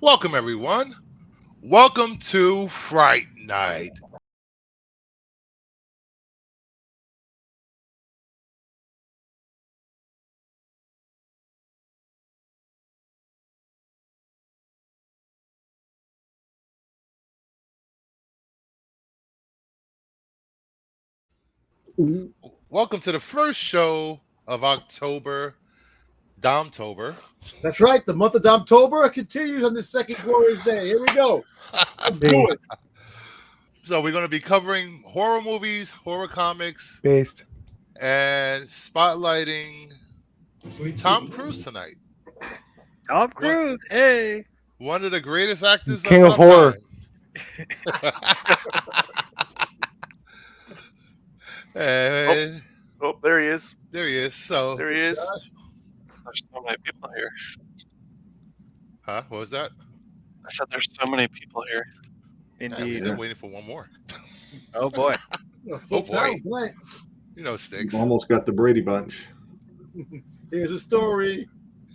Welcome, everyone. Welcome to Fright Night. Welcome to the first show of October, Domtober. That's right. The month of October continues on this second glorious day. Here we go. Let's do it. So we're going to be covering horror movies, horror comics, Based. and spotlighting Tom Cruise tonight. Tom Cruise, hey. One of the greatest actors King of of all horror. time. And Oh, there he is. there he is. So, There he is. Josh, There's so many people here. huh? What was that? I said there's so many people here. Yeah, we're Indeed. still waiting for one more. Oh boy. a full Oh, boy. panel tonight. You know, Sticks. Almost got the Brady Bunch. Here's a story.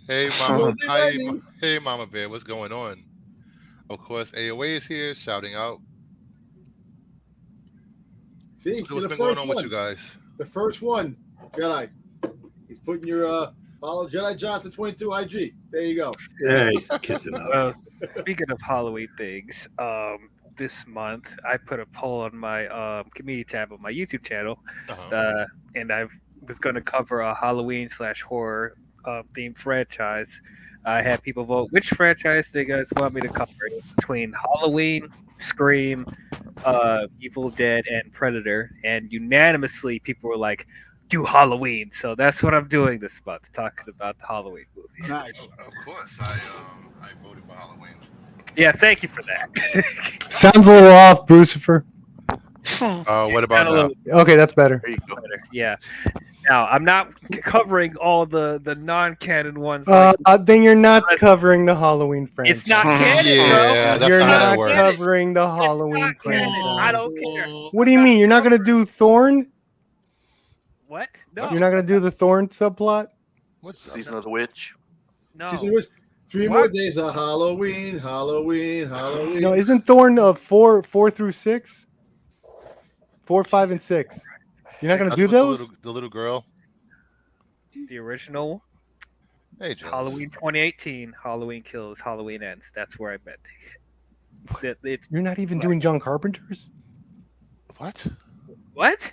Hey, Mama. Oh, Hi, Daddy. hey, Mama Bear. What's going on? Of course, AOA is here shouting out. See, So you're what's the been going first on one. with you guys? The first one, Jedi. He's putting your follow Jedi Johnson 22 IG. There you go. Yeah, he's kissing up. Well, speaking of Halloween things, this month I put a poll on my community tab on my YouTube channel, Uh-huh. and I was going to cover a Halloween/horror themed franchise. I had people vote which franchise they guys want me to cover between Halloween, Scream, Evil Dead, and Predator, and unanimously people were like, "Do Halloween." So that's what I'm doing this month, talking about the Halloween movies. Nice. Of course, I voted for Halloween. Yeah, thank you for that. Sounds a little off, Brucifer. What about Sound a now? little Okay, that's better. There you go. better. Yeah. Now I'm not covering all the non-canon ones. Like, Then you're not covering the Halloween franchise. it's not canon, Yeah, bro. that's You're not how not it works. covering the It's Halloween not canon. franchise. I don't care. What do you mean? You're not gonna do Thorn? What? No. You're not gonna do the Thorn subplot? What's Season of the Witch. No. Season was 3 What? more days of Halloween, Halloween, Halloween. No, isn't Thorn four through 6? 4, 5, and 6. You're not gonna That's do with those? The little girl. The original Hey, Joe. Halloween 2018. Halloween Kills. Halloween Ends. That's where I bet they get. It's You're not even doing John Carpenter's? What? what?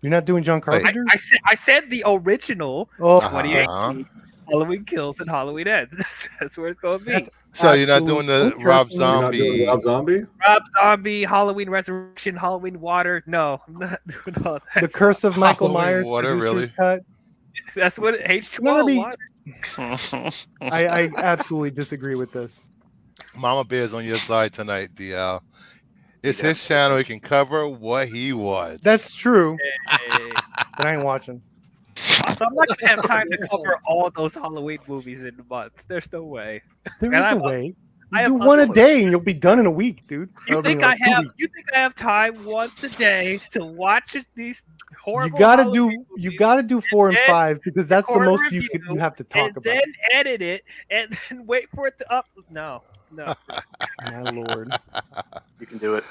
You're not doing John Wait. Carpenter's? I said the original Oh, Uh-huh. 2018 Halloween Kills and Halloween Ends. That's where it's going to be. That's So you're not doing the absolutely Rob interesting. You're not Zombie? doing Rob Zombie? Rob Zombie, Halloween Resurrection, Halloween Water. No, I'm not doing all that. The Curse of Michael Halloween Myers, Water, producer's really? cut. That's what H2O None of water. I absolutely disagree with this. Mama Bear's on your side tonight, DL. It's Yeah. his channel. He can cover what he wants. That's true, Hey. but I ain't watching. Also, I'm not gonna have time to cover all those Halloween movies in a month. There's no way. There And is I a have- way. I You do have one a other- day and you'll be done in a week, dude. You I think mean, I like, 2 have? weeks. You think I have time once a day to watch these You horrible? gotta Halloween do. You movies gotta do 4 and then 5 because that's the record a most you review, have to talk and about. then edit it and then wait for it to up? No. My lord. You can do it.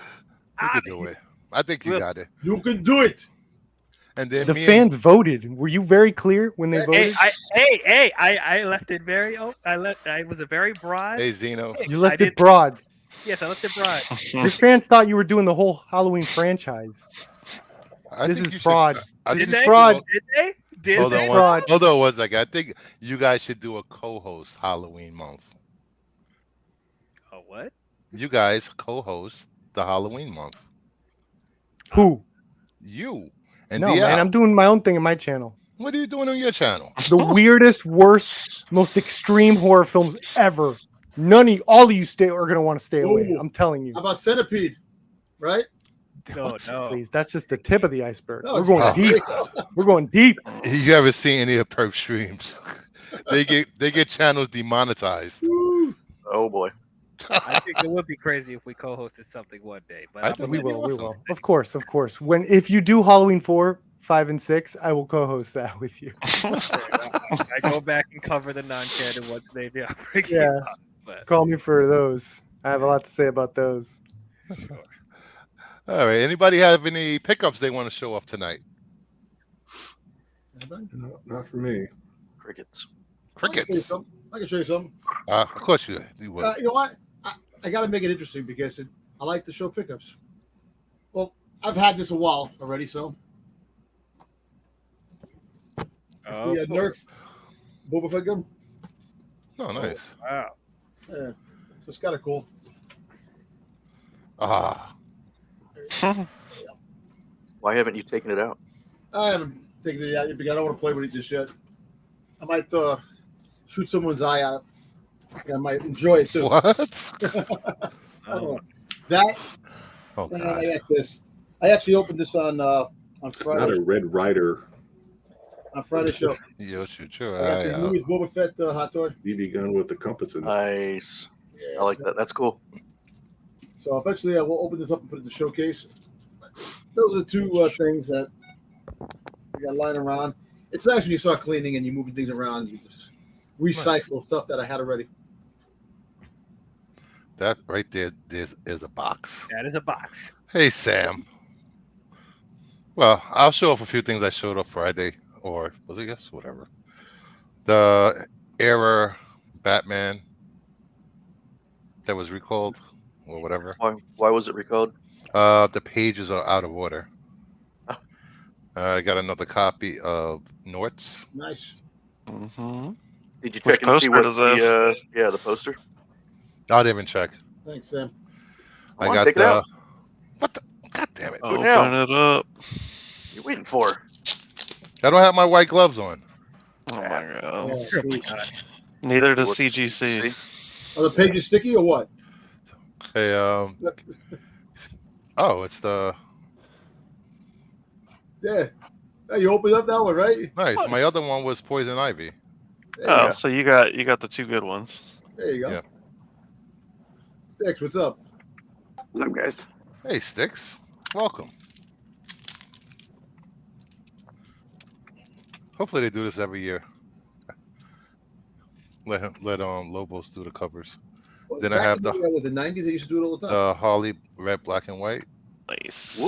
You can do it. I think you Well- got it. You can do it. And then The me fans voted. Were you very clear when they Hey, voted? I left it very open. I was a very broad. and hey Zeno. You left I it did- broad. Yes, I left it broad. Your fans thought you were doing the whole Halloween franchise. I This think is you should- fraud. I This think is you fraud. should- Did they? Did Hold they? on, fraud. hold on one second. I think you guys should do a co-host Halloween month. Oh, what? You guys co-host the Halloween month. Who? You and No, DL. man. I'm doing my own thing in my channel. What are you doing on your channel? The weirdest, worst, most extreme horror films ever. All of you are gonna want to stay away. Ooh. I'm telling you. How about Centipede? Right? No, no. Please, that's just the tip of the iceberg. No, We're it's going not. deep. We're going deep. You ever seen any of Perp streams? they get channels demonetized. Woo. Oh boy. I think it would be crazy if we co-hosted something one day. But I I'm think We gonna will. let We you know. will. Of course. If you do Halloween 4, 5, and 6, I will co-host that with you. I go back and cover the non-canon ones, maybe. I'll bring it Yeah. up. But Call me for those. I have a lot to say about those. All right. Anybody have any pickups they want to show off tonight? Anybody? No, not for me. Crickets. I can show you Crickets. something. I can show you something. Of course you will. You know what? I got to make it interesting because I like to show pickups. Well, I've had this a while already, so it's the Nerf Boba Fett gun. Oh, nice. wow. Yeah, so it's kind of cool. Ah, Why haven't you taken it out? I haven't taken it out yet because I don't want to play with it just yet. I might shoot someone's eye out. I might enjoy it too. what? I don't know. That Oh and God. I got this. I actually opened this on Not Friday. a Red Rider On Friday's show. Yo, shoot your I got eye the out. newest Boba Fett hot toy. BB gun with the compass in it. Nice. I like that. That's cool. So eventually I will open this up and put it in the showcase. Those are the two things that we got lying around. It's nice when you start cleaning and you're moving things around. You just recycle stuff that I had already. That right there is a box. That is a box. Hey, Sam. Well, I'll show off a few things I showed up Friday, or was it yes? Whatever. The Error Batman that was recalled, or whatever. Why was it recalled? The pages are out of order. Oh. I got another copy of Nort's. Nice. Mm-hmm. Did you Which check and see poster what does that the poster? I didn't even check. Thanks, Sam. I Come on, got take it out. What the? God damn it! Do it now. Open it up. You're waiting for? I don't have my white gloves on. Oh my god. Oh, You're geez. nuts. Neither does What- CGC. Are the pages sticky or what? Hey, oh, it's the Yeah. Hey, you opened up that one, right? nice. My Nice. other one was Poison Ivy. There you Oh, go. so you got the two good ones. There you go. Yeah. Six, what's up? What's up, guys? Hey, Sticks. Welcome. Hopefully they do this every year. Let Lobos do the covers. Then I Back have in the- with the 90s, they used to do it all the time. Harley red, black, and white. Nice.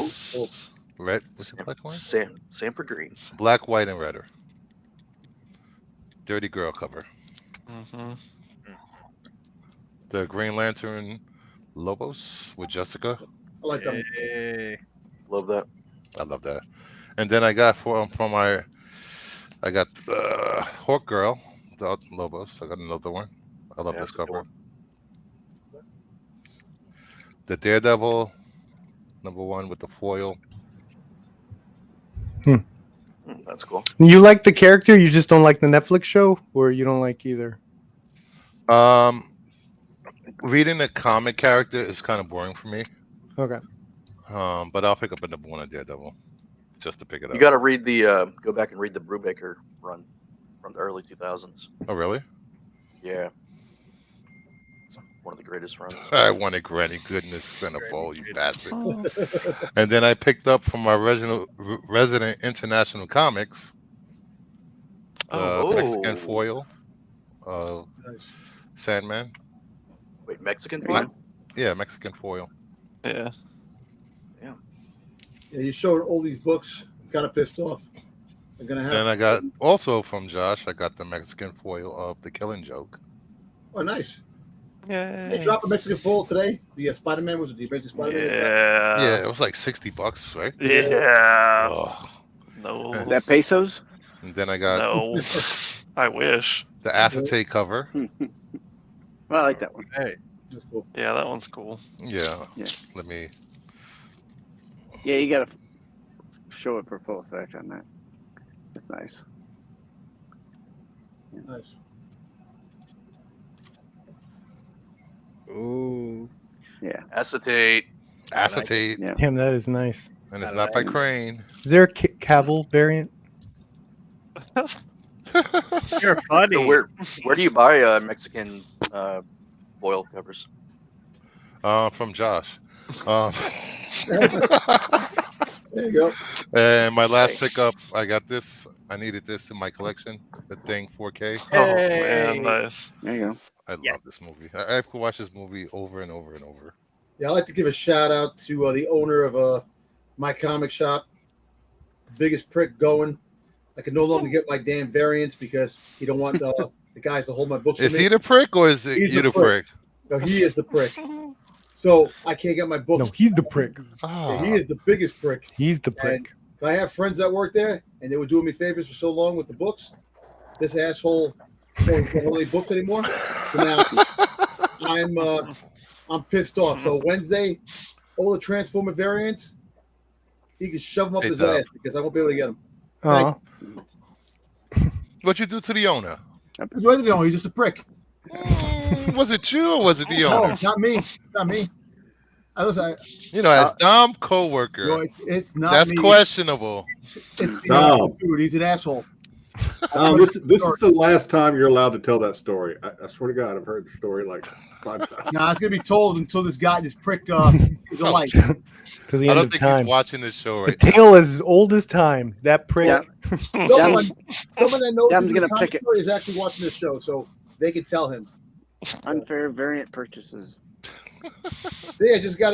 Red, what's it, black, and white? Sanford Green. Black, white, and redder. Dirty Girl cover. Mm-hmm. The Green Lantern Lobos with Jessica. I like that one. Hey. Love that. I love that. And then I got I got the Hawk Girl, the Lobos. I got another one. I love Yeah, this that's a good cover. one. The Daredevil, #1 with the foil. That's cool. You like the character, you just don't like the Netflix show, or you don't like either? Reading the comic character is kind of boring for me. Okay. But I'll pick up a #1 on Daredevil just to pick it up. You got to read the go back and read the Brubaker run from the early 2000s. Oh, really? Yeah, it's one of the greatest runs. I wanted Granny Goodness Centerfold, you bastard. And then I picked up from my resident International Comics the Oh, Mexican Oh. foil, Nice. Sandman. Wait, Mexican Black- foil? Yeah, Mexican foil. yeah. Yeah, you showed all these books. Kind of pissed off. I'm gonna have. And I got also from Josh, I got the Mexican foil of The Killing Joke. Oh, nice. Yeah. They dropped a Mexican foil today. The Spider-Man was it the Adventure Spider-Man? Yeah. Yeah, it was like $60, right? Yeah. Oh. No. Is that pesos? And then I got No. I wish. the acetate cover. Well, I like that one. Hey. That's cool. Yeah, that one's cool. Yeah. Yeah. Let me. Yeah, you gotta show it for full effect on that. That's nice. Nice. Ooh. Yeah. Acetate. Acetate. Yeah. Damn, that is nice. And it's I not by like it. Crane. Is there a Cavill variant? You're funny. So where do you buy Mexican foil covers? From Josh. Um, There you go. and my last pickup, I got this I needed this in my collection. The Thing 4K. Oh Hey. man, nice. There you go. I Yeah. love this movie. I could watch this movie over and over and over. Yeah, I'd like to give a shout out to the owner of my comic shop. Biggest prick going. I can no longer get my damn variants because he don't want the guys to hold my books. Is for me. he the prick or is it He's you the the prick? No, he is the prick. So I can't get my books. No, he's the prick. Yeah, he is the biggest prick. He's the prick. I have friends that work there, and they were doing me favors for so long with the books. This asshole can't hold any books anymore. So now I'm pissed off. So Wednesday, all the Transformer variants, he can shove them up Hey, his Doug. ass because I won't be able to get them. Oh, What you do to the owner? He's just a prick. Was it you or was it the No, owner? not me. Not me. Listen, You know, as Dom co-worker, it's not that's me. questionable. It's the No. dude. He's an asshole. This is the last time you're allowed to tell that story. I swear to God, I've heard the story like 5 times. No, it's gonna be told until this prick is alive. to the I end don't of think time. he's watching this show The right now. tale is as old as time. That prick. Yeah. Someone that knows Dem's the gonna comic pick it. story is actually watching this show, so they can tell him. Unfair variant purchases. Yeah, just got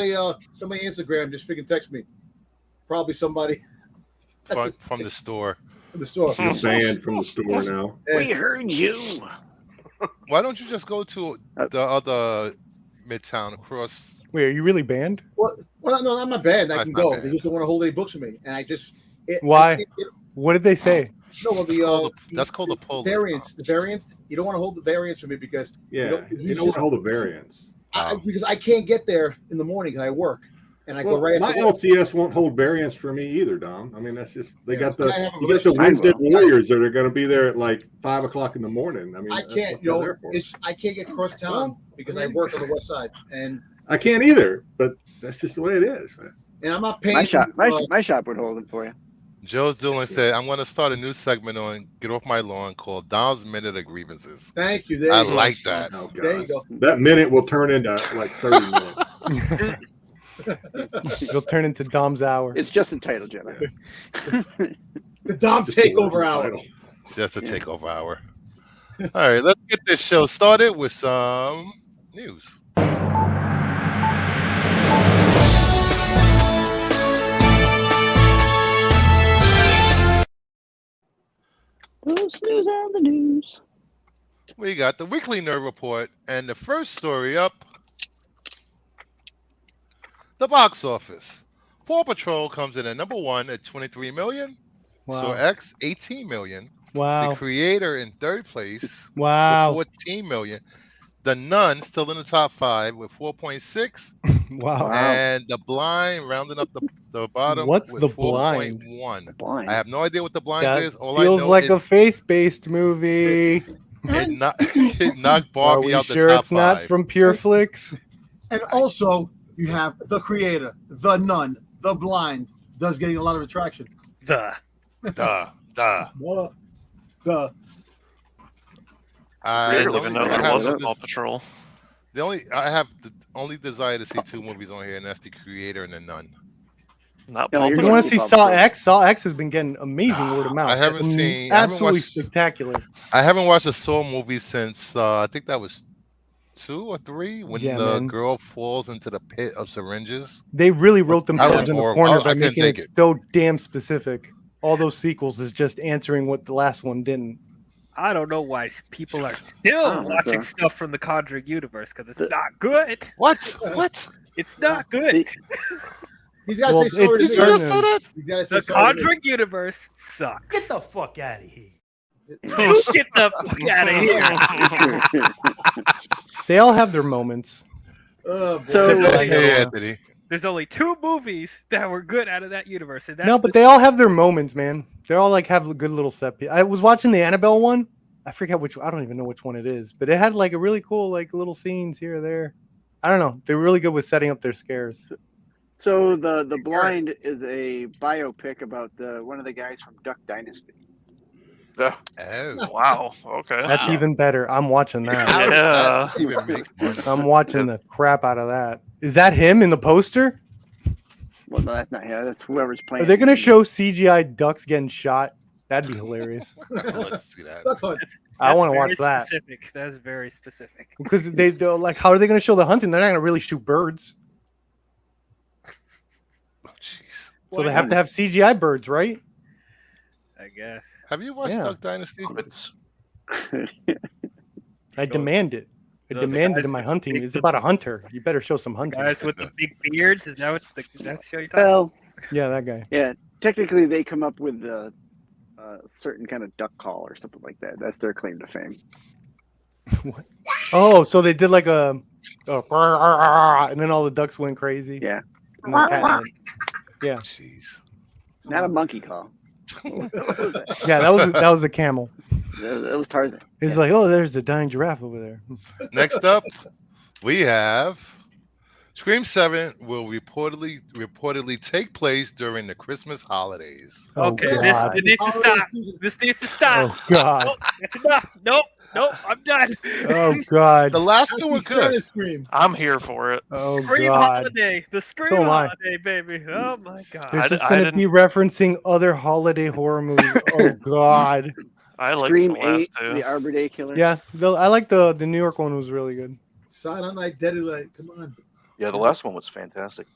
somebody Instagram just freaking text me. Probably somebody From the store. in the store. You're banned from the store now. We heard you. Why don't you just go to the other Midtown across? Wait, are you really banned? Well, no, not my bad. I That's can not go. bad. They just don't want to hold any books for me, and I just Why? What did they say? No, well, That's called the pull. variants. The variants. You don't want to hold the variants for me because Yeah, you don't want to hold the variants. because I can't get there in the morning because I work, and I go right my after work. LCS won't hold variants for me either, Dom. I mean, that's just they Yeah, got so the I have a you got the relationship. Wednesday Warriors that are going to be there at like 5 o'clock in the morning. I mean, I that's can't. what You they're know, there for. I can't get cross town because I work on the west side, and I can't either, but that's just the way it is. Man. I'm not paying. My shop, my shop would hold it for you. Joe Doolan said, "I'm going to start a new segment on Get Off My Lawn called Dom's Minute of Grievances." Thank you. There I you go. like that. Oh, There you God. go. That minute will turn into like 30 minutes. It'll turn into Dom's hour. It's just entitled, Jedi. The Dom Just a takeover working hour. title. Just a takeover hour. All right, let's get this show started with some news. Who's news on the news? We got the weekly nerd report, and the first story up: the box office. Paw Patrol comes in at number 1 at 23 million. So Wow. X 18 million. Wow. The Creator in third place Wow. with 14 million. The Nun still in the top 5 with 4.6, Wow. and The Blind rounding up the bottom. What's with The Blind? 4.1. Blind. I have no idea what The Blind That is. All feels I know like is a faith-based movie. it knocked Are Barbie we out the sure top it's not 5. from Pure Flix? And also, you have the Creator, the Nun, the Blind. Does getting a lot of attraction. Duh. What? The I didn't even know there was a Paw Patrol. I have the only desire to see 2 movies on here, and that's The Creator and The Nun. Not Yeah, Paw you're You Patrol. want to see Saw X? Saw X has been getting amazing word of mouth. I haven't It's seen- I haven't absolutely watched- spectacular. I haven't watched a Saw movie since I think that was 2 or 3 when Yeah, the man. girl falls into the pit of syringes. They really wrote That was themselves in the horrible. corner I by couldn't making take it it. so damn specific. All those sequels is just answering what the last one didn't. I don't know why people are still Oh, watching so- stuff from the Conjuring universe because it's not good. What? What? It's not good. he's got to Well, say sorry. it's to Did you me. just say that? He's got to say The sorry. to me. Conjuring universe sucks. Get the fuck out of here. You get the fuck out of here. They all have their moments. Oh, boy. So- Like, Hey, Anthony. There's only 2 movies that were good out of that universe. And that's No, but they all have their moments, man. They all like have a good little set piece. I was watching the Annabelle one. I forget which. I don't even know which one it is, but it had like a really cool like little scenes here or there. I don't know. They're really good with setting up their scares. So the Blind is a biopic about one of the guys from Duck Dynasty. Oh. Wow. Okay. That's even better. I'm watching that. How did Yeah. that even make money? I'm watching the crap out of that. Is that him in the poster? Well, no, that's not him. That's whoever's playing. Are they going to show CGI ducks getting shot? That'd be hilarious. Let's see that. Duck Hunt. I want to very watch that Specific. That's very specific. because they're like, how are they going to show the hunting? They're not going to really shoot birds, Oh, jeez. so they have to have CGI birds, right? I guess. Have you watched Yeah. Duck Dynasty? It's I demand it. I The demand it guys in my with hunting. big- It's about a hunter. You better show some hunting. Guys with the big beards. Is that what that's show you're talking? Well, Yeah, that guy. yeah. Technically, they come up with a certain kind of duck call or something like that. That's their claim to fame. Oh, so they did like a and then all the ducks went crazy. Yeah. And the cat went- Jeez. Not a monkey call. Yeah, that was a camel. That was Tarzan. It's like, oh, there's a dying giraffe over there. Next up, we have Scream 7 will reportedly take place during the Christmas holidays. Oh, Okay, God. this needs to stop. This needs to stop. Oh, God. Nope, that's enough. Nope, I'm done. Oh, God. The last two were Happy Santa good. Scream. I'm here for it. Oh, Scream God. holiday. The Scream So am I. holiday, baby. Oh my God. They're just I going to be referencing other holiday horror movies. Oh, God. I like Scream the last 8, two. the Arbor Day Killer. Yeah, I like the New York one was really good. Silent Night, Deadly Night. Come on. yeah, the last one was fantastic.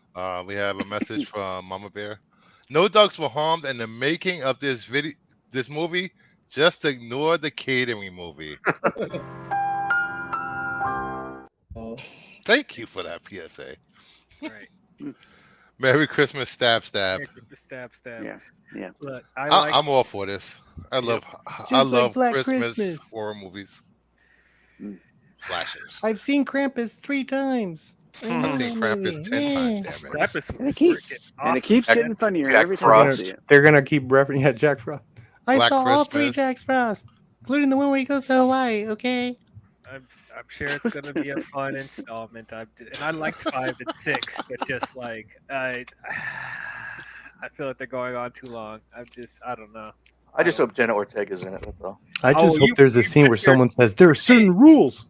We have a message from Mama Bear. No ducks were harmed in the making of this movie. Just ignore the catering movie. Thank you for that PSA. Right. Merry Christmas, stab. Stab. Yeah. Yeah. Look, I like. I'm all for this. I love like love Black Christmas, Christmas. horror movies. Slashers. I've seen Krampus 3 times. I've seen Krampus 10 times, damn it. Krampus And was it keeps- freaking And awesome. it keeps Jack- getting funnier Jack every time I Frost. see it. They're gonna keep referencing Jack Frost. I Black saw all 3 Christmas. Jack Frost, including the one where he goes to Hawaii. Okay. I'm sure it's gonna be a fun installment. And I liked 5 and 6, but just like I feel like they're going on too long. I don't know. I just hope Jenna Ortega's in it. That's all. I just Oh, hope there's a scene where someone says there are certain rules.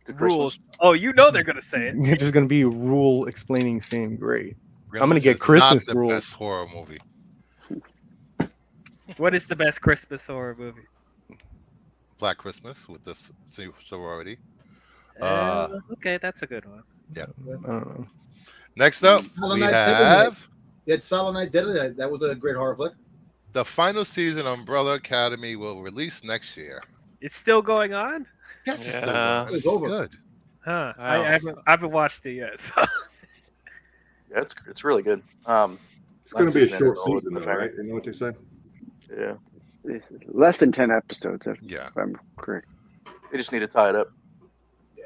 Good Rules. Christmas. Oh, you know they're gonna say it. There's gonna be a rule explaining scene. Great. I'm gonna This get is Christmas not the rules. best horror movie. What is the best Christmas horror movie? Black Christmas with the sorority. Okay, that's a good one. I don't know. Next up, Silent we Night, Deadly Night. have You had Silent Night, Deadly Night. That was a great horror flick. the final season of Umbrella Academy will release next year. It's still going on? Yes, it's still Yeah. going. It's It's over. good. Huh. Wow. I haven't watched it yet. So. Yeah, it's really good. It's going last to be a season short ended all season, with though, cliffhanger. right? You know what they say? Yeah, Less than 10 episodes, if Yeah. I'm correct. they just need to tie it up.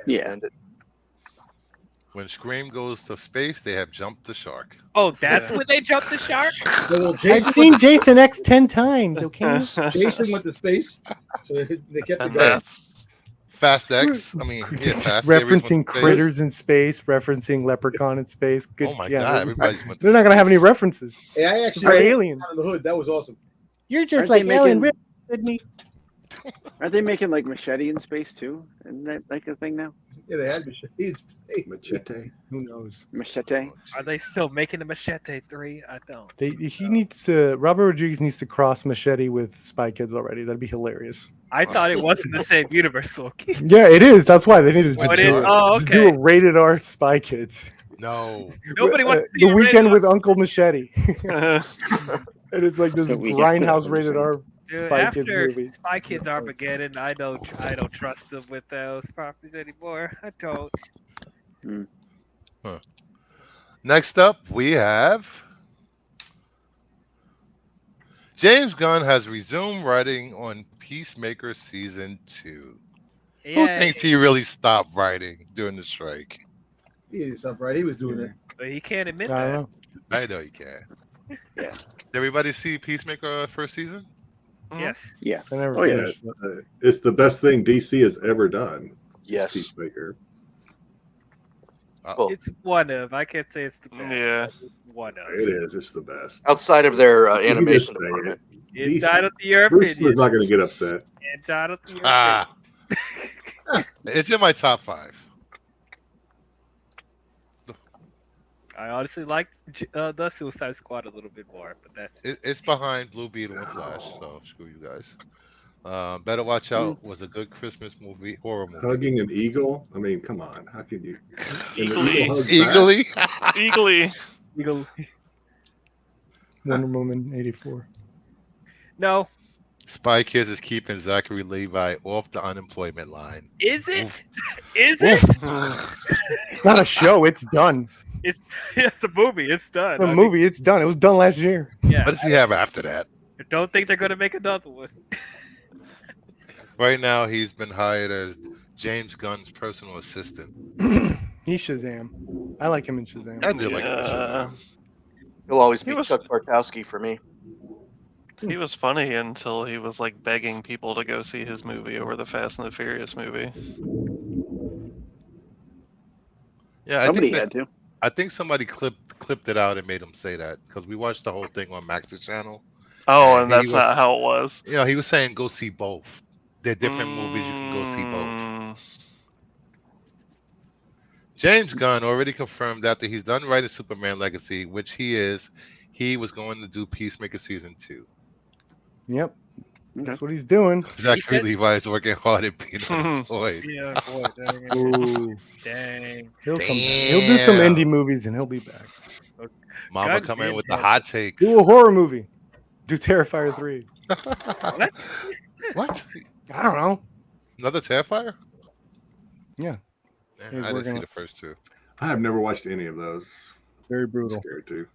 Yeah. And it, When Scream goes to space, they have jumped the shark. Oh, that's when they jumped the shark? Well, I've Jason, seen Jason X 10 times. Okay. Jason went to space, so they kept it And going. that's Fast X. I mean, yeah, Fast Series Referencing went to space. critters in space, referencing Leprechaun in space. Good. Oh my yeah, god, everybody's went to they're not gonna have any space. references. Hey, I actually For read Alien. Under the Hood. That was awesome. You're just Aren't like they Ellen making- Ripley, Sydney. Aren't they making like Machete in space too? Isn't that like a thing now? Yeah, they had Machete in space. Machete. Who knows? Machete? Are they still making the Machete 3? I don't. Robert Rodriguez needs to cross Machete with Spy Kids already. That'd be hilarious. I thought it wasn't the same universe. Okay. Yeah, it is. That's why they need to just it do is? it. Oh, Just do okay. a rated R Spy Kids. No. Nobody wants to see The a Weekend rated with Uncle Machete. And it's like this The Weekend with grindhouse Uncle rated R Dude, Spy Kids after movie. Spy Kids Armageddon, I don't trust them with those properties anymore. I don't. Next up, we have James Gunn has resumed writing on Peacemaker season 2. Who Yeah, thinks he really stopped writing during the strike? He did something right. He was doing it. but he can't admit I don't that. know. I know he can. Yeah. Did everybody see Peacemaker first season? Yes. Yeah. I never Oh, yeah. finished it. It's the best thing DC has ever done. yes, Peacemaker. Well, It's one of. I can't say it's the best. Yeah. but it's one of. It is. It's the best. outside of their You can just animation say department. it. Entitled to your Bruce is opinion. not going to get upset. Entitled to your Ah, it's in my top 5. I honestly liked the Suicide Squad a little bit more, but that's It's behind Blue Beetle and Flash, so screw you guys. Better Watch Out was a good Christmas movie, horror movie. Hugging an eagle. I mean, come on. How could you? And the Eagly. eagle hugs back? Eagerly. Eagly. Eagle. Wonder Woman 84. No, Spy Kids is keeping Zachary Levi off the unemployment line. is it? Oof. Is it? It's not a show. It's done. It's a movie. It's done. The I mean, movie. It's done. It was done last year. yeah. What does he have after that? I don't think they're gonna make another one. Right now, he's been hired as James Gunn's personal assistant. He's Shazam. I like him in Shazam. I do like him in Yeah. Shazam. He'll always He be was- Chuck Bartowski for me. He was funny until he was like begging people to go see his movie over the Fast and the Furious movie. Yeah, Somebody had to. I think somebody clipped it out and made him say that because we watched the whole thing on Max's channel. Oh, Yeah, and he that's was- not how it was. You know, he was saying go see both. They're different movies. You can go see both. James Gunn already confirmed after he's done writing Superman Legacy, which he was going to do Peacemaker season 2. Yep. Okay. That's what he's doing. Zachary said- Levi is working hard at being unemployed. Yeah, boy, dang it. Ooh. Dang. He'll come back. He'll do some Damn. indie movies and he'll be back. Mama God come in damn with the it. hot takes. Do a horror movie. Do Terrifier 3. What? What? I don't know. Another Terrifier? Yeah. Man, He's I didn't working see on- the first two. I have never watched any of those. Very I'm brutal. scared to.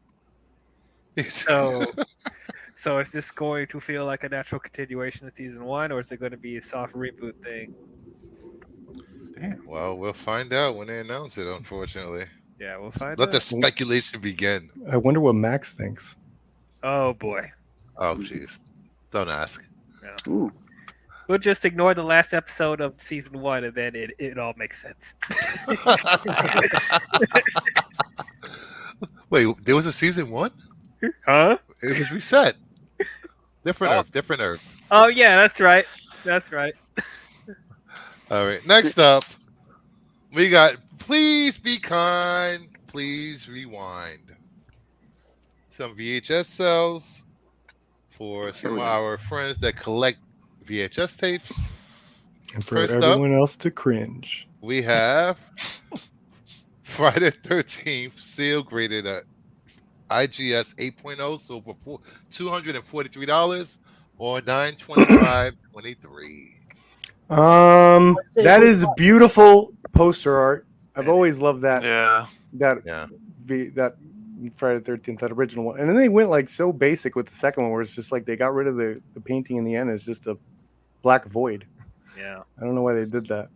So is this going to feel like a natural continuation of season 1, or is it going to be a soft reboot thing? Damn. Well, we'll find out when they announce it, unfortunately. Yeah, we'll find Let the out. speculation begin. I wonder what Max thinks. Oh boy. Oh, jeez. Don't ask. Ooh. We'll just ignore the last episode of season 1, and then it all makes sense. Wait, there was a season 1? Huh? It was reset. Different Oh. Earth, different Earth. Oh yeah, that's right. That's right. All right, next up, we got Please Be Kind, Please Rewind. Some VHS sales for some of we go. our friends that collect VHS tapes. And for First up- everyone else to cringe. We have Friday the 13th, seal graded at IGS 8.0, so for $243 or $925.23. That is beautiful poster art. I've always loved that Yeah. that Yeah. that Friday the 13th, that original one. And then they went like so basic with the second one where it's just like they got rid of the painting in the end. It's just a black void. Yeah. I don't know why they did that.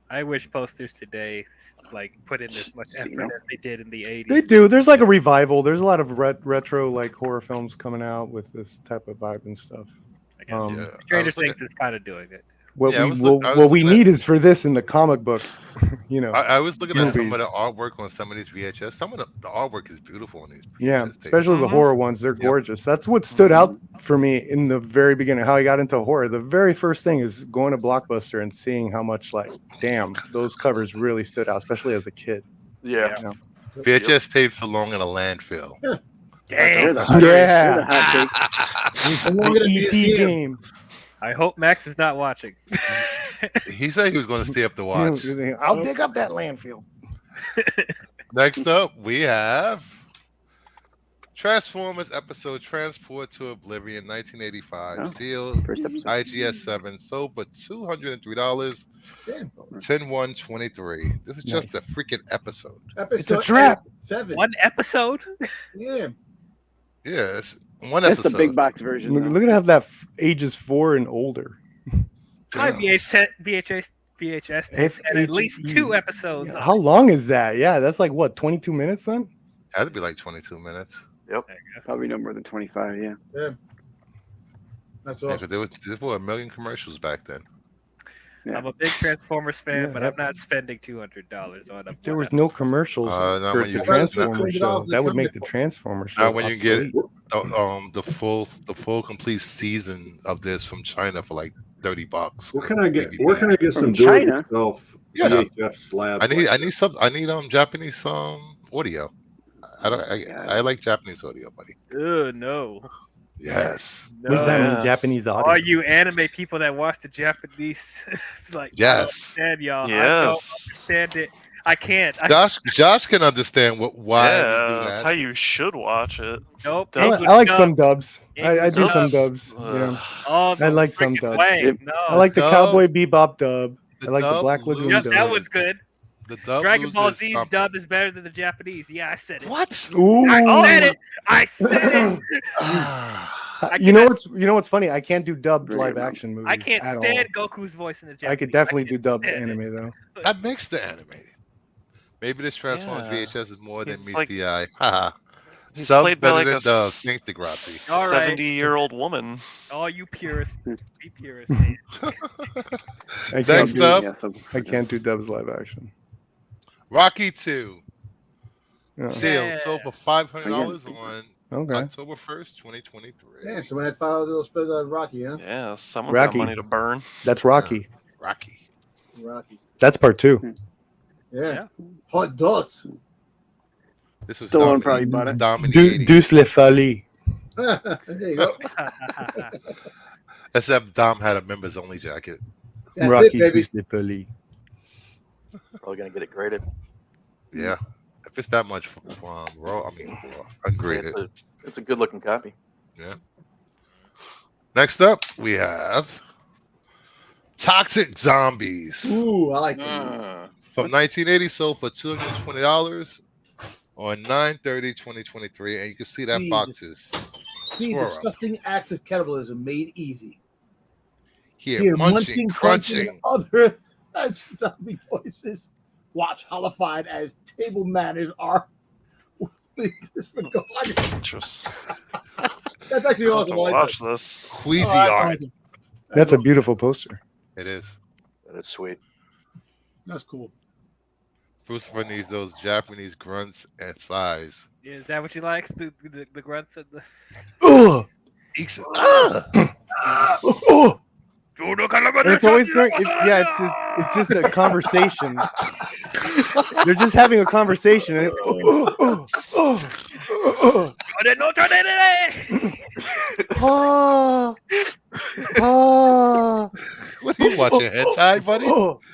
I wish posters today like put in as much effort You know? as they did in the 80s. They do. There's like a revival. There's a lot of retro like horror films coming out with this type of vibe and stuff. I guess. Um, Yeah. I Stranger was looking- Things is kind of doing it. What Yeah, I we was what, look- I was what we looking at- need is for this in the comic book. You know. I was looking at some of Movies. the artwork on some of these VHS. Some of the artwork is beautiful on these. Yeah, VHS tapes. especially the Mhm. horror ones. They're Yep. gorgeous. That's what stood out for me in the very beginning, how I got into horror. The very first thing is going to Blockbuster and seeing how much, like, damn, those covers really stood out, especially as a kid. Yeah. You know? VHS tapes belong in a landfill. They're Dang. the hot Yeah. They're the hot take. And we're gonna The be ET at the end. game. I hope Max is not watching. He said he was going to stay up to watch. I'll dig up that landfill. Next up, we have Transformers episode Transport to Oblivion, 1985. Oh. Sealed First episode. IGS 7, sold for $203, Damn. 10/1/23. This is just Nice. a freaking episode. Episode trap. 7. One episode? Yeah. Yeah, it's one That's episode. the big box version. Look, though. look at have that ages 4 and older. My Damn. VHS If and at least HE 2 episodes. Yeah, how long is that? Yeah, that's like what, 22 minutes then? Had to be like 22 minutes. Probably no more than 25. Yeah. That's Yeah, awesome. 'cause there were a million commercials back then. Yeah. I'm a big Transformers fan, Yeah, but I'm not spending $200 on a. If there was no commercials Not for when the you- Transformer $20 show, the that would make comic the book. Transformer show. Not when you get obsolete. the full complete season of this from China for like $30. Where can I get? Maybe Where can I get From some China? do-it-yourself Yeah. VHS slabs? I need Japanese audio. I don't. God. I like Japanese audio, buddy. No. Yes. No. What does that mean? Yeah. Japanese All audio. you anime people that watch the Japanese, it's like, I don't Yes. understand, y'all. I don't Yes. understand it. I can't. Josh can understand why we do Yeah, that's that. how you should watch it. Nope. I, Dub- I like some dubs. I English do some dubs. dubs. You know, Oh, I no like some freaking dubs. way. Yep. I No. like the Dub- Cowboy Bebop dub. The I like the dub Black Lagoon loses- dub. That was good. The dub Dragon Ball loses Z's something. dub is better than the Japanese. Yeah, I said it. What? Ooh. I said it. I said it. I You know what's funny? I can't do dubbed Very live wrong. action movies. I can't at stand all. Goku's voice in the Japanese. I could definitely do can't dubbed stand it. anime though. That makes the animated. Maybe this Transformers Yeah. VHS is more than He's meets like- the eye. Haha. He's Subs played by better like than a dubs. Thanks to Grazi. All right. 70-year-old woman. All you purists, be purists. I Next can't, up, Yeah, some- I can't do dubs live action. Rocky 2. Yeah. Sales sold for $500 Again. on Okay. October 1st, 2023. Yeah, so when I found they'll spend Rocky, huh? Yeah, someone's Rocky. got money to burn. That's Rocky. Rocky. Rocky. That's part 2. Yeah. Hot dust. This was Stallone dominant- probably bought it. dominant in the 80s. Deuce Le Folie. There you go. Except Dom had a members only jacket. That's Rocky it, baby. Deuce Le Folie. Probably gonna get it graded. Yeah. If it's that much from raw, ungraded. It's a good looking copy. Next up, we have Toxic Zombies. Ooh, I like that. From 1980, sold for $220 on 9/30/2023, and you can see that See, box is See, swirl. disgusting acts of cannibalism made easy. Here, munching, crunching. other zombie voices. Watch horrified as table manners are disregarded. Just That's actually awesome. I like watch that. this. Queasy Oh, that's art. awesome. That's a beautiful poster. It is. That is sweet. That's cool. Bruce needs those Japanese grunts and sighs. Yeah, is that what you like? The grunts and the. Ugh! Eeks- Ugh! And it's always it's just a conversation. They're just having a conversation. And What are you watching, hentai, buddy?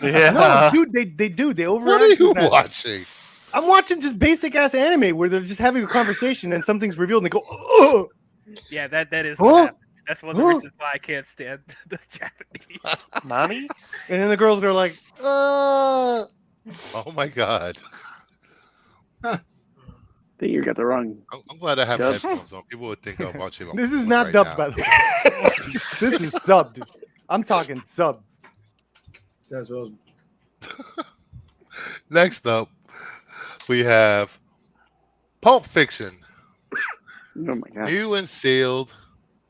Yeah. No, dude, they do. They overact. What are you with that. watching? I'm watching just basic ass anime where they're just having a conversation and something's revealed and they go, oh, Yeah, that is Huh? what happens. That's one of the Huh? reasons why I can't stand the Japanese. Nani? and then the girls go like, Oh my god. I think you got the wrong. I'm glad I have Dub. headphones on. People would think I'm watching. this is one not right dubbed now. by the way. This is subbed. I'm talking sub. That's awesome. Next up, we have Pulp Fiction. Oh my god. New and sealed.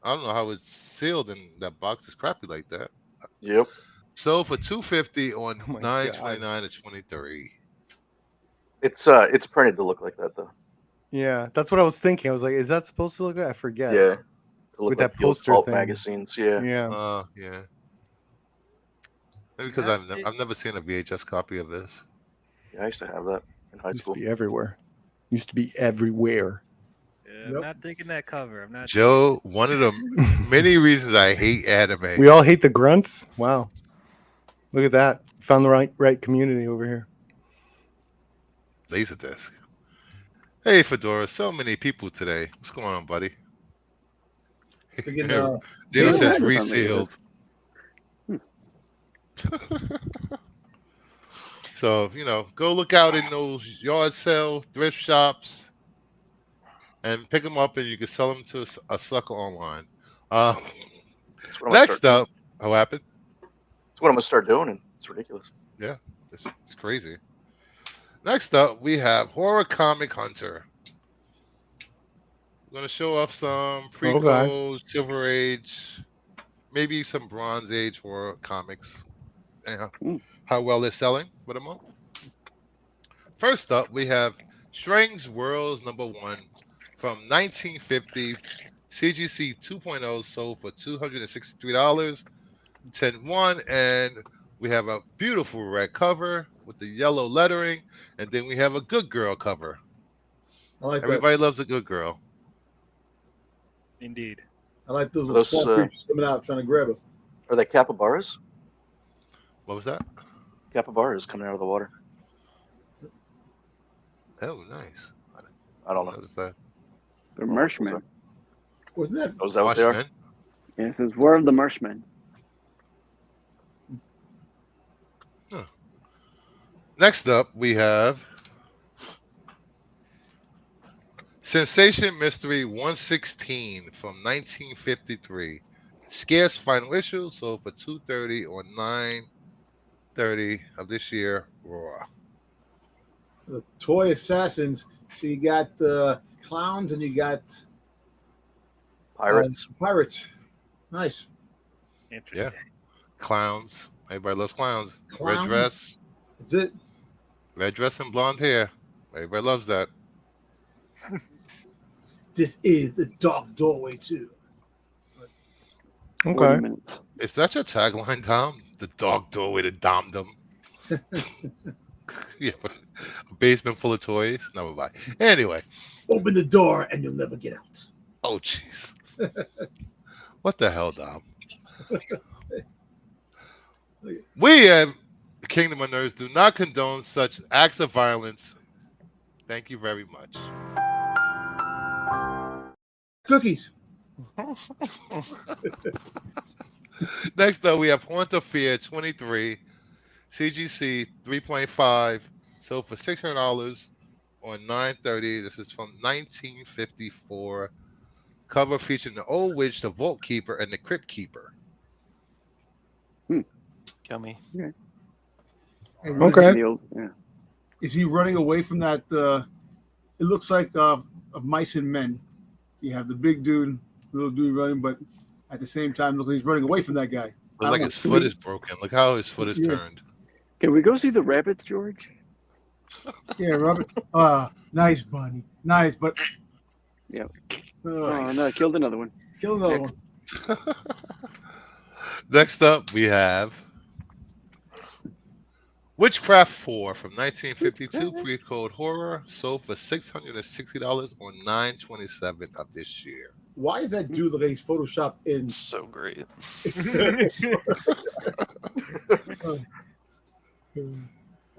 I don't know how it's sealed and that box is crappy like that. Yep. Sold for $250 on Oh my God. 9/29 to 23. It's printed to look like that though. Yeah, that's what I was thinking. I was like, is that supposed to look like that? I forget. Yeah. To look With like that the old poster pulp thing. magazines. Yeah. Yeah. Yeah. Maybe because I've never seen a VHS copy of this. Yeah, I used to have that in high Used to school. be everywhere. Used to be everywhere. Yeah, I'm Yep. not digging that cover. I'm not. Joe, one of the many reasons I hate anime. We all hate the grunts. Wow. Look at that. Found the right community over here. Laserdisc. Hey, Fedora, so many people today. What's going on, buddy? Freaking, Dino yeah, says that was resealed. So, go look out in those yard sale thrift shops and pick them up and you can sell them to a sucker online. That's what I'm gonna Next start, up, what happened? That's what I'm gonna start doing, and it's ridiculous. It's crazy. Next up, we have Horror Comic Hunter. We're going to show off some prequel, Silver Age, maybe some Bronze Age horror comics. And how well they're selling for the month. First up, we have Strange Worlds #1 from 1950. CGC 2.0 sold for $263. 10/1, and we have a beautiful red cover with the yellow lettering, and then we have a good girl cover. I like that. Everybody loves a good girl. Indeed. I like those little Those, small creatures coming out trying to grab her. Are they capybaras? What was that? Capybaras coming out of the water. Oh, nice. I don't know. Notice that. The Marshmen. Wasn't that? Oh, is that what they are? Watchmen. Yeah, it says War of the Marshmen. Next up, we have Sensation Mystery 116 from 1953. Scarce final issue, sold for $2.30 on 9/30 of this year. Raw. The toy assassins. So you got the clowns and you got Pirates. pirates. Nice. Interesting. Clowns. Everybody loves clowns. Red Clowns. dress. That's it. Red dress and blonde hair. Everybody loves that. This is the dark doorway too. 40 Okay. minutes. Is that your tagline, Tom? The dog doorway to domdom. Yeah, a basement full of toys. Never mind. Anyway. Open the door and you'll never get out. Oh, jeez. What the hell, Dom? We at Kingdom of Nerds do not condone such acts of violence. Thank you very much. Cookies. Next up, we have Haunt of Fear 23, CGC 3.5, sold for $600 on 9/30. This is from 1954. Cover featuring the Old Witch, the Vault Keeper, and the Crypt Keeper. Yummy. And Okay. The old, yeah. Is he running away from that? It looks like of Mice and Men. You have the big dude, little dude running, but at the same time, look like he's running away from that guy. Looks like his foot is broken. Look how his foot is Yeah. turned. Can we go see the rabbits, George? Yeah, Robert. Nice, Bunny. Nice, but Yeah. Oh, no, I killed another one. kill another one. Next up, we have Witchcraft 4 from 1952, pre-code horror, sold for $660 on 9/27 of this year. Why is that dude like he's photoshopped in? So great. You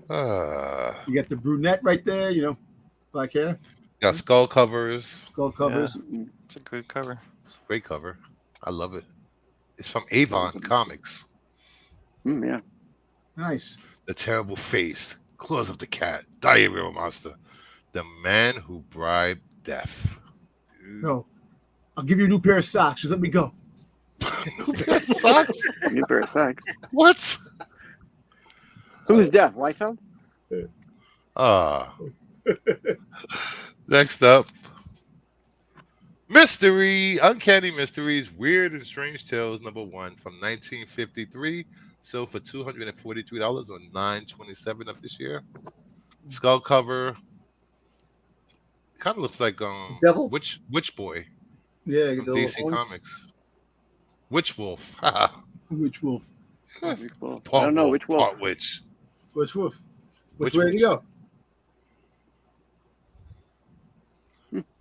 got the brunette right there, black hair, Got skull covers. gold covers. It's a good cover. It's a great cover. I love it. It's from Avon Comics. Yeah. Nice. The Terrible Face, Claws of the Cat, Diarrhea Monster, The Man Who Bribed Death. No, I'll give you a new pair of socks. Just let me go. New pair of socks? New pair of socks. What? Who's deaf? Liefeld? Next up, Mystery, Uncanny Mysteries, Weird and Strange Tales #1 from 1953, sold for $243 on 9/27 of this year. Skull cover, kind of looks like Devil? Witch Boy Yeah, from the DC little horns. Comics. Witch Wolf. Which wolf? Which wolf? I Part don't know wolf, which wolf. part witch. Which wolf? Which Which way to go?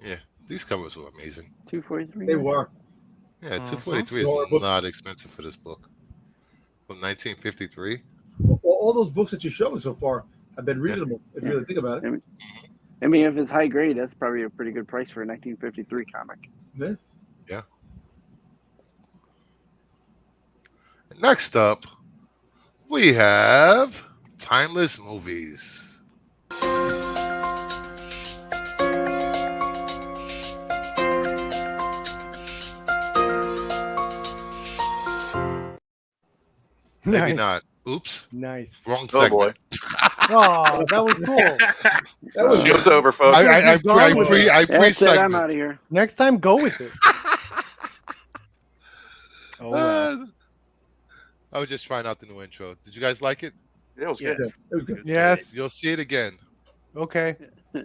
Yeah, these covers were amazing. 243. They were. Yeah, Mhm. 243 Horror is books. not expensive for this book. From 1953. Well, all those books that you're showing so far have been reasonable, if you really think about it. I mean, if it's high grade, that's probably a pretty good price for a 1953 comic. Yeah. Next up, we have Timeless Movies. Maybe Nice. not. Oops, Nice. wrong Oh, boy. segment. Oh, that was cool. That was Show's over, folks. I Gone with it. That's it. I'm pre-segment. out of here. Next time, go with it. Oh, well. I was just trying out the new intro. Did you guys like it? Yeah, it was good. Yes. it was good. Yes. You'll see it again. Okay. We'll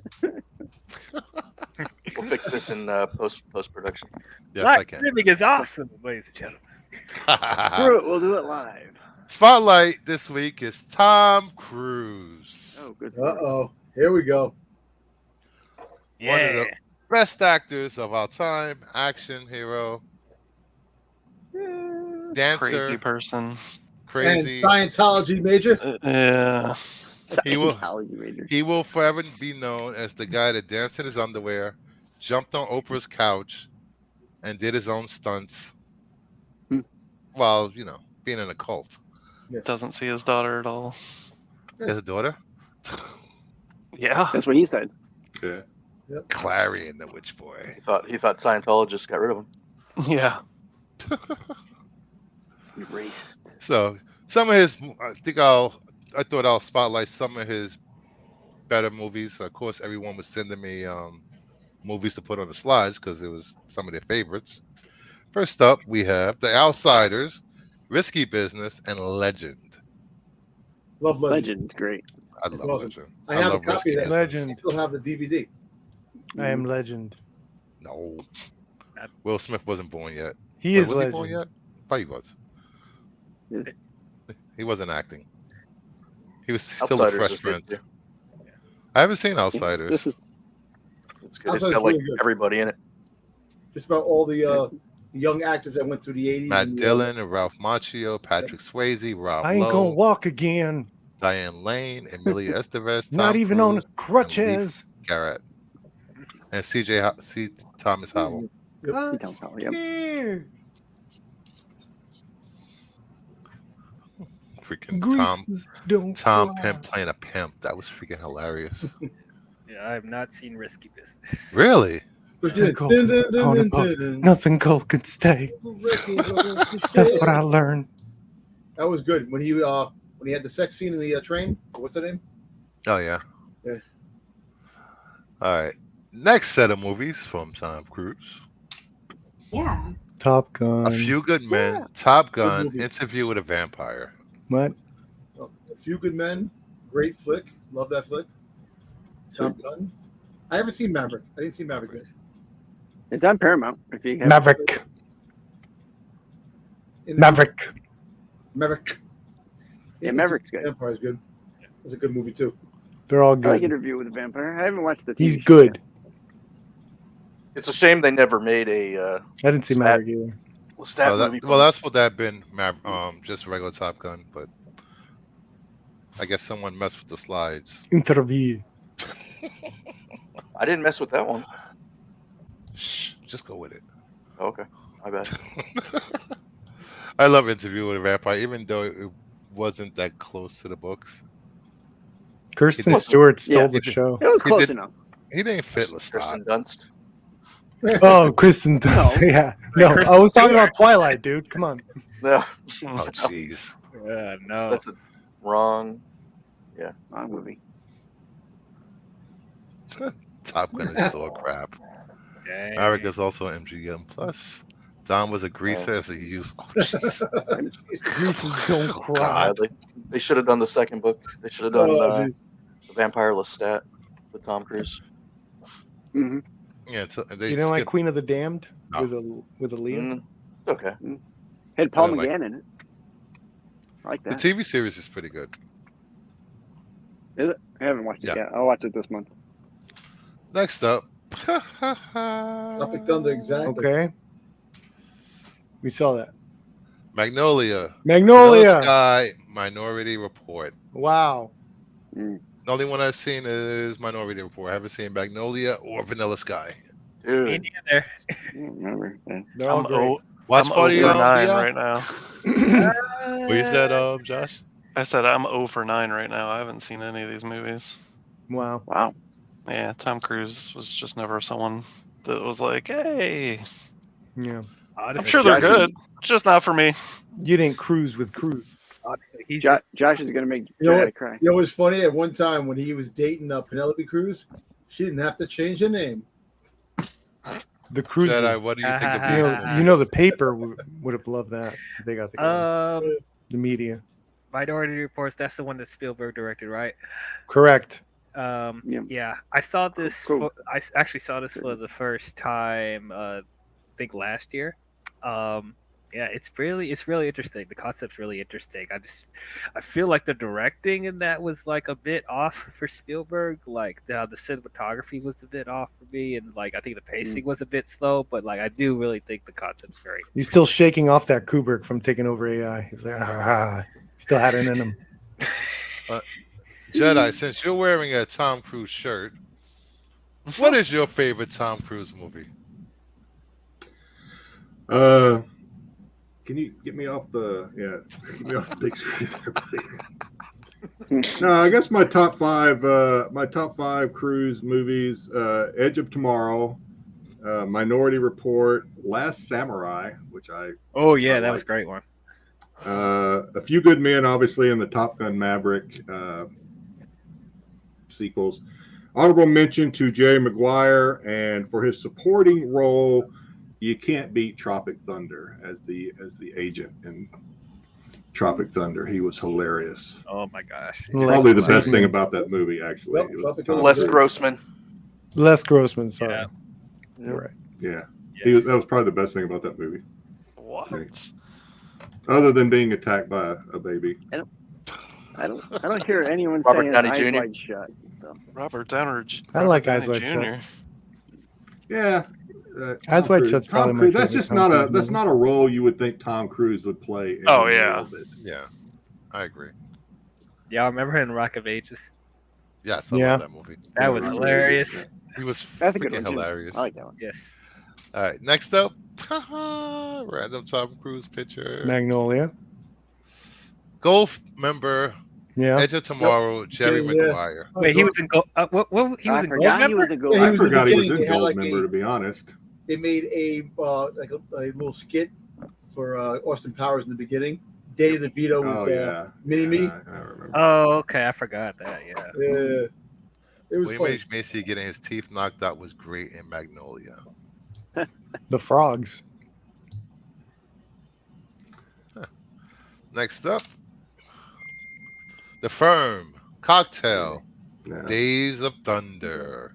fix this in post production. Yes, Live I can. streaming is awesome, ladies and gentlemen. Screw it. We'll do it live. Spotlight this week is Tom Cruise. Oh, good. Uh-oh. Here we go. One of the best actors of our time, action hero, dancer, Crazy person. And crazy. Scientology major. Yeah. He will- Scientology major. He will forever be known as the guy that danced in his underwear, jumped on Oprah's couch, and did his own stunts while, being in a cult. Yes. Doesn't see his daughter at all. He has a daughter? Yeah. That's what he said. Yeah. Clarion, the witch boy. He thought Scientologists got rid of him. Yeah. Erased. So some of his, I thought I'll spotlight some of his better movies. Of course, everyone was sending me movies to put on the slides because it was some of their favorites. First up, we have The Outsiders, Risky Business, and Legend. Love Legend. Legend, great. I That's love awesome. Legend. I have a love copy Risky of that. Business. Legend. I still have the DVD. I am Legend. No, Will Smith wasn't born yet. He Wait, is was he born Legend. yet? Probably was. Yeah. He wasn't acting. He was still a Outsiders Fresh is good, Prince. too. I haven't seen Outsiders. This is It's good. It's Outsiders got like really good. everybody in it. Just about all the young actors that went through the 80s. Matt and, Dillon and Ralph Macchio, Patrick Swayze, Rob I ain't gonna Lowe, walk again. Diane Lane, Emilia Estevez, Not Tom even on Cruise, crutches. Garrett, and C. Thomas Howell. He don't know. Yep. Freaking Greases don't Tom cry. Pimp playing a pimp. That was freaking hilarious. Yeah, I have not seen Risky Business. Really? Nothing cold Nothing cold could stay. That's what I learned. That was good when he had the sex scene in the train. What's that name? Oh yeah. Yeah. All right. Next set of movies from Tom Cruise. Yeah. Top Gun. A Few Good Men, Top Gun, movie. Interview with a Vampire. What? A Few Good Men. Great flick. Love that flick. Top Gun. I haven't seen Maverick. I didn't see Maverick yet. It's on Paramount. If you have Maverick. In the- Maverick. Maverick. Yeah, Maverick's good. Empire's good. It's a good movie too. They're all I like good. Interview with a Vampire. I haven't watched the TV He's show good. It's a shame they never made a I didn't see Stat- Maverick either. stat movie. Well, that's what that been. Just regular Top Gun, but I guess someone messed with the slides. Interview. I didn't mess with that one. Shh, just go with it. Okay, my bad. I love Interview with a Vampire, even though it wasn't that close to the books. Kirsten did- Stewart stole Yeah. the show. It was He close did- enough. He didn't fit Kirsten Lestat. Dunst. Oh, Kristen does. No. Yeah. No, I was talking about Twilight, dude. Come on. No, Oh, jeez. No. that's a wrong. Wrong movie. Top Gun is still crap. Dang. Maverick is also MGM Plus. Don was a greaser as a youth. Oh, jeez. Greases don't cry. They should have done the second book. They should have done Oh, the Vampire Lestat with Tom Cruise. Mm-hmm. Yeah, they You know, like skipped- Queen of the Damned No. with a Leah. It's okay. Had Paul I like- McGann in it. I like The that. TV series is pretty good. Is it? I haven't watched it Yeah. yet. I'll watch it this month. Next up. Tropic Thunder, exactly. Okay. We saw that. Magnolia. Vanilla Magnolia. Sky, Minority Report. Wow. The only one I've seen is Minority Report. I haven't seen Magnolia or Vanilla Sky. Me Dude, neither. I don't remember. Yeah. They're all I'm, great. Watch I'm party, over 9 Dion? right now. What you said, Josh? I said I'm 0 for 9 right now. I haven't seen any of these movies. Wow. Wow. Yeah, Tom Cruise was just never someone that was like, hey, Yeah. I'm sure they're good, just not for me. You didn't cruise with Cruise. Honestly, he's Josh is gonna make You know Joanna what? cry. You know what's funny? At one time when he was dating Penelope Cruz, she didn't have to change her name. The Cruises. Jedi, what do you think of You these? know, you know the paper would have loved that. If they got the the media. Minority Reports. That's the one that Spielberg directed, right? Correct. Yeah, I saw this. Cool. I actually saw this for the first time. I think last year. Yeah, it's really interesting. The concept's really interesting. I feel like the directing in that was like a bit off for Spielberg. Like the cinematography was a bit off for me, and like I think the pacing was a bit slow. But like I do really think the concept's very. He's still shaking off that Kubrick from taking over AI. He's like, still had it in him. Jedi, since you're wearing a Tom Cruise shirt, what is your favorite Tom Cruise movie? Can you get me off the big screen there, please? No, I guess my top five Cruise movies: Edge of Tomorrow, Minority Report, Last Samurai, which I that was a great one. A Few Good Men, obviously, and the Top Gun Maverick sequels. Honorable mention to Jerry Maguire, and for his supporting role, you can't beat Tropic Thunder as the agent in Tropic Thunder. He was hilarious. Oh my gosh! Probably the best thing about that movie, actually. Yep, It was Les Grossman. Les Grossman, sorry. Yeah. You're right. Yeah, Yes. that was probably the best thing about that movie. What? Other than being attacked by a baby. I don't hear anyone Robert saying Downey Eyes Jr. Wide Shut. So. Robert Downey. I like Robert Eyes Wide Downey Shut. Jr. Yeah. Eyes Wide Shut's probably my That's favorite just Tom not Cruise that's movie. not a role you would think Tom Cruise would play. In Oh, the yeah. middle of it. Yeah, I agree. Y'all remember him in Rock of Ages? Yes, I Yeah. love that movie. That was hilarious. He was That's a good freaking one, too. hilarious. I like that one. Yes. All right, next up, random Tom Cruise picture. Magnolia. Golf member, Yeah. Edge of Tomorrow, Jerry Yeah, yeah. Maguire. Wait, he was in Gold. What? He was I in Gold forgot he member? was a gold. Yeah, he I was in the forgot he was beginning. in They had Gold like member, a- to be honest. They made a like a little skit for Austin Powers in the beginning. Danny DeVito was Oh yeah, Mini Me. I remember. Oh, okay. I forgot that. Yeah. Yeah, it was William funny. H. Macy getting his teeth knocked out was great in Magnolia. The Frogs. Next up, The Firm, Cocktail, No, Days of Thunder.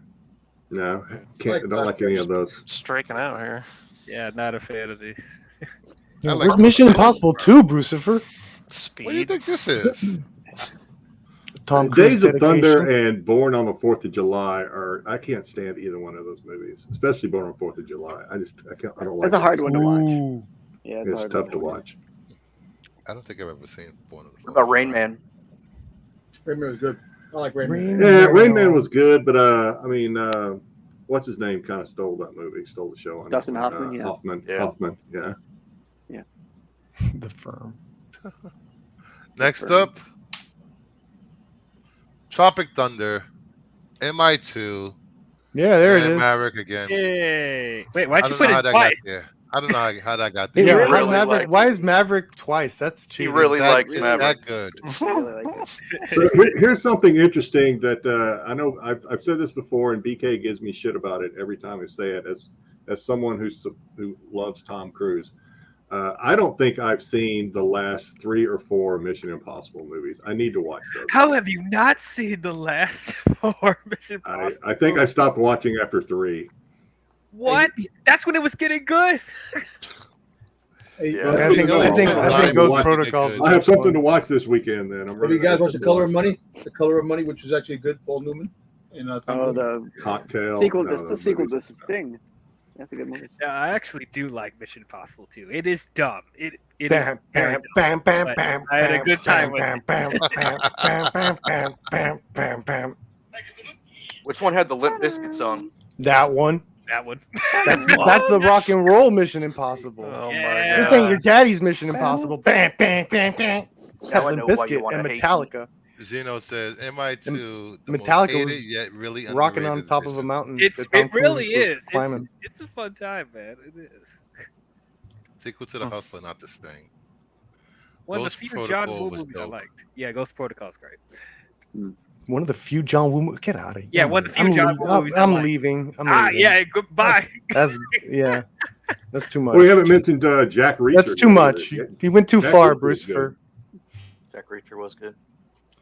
no, don't like any of those. Striking out here. Yeah, not a fan of these. Yeah, like where's Mission Impossible 2, Brucifer? What do you Speed. think this is? Tom Cruise Days of Thunder dedication. and Born on the 4th of July I can't stand either one of those movies, especially Born on the 4th of July. I don't like That's a it. hard one to watch. Ooh. Yeah, it's, a It's hard tough one to watch. I don't think I've ever seen Born on the What about Rain Man? Rain Man was good. I like Rain Rain Man. Yeah, Man. Rain Man was good, but I mean, what's his name? Kind of stole that movie, stole the show. On Dustin that one. Hoffman, yeah. Hoffman, yeah. The Firm. Next up, Tropic Thunder, MI2, Yeah, there it and is. Maverick again. Yay! Wait, I why'd you don't put know how it that got twice? there. I don't know how that got Yeah, there. He why, really Maverick, likes why it. is Maverick twice? That's He cheating. really likes Is Maverick. that good? I really like it. So here's something interesting that I know I've said this before, and BK gives me shit about it every time I say it. As someone who loves Tom Cruise, I don't think I've seen the last 3 or 4 Mission Impossible movies. I need to watch those. How have you not seen the last 4 Mission Impossible? I think I stopped watching after 3. What? That's when it was getting good. Hey, Yeah. I think Ghost Watch it, Protocols. good. I have something to watch this weekend. Then I'm Have you guys watched The Color of Money? Money? The Color of Money, which was actually good. Paul Newman. And Tom Oh, Cruise. the Cocktail. sequel. No, That's the those sequel movies. to Sting. That's a good movie. Yeah, I actually do like Mission Impossible 2. It is dumb. It is Bam, very bam, dumb, bam, bam, but bam. I had a bam, good time with bam, it. bam, bam, bam, bam, bam, bam, bam, bam. Which one had the Limp Bizkit song? That one. That one. That's the rock and roll Mission Impossible. Oh Yeah. my This ain't your god. daddy's Mission Impossible. Bam, bam, bam, bam. Now That's I Limp know why you Bizkit want and to hate me. Metallica Zeno says MI2, the Metallica most was hated yet really rocking on underrated top of a mission. mountain. It that Tom really Cruise was is. climbing. It's a fun time, man. It is. Sequel to the Hustler, not the Sting. One of Ghost the few John Protocol Woo was movies I dope. liked. Yeah, Ghost Protocol's great. One of the few John Woo. Get out of here. Yeah, one of the few John Woo movies I I'm like. leaving. I'm Ah, leaving. yeah. Goodbye. That's yeah. That's too much. We haven't mentioned Jack Reacher. That's too yet much. either. He went too Jack far, Reacher was Brucifer. Jack Reacher was good.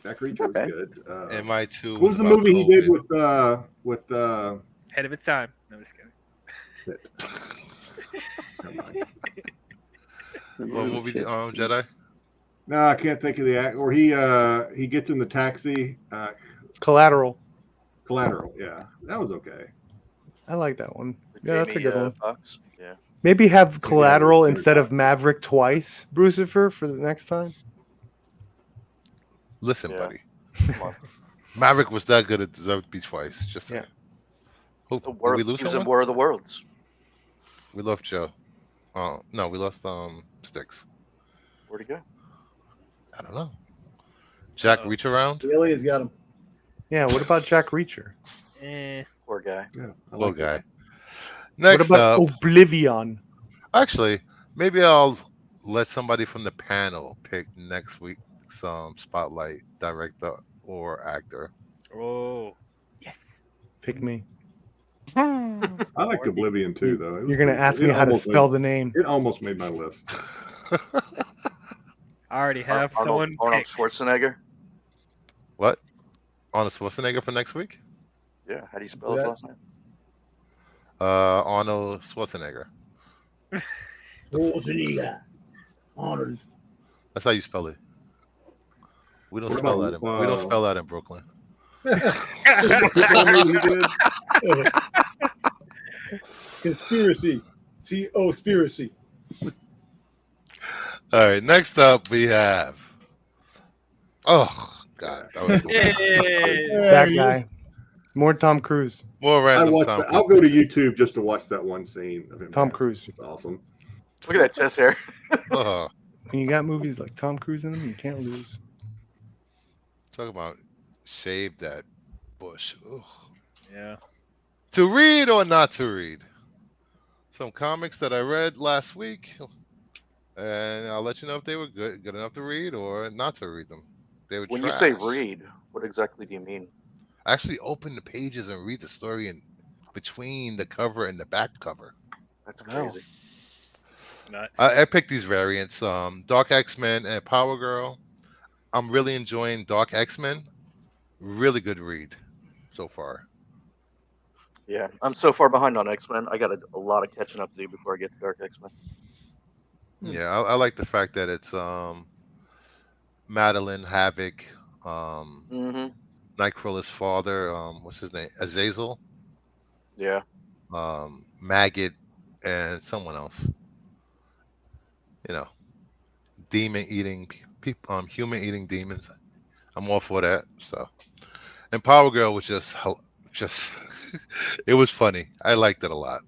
Jack Reacher was Okay. good. MI2 What was the about movie he did COVID. with Ahead of its time. No, I'm just kidding. What movie? Jedi. No, I can't think of the act. Or he gets in the taxi. Collateral. Collateral. Yeah, that was okay. I like that one. With Yeah, that's a Jamie, good one. Foxx. Yeah. Maybe have Collateral better instead of doctor. Maverick twice, Brucifer, for the next time. Listen, Yeah. buddy. Come on. Maverick was that good. It deserved to be twice. Just saying. Who, The did war, we lose he was in someone? War of the Worlds. We lost Joe. Oh no, we lost Sticks. Where'd he go? I don't know. Jack, Uh-oh. reach around. The aliens got him. Yeah, what about Jack Reacher? Poor guy. Yeah, I Poor like that. guy. Next what about up, Oblivion? actually, maybe I'll let somebody from the panel pick next week's spotlight director or actor. Oh, yes. Pick me. I liked Oblivion too, though. It was You're gonna pretty ask good. me It how to almost spell made- the name. It almost made my list. I already have someone Arnold picked. Schwarzenegger. What? Arnold Schwarzenegger for next week? Yeah. How do you spell his Yeah. last name? Arnold Schwarzenegger. Honored. That's how you spell it. We don't What spell about, that. We don't spell that in Brooklyn. Conspiracy. C-O-spiracy. All right. Next up, we have. Oh God, that was That guy. More Tom Cruise. more I random. watched Tom that. I'll go to YouTube just to watch that one scene of him. Tom dancing. Cruise. It's awesome. Look at that chest hair. Oh, When you got movies like Tom Cruise in them, you can't lose. talk about shave that bush. Ugh. Yeah. To read or not to read? Some comics that I read last week, and I'll let you know if they were good enough to read or not to read them. They were When trash. you say read, what exactly do you mean? Actually open the pages and read the story in between the cover and the back cover. That's No. crazy. Nuts. I picked these variants: Dark X-Men and Power Girl. I'm really enjoying Dark X-Men. Really good read so far. Yeah, I'm so far behind on X-Men. I got a lot of catching up to do before I get to Dark X-Men. Yeah, I like the fact that it's Madeline, Havoc, Mm-hmm. Nightcrawler's father, what's his name? Azazel, Yeah. Maggot, and someone else. You know, demon eating people, human eating demons. I'm all for that. So, and Power Girl was just it was funny. I liked it a lot.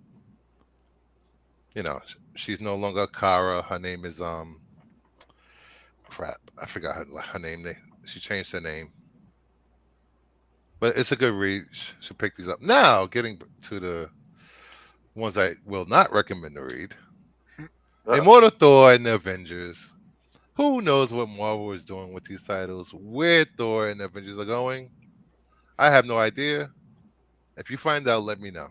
You know, she's no longer Kara. Her name is crap. I forgot her name. She changed her name. But it's a good read. Should pick these up. Now, getting to the ones I will not recommend to read. Immortal Thor and the Avengers. Who knows what Marvel is doing with these titles? Where Thor and the Avengers are going? I have no idea. If you find out, let me know.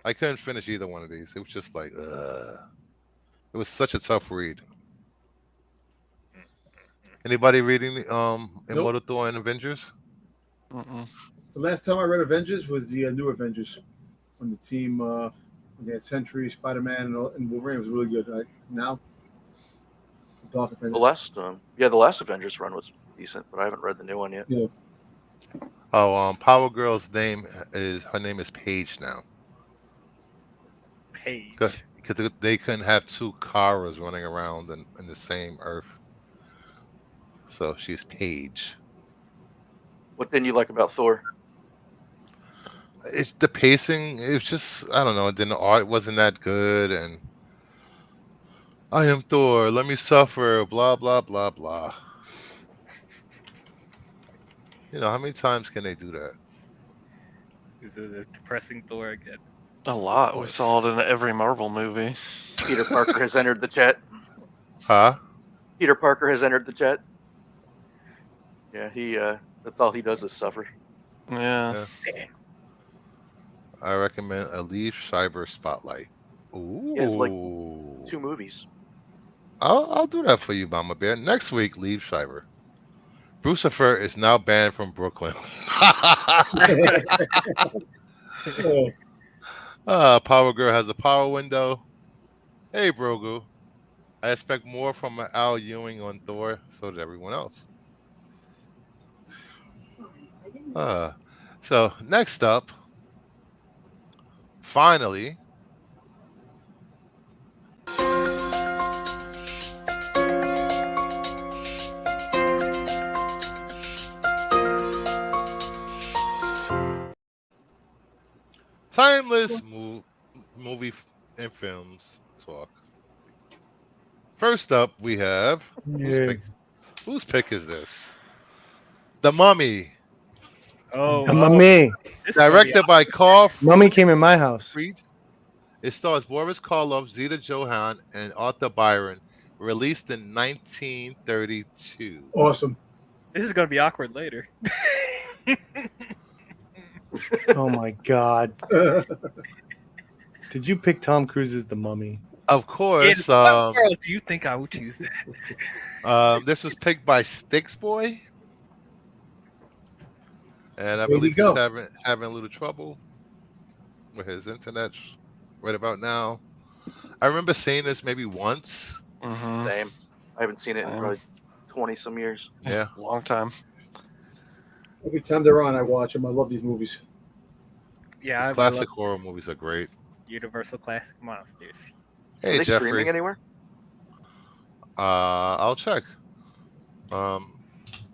I couldn't finish either one of these. It was just like, it was such a tough read. Anybody reading Immortal Thor and Avengers? Mm-mm. The last time I read Avengers was the new Avengers on the team. They had Sentry, Spider-Man, and Wolverine. It was really good. Now, Dark Avengers. The last Avengers run was decent, but I haven't read the new one yet. Yeah. Oh, Power Girl's name is Paige now. Paige. Because they couldn't have two Karas running around in the same Earth. So she's Paige. What didn't you like about Thor? It's the pacing. It was just, I don't know. Then the art wasn't that good, and I am Thor. Let me suffer. Blah blah blah blah. You know, how many times can they do that? This is a depressing Thor again. A lot. We saw it in every Marvel movie. Peter Parker has entered the chat. Huh? Peter Parker has entered the chat. Yeah, he. That's all he does is suffer. Yeah. I recommend a Liev Schreiber Spotlight. Ooh. He has like 2 movies. I'll do that for you, Mama Bear. Next week, Liev Schreiber. Brucifer is now banned from Brooklyn. Power Girl has a power window. Hey, Brogu. I expect more from Al Ewing on Thor. So did everyone else. Uh, so next up, finally, timeless movie and films talk. First up, we have Yeah. whose pick is this? The Mummy, Oh, The Mummy. this is gonna be directed by Carl Mummy came in my house. Fried. It stars Boris Karloff, Zita Johann, and Arthur Byron. Released in 1932. Awesome. this is gonna be awkward later. Oh my god. Did you pick Tom Cruise as the Mummy? Of In course, what world do you think I would choose that? this was picked by Sticks Boy, and I There you believe go. he's having a little trouble with his internet right about now. I remember seeing this maybe once. Mm-hmm. Same. I haven't seen it in Same. probably 20 some years. Yeah, Long time. Every time they're on, I watch them. I love these movies. Yeah, I classic love horror movies are great. Universal Classic Monsters. Hey, Are they Jeffrey. streaming anywhere? I'll check.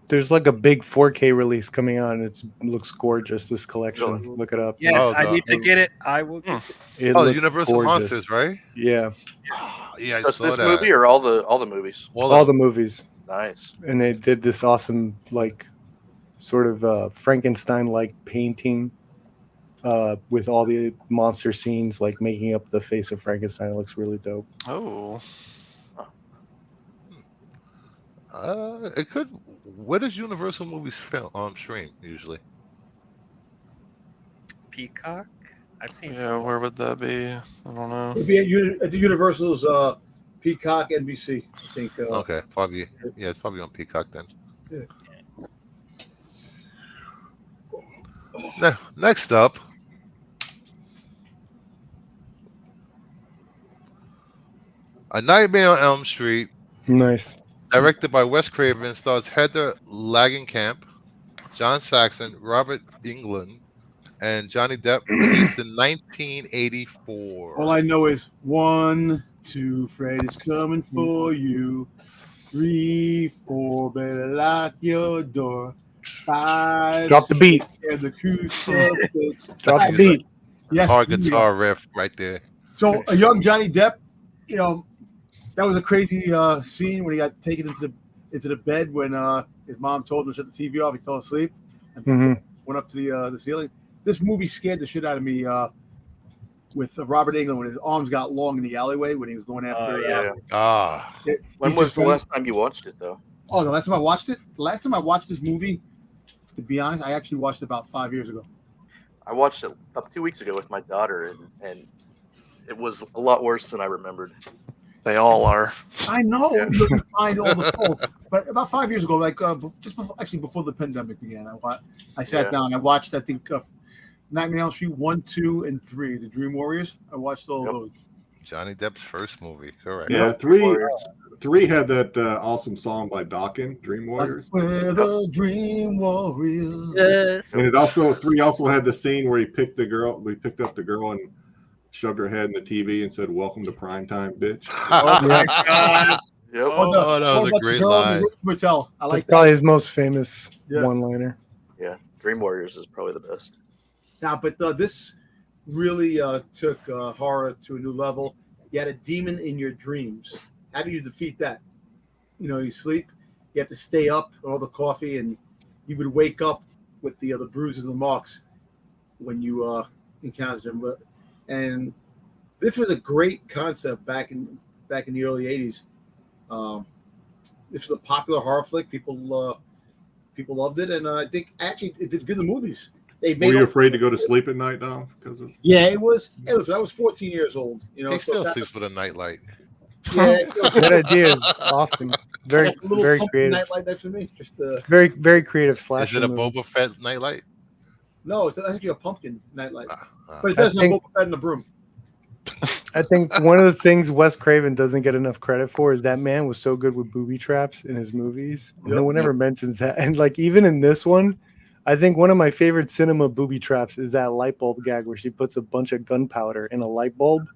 There's like a big 4K release coming out, and it looks gorgeous. This collection, Really? look it up. Yes, Oh, I need to get it. I will. Hmm. It Oh, looks Universal gorgeous. Monsters, right? Yeah, Yeah, I Just saw this that. movie or all the movies? all the movies, Nice. and they did this awesome like sort of Frankenstein-like painting with all the monster scenes, like making up the face of Frankenstein. It looks really dope. Oh. It could. Where does Universal movies film stream usually? Peacock. I've seen. Yeah, some. where would that be? I don't know. It'll be at the Universal's Peacock NBC. I think. Okay, probably. Yeah, it's probably on Peacock then. Next up, A Nightmare on Elm Street, Nice. directed by Wes Craven, stars Heather Langenkamp, John Saxon, Robert Englund, and Johnny Depp. Released in 1984. All I know is 1, 2, Fred is coming for you. 3, 4, better lock your door. 5, Drop the beat. and the crucifix. Drop the beat. Yes, Hard yeah. guitar riff right there. So a young Johnny Depp, that was a crazy scene when he got taken into the bed when his mom told him to shut the TV off. He fell asleep and Mhm. went up to the ceiling. This movie scared the shit out of me with Robert Englund when his arms got long in the alleyway when he was going after. Yeah. Ah, When was the last time you watched it, though? Oh, the last time I watched it. The last time I watched this movie, to be honest, I actually watched it about 5 years ago. I watched it about 2 weeks ago with my daughter, and it was a lot worse than I remembered. They all are. I know Yeah. you can find all the faults, but about 5 years ago, like before the pandemic began, I sat Yeah. down. I watched, I think, Nightmare on Elm Street 1, 2, and 3, The Dream Warriors. I watched all Yep. those. Johnny Depp's first movie, correct. Yeah, three had that awesome song by Dawkins, Dream Warriors. We're the Dream Warriors. Yes. And it also had the scene where he picked up the girl and shoved her head in the TV and said, "Welcome to primetime, bitch." Oh my god. Yep. Oh, that was a great line. Motel. I That's like that. probably his most famous Yeah. one-liner. Yeah, Dream Warriors is probably the best. Now, but this really took horror to a new level. You had a demon in your dreams. How do you defeat that? You sleep, you have to stay up, all the coffee, and you would wake up with the bruises and the marks when you encountered him. And this was a great concept back in the early '80s. This was a popular horror flick. People loved it, and I think actually it did good in the movies. They Were made you afraid to go to sleep at night, Dom? Because of yeah, it was. Hey, listen, I was 14 years old. He so still that- sleeps with a nightlight. yeah, it's still- That idea is awesome. Very, a little very pumpkin creative. nightlight next to me. Just Very, very creative Is slasher it a movie. Boba Fett nightlight? no, it's actually a pumpkin nightlight, Ah, but it I does have think- Boba Fett in the broom. I think one of the things Wes Craven doesn't get enough credit for is that man was so good with booby traps in his movies. Yep, No one ever mentions that. And like even in this one, I think one of my favorite cinema booby traps is that light bulb gag where she puts a bunch of gunpowder in a light bulb.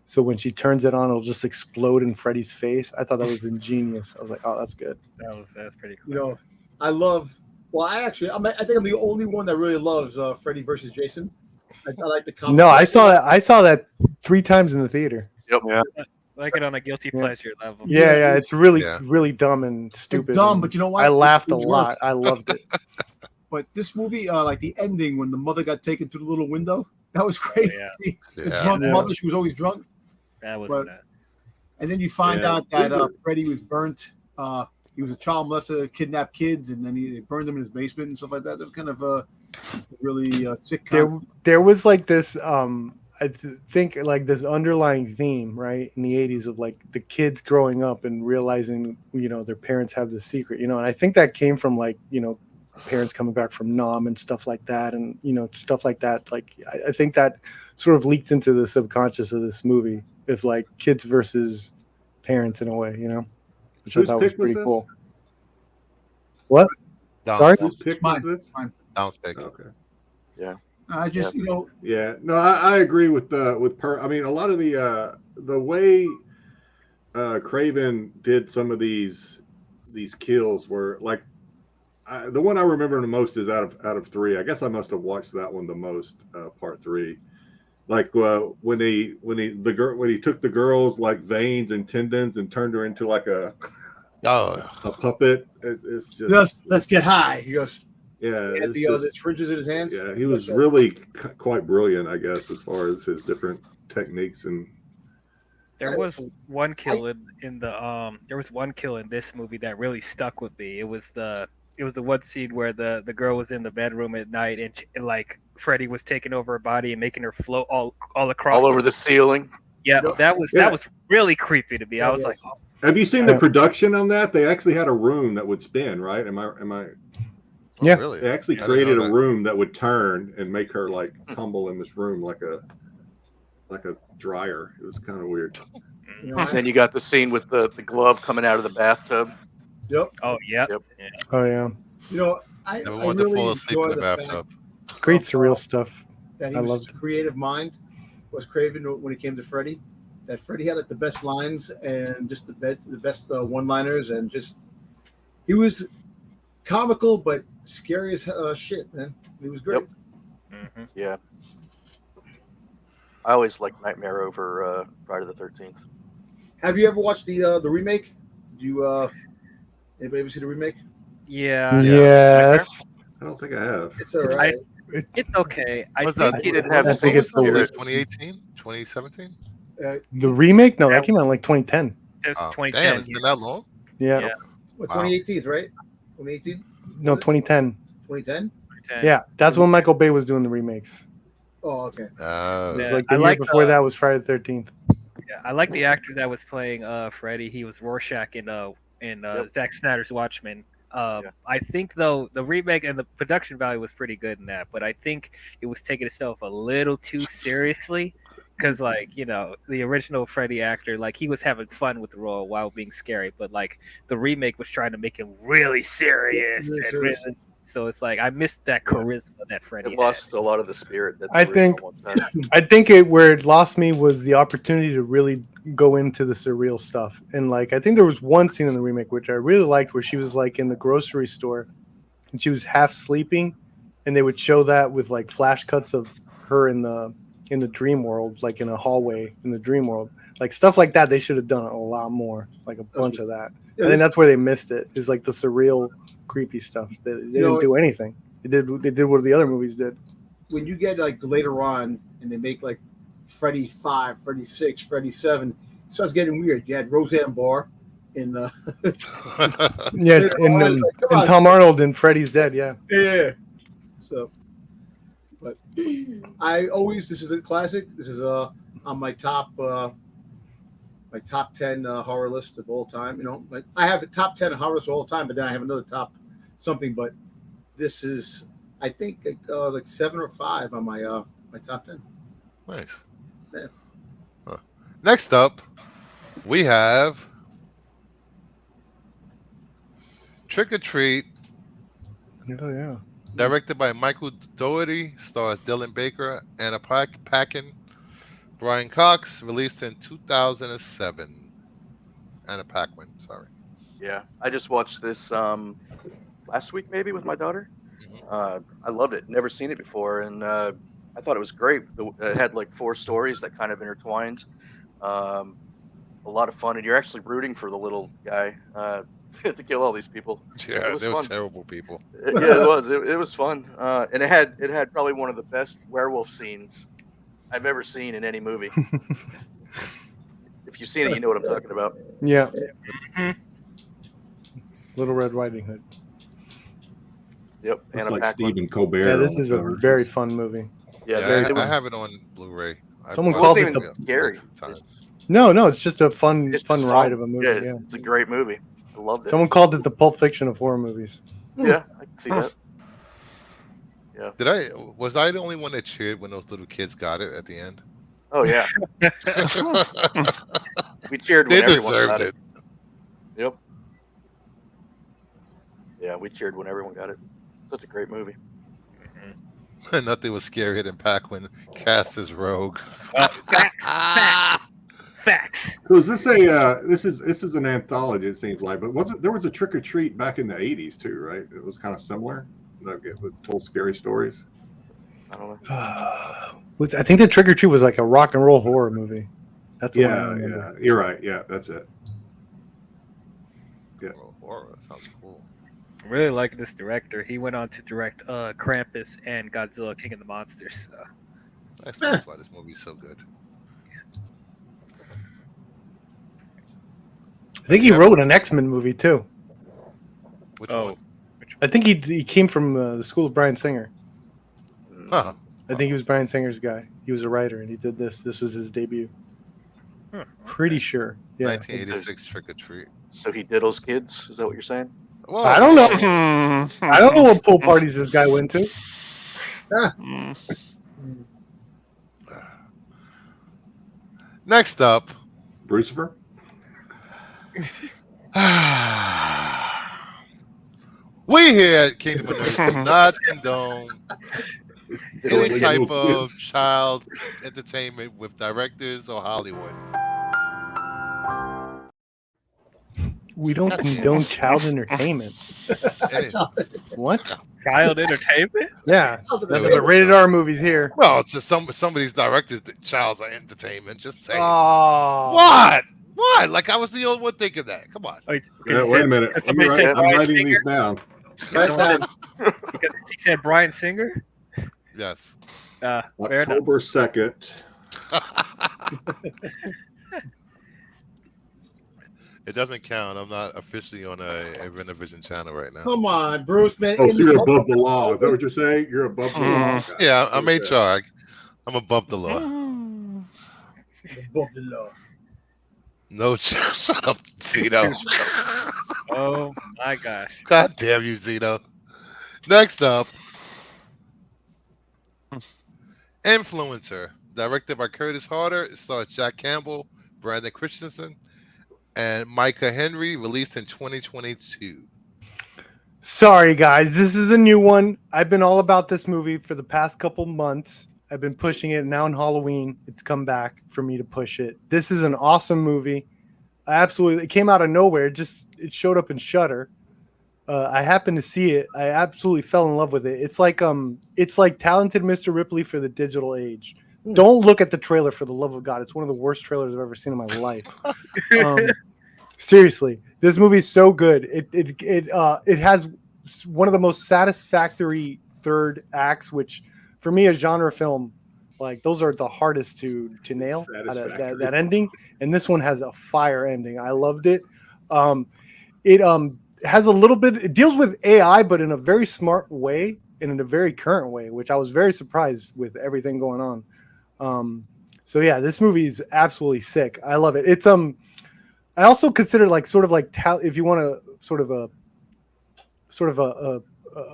So when she turns it on, it'll just explode in Freddy's face. I thought that was ingenious. I was like, oh, that's good. That's pretty cool. You know, I love. Well, I think I'm the only one that really loves Freddy versus Jason. I like the comic. No, I saw that. I saw that 3 times in the theater. Yep. Yeah. Like it on a guilty pleasure level. Yeah, it's really, Yeah. really dumb and stupid. It's dumb, and but you know what? I laughed a It lot. works. I loved it. But this movie, like the ending when the mother got taken through the little window, that was crazy. Yeah. The Yeah. drunk Yeah. mother, she was always drunk. That was But- nuts. And then you find Yeah. out that Freddy was burnt. He was a child molester, kidnapped kids, and then they burned him in his basement and stuff like that. That was kind of a really sick concept. There was like this think like this underlying theme, right, in the 80s of like the kids growing up and realizing, their parents have this secret, and I think that came from like, parents coming back from Nam and stuff like that, and stuff like that. Like I think that sort of leaked into the subconscious of this movie, if like kids versus parents in a way, which I Whose thought was pick was pretty this? cool. What? Down, Sorry? Whose pick Mine. was this? Down's pick. Okay. I just, Yeah, no, I agree with I mean, a lot of the way Craven did some of these kills were like, the one I remember the most is out of 3. I guess I must have watched that one the most, part 3. Like when he took the girl's like veins and tendons and turned her into like a puppet. It's just let's get high. He goes, yeah. he had It's the just- syringes in his hands. yeah, he was really quite brilliant, I guess, as far as his different techniques and. There was one kill in the there was one kill in this movie that really stuck with me. It was the one scene where the girl was in the bedroom at night and like Freddy was taking over her body and making her float all across All over the ceiling. Yeah, that was really creepy to me. I was like, oh, Have you seen the production on that? They actually had a room that would spin, right? Am I? Yeah. Really? They actually I didn't created know a that. room that would turn and make her like tumble in this room like a dryer. It was kind of weird. And then you got the scene with the glove coming out of the bathtub. Yep. oh yeah. Yep. Oh yeah, I Never want to really fall asleep in enjoy the the bathtub. fact great surreal stuff. that he I was loved such a creative mind. Was Craven when it came to Freddy? That Freddy had like the best lines and just the best one-liners, and just he was comical but scary as shit, man. He was great. Yep. Mhm. Yeah. I always liked Nightmare over Friday the 13th. Have you ever watched the remake? Anybody ever see the remake? Yeah. Yes. I don't think I have. It's all right. It's okay. I What's think that? He didn't have I the think same it's the spirit. 2018, 2017. The remake? No, that came out in like 2010. it's Oh, 2010. damn, it's been that long. Yeah. Yeah. What, Wow. 2018, right? 2018, No, 2010. 2010. 2010. Yeah, that's when Michael Bay was doing the remakes. Oh, okay. It was Yeah, like the I year like before that was Friday the 13th. Yeah, I like the actor that was playing Freddy. He was Rorschach in Zack Snyder's Watchmen. I think though the remake and the production value was pretty good in that, but I think it was taking itself a little too seriously because the original Freddy actor, like he was having fun with the role while being scary, but like the remake was trying to make him really serious Really and serious. really, so it's like I missed that charisma that Freddy It had. lost a lot of the spirit. That the I think- original one had. I think where it lost me was the opportunity to really go into the surreal stuff. And like I think there was one scene in the remake which I really liked where she was like in the grocery store and she was half sleeping and they would show that with like flash cuts of her in the dream world, like in a hallway in the dream world. Like stuff like that they should have done a lot more, like a bunch of that. Yeah, I think this- that's where they missed it, is like the surreal creepy stuff. They didn't do anything. They did what the other movies did. when you get like later on and they make like Freddy 5, Freddy 6, Freddy 7, it starts getting weird. You had Roseanne Barr in the Yeah, Later on, it's like, come and on. Tom Arnold in Freddy's Dead, yeah. yeah. So, but this is a classic. This is on my top 10 horror list of all time. Like I have a top 10 horror list of all time, but then I have another top something. But this is, I think, like 7 or 5 on my my top 10. Nice. Yeah. Next up, we have Trick or Treat, Oh yeah. directed by Michael Dougherty, stars Dylan Baker, Anna Paquin, Brian Cox, released in 2007. Anna Paquin, sorry. Yeah, I just watched this last week maybe with my daughter. Mhm. I loved it. Never seen it before, and I thought it was great. It had like 4 stories that kind of intertwined. Um, a lot of fun, and you're actually rooting for the little guy to kill all these people. It Yeah, was they were fun. terrible people. Yeah, it was. It was fun, and it had probably one of the best werewolf scenes I've ever seen in any movie. If you've seen it, you know what I'm talking about. Yeah. Mhm. Little Red Riding Hood. Yep, Looks Anna like Paquin. Stephen Colbert. Yeah, this on the is a cover. very fun movie. Yeah, Yeah, it I was. have it on Blu-ray. I've Someone It watched called wasn't it even the scary. times. No, it's just a fun It's fun just ride fun. of a movie. Yeah, Yeah. it's a great movie. I loved it. Someone called it the Pulp Fiction of horror movies. Yeah, I can see that. Was I the only one that cheered when those little kids got it at the end? Oh yeah, we cheered They when everyone deserved got it. it. Yep. Yeah, we cheered when everyone got it. Such a great movie. Nothing was scarier than Paquin cast as Rogue. Facts. So is this a this is an anthology? It seems like, but there was a Trick or Treat back in the '80s too, right? It was kind of similar. Like it told scary stories. I don't know. I think the Trick or Treat was like a rock and roll horror movie. That's the one I Yeah, remember. yeah, you're right. Yeah, that's it. Oh, horror sounds cool. I really like this director. He went on to direct Krampus and Godzilla King of the Monsters. That's why this movie's so good. I think he wrote an X-Men movie too. Which Oh, one? I think he came from the school of Bryan Singer. Huh. I think he was Bryan Singer's guy. He was a writer, and he did this. This was his debut. Pretty sure. Yeah. 1986 Trick or Treat. So he diddles kids. Is that what you're saying? Whoa, I don't know. Hmm. I don't know what pool parties this guy went to. Hmm. Next up, Brucifer. we here at Kingdom of Nerds do not condone any type of child entertainment with directors or Hollywood. We don't condone child entertainment. Any- What? Child entertainment? Yeah. Child Nothing but rated R movies here. Well, it's just some of these directors, child's entertainment. Just saying. Oh. What? What? Like I was the only one thinking that. Come on. Wait, Yeah, wait a minute. because Let me somebody said I'm Bryan writing Singer? these down. Because he said Bryan Singer? Yes. Fair enough. October 2nd. It doesn't count. I'm not officially on a Renovision channel right now. Come on, Bruce, man. Oh, so you're above the law. Is that what you're saying? You're above the law. guy. Yeah, I'm Okay. HR. I'm above the law. Above the law. No, shut up, Zeno. Oh my gosh. God damn you, Zeno. Next up, Influencer, directed by Curtis Harder. It stars Jack Campbell, Brandon Christensen, and Micah Henry, released in 2022. Sorry, guys. This is a new one. I've been all about this movie for the past couple months. I've been pushing it. Now on Halloween, it's come back for me to push it. This is an awesome movie. It came out of nowhere. It showed up in Shudder. I happened to see it. I absolutely fell in love with it. It's like Talented Mr. Ripley for the digital age. Don't look at the trailer, for the love of God. It's one of the worst trailers I've ever seen in my life. Seriously, this movie is so good. It has one of the most satisfactory third acts, which for me, a genre film, like those are the hardest to nail. That ending, and this one has a fire ending. I loved it. It has a little bit. It deals with AI, but in a very smart way and in a very current way, which I was very surprised with everything going on. So yeah, this movie is absolutely sick. I love it. It's I also consider if you want a sort of a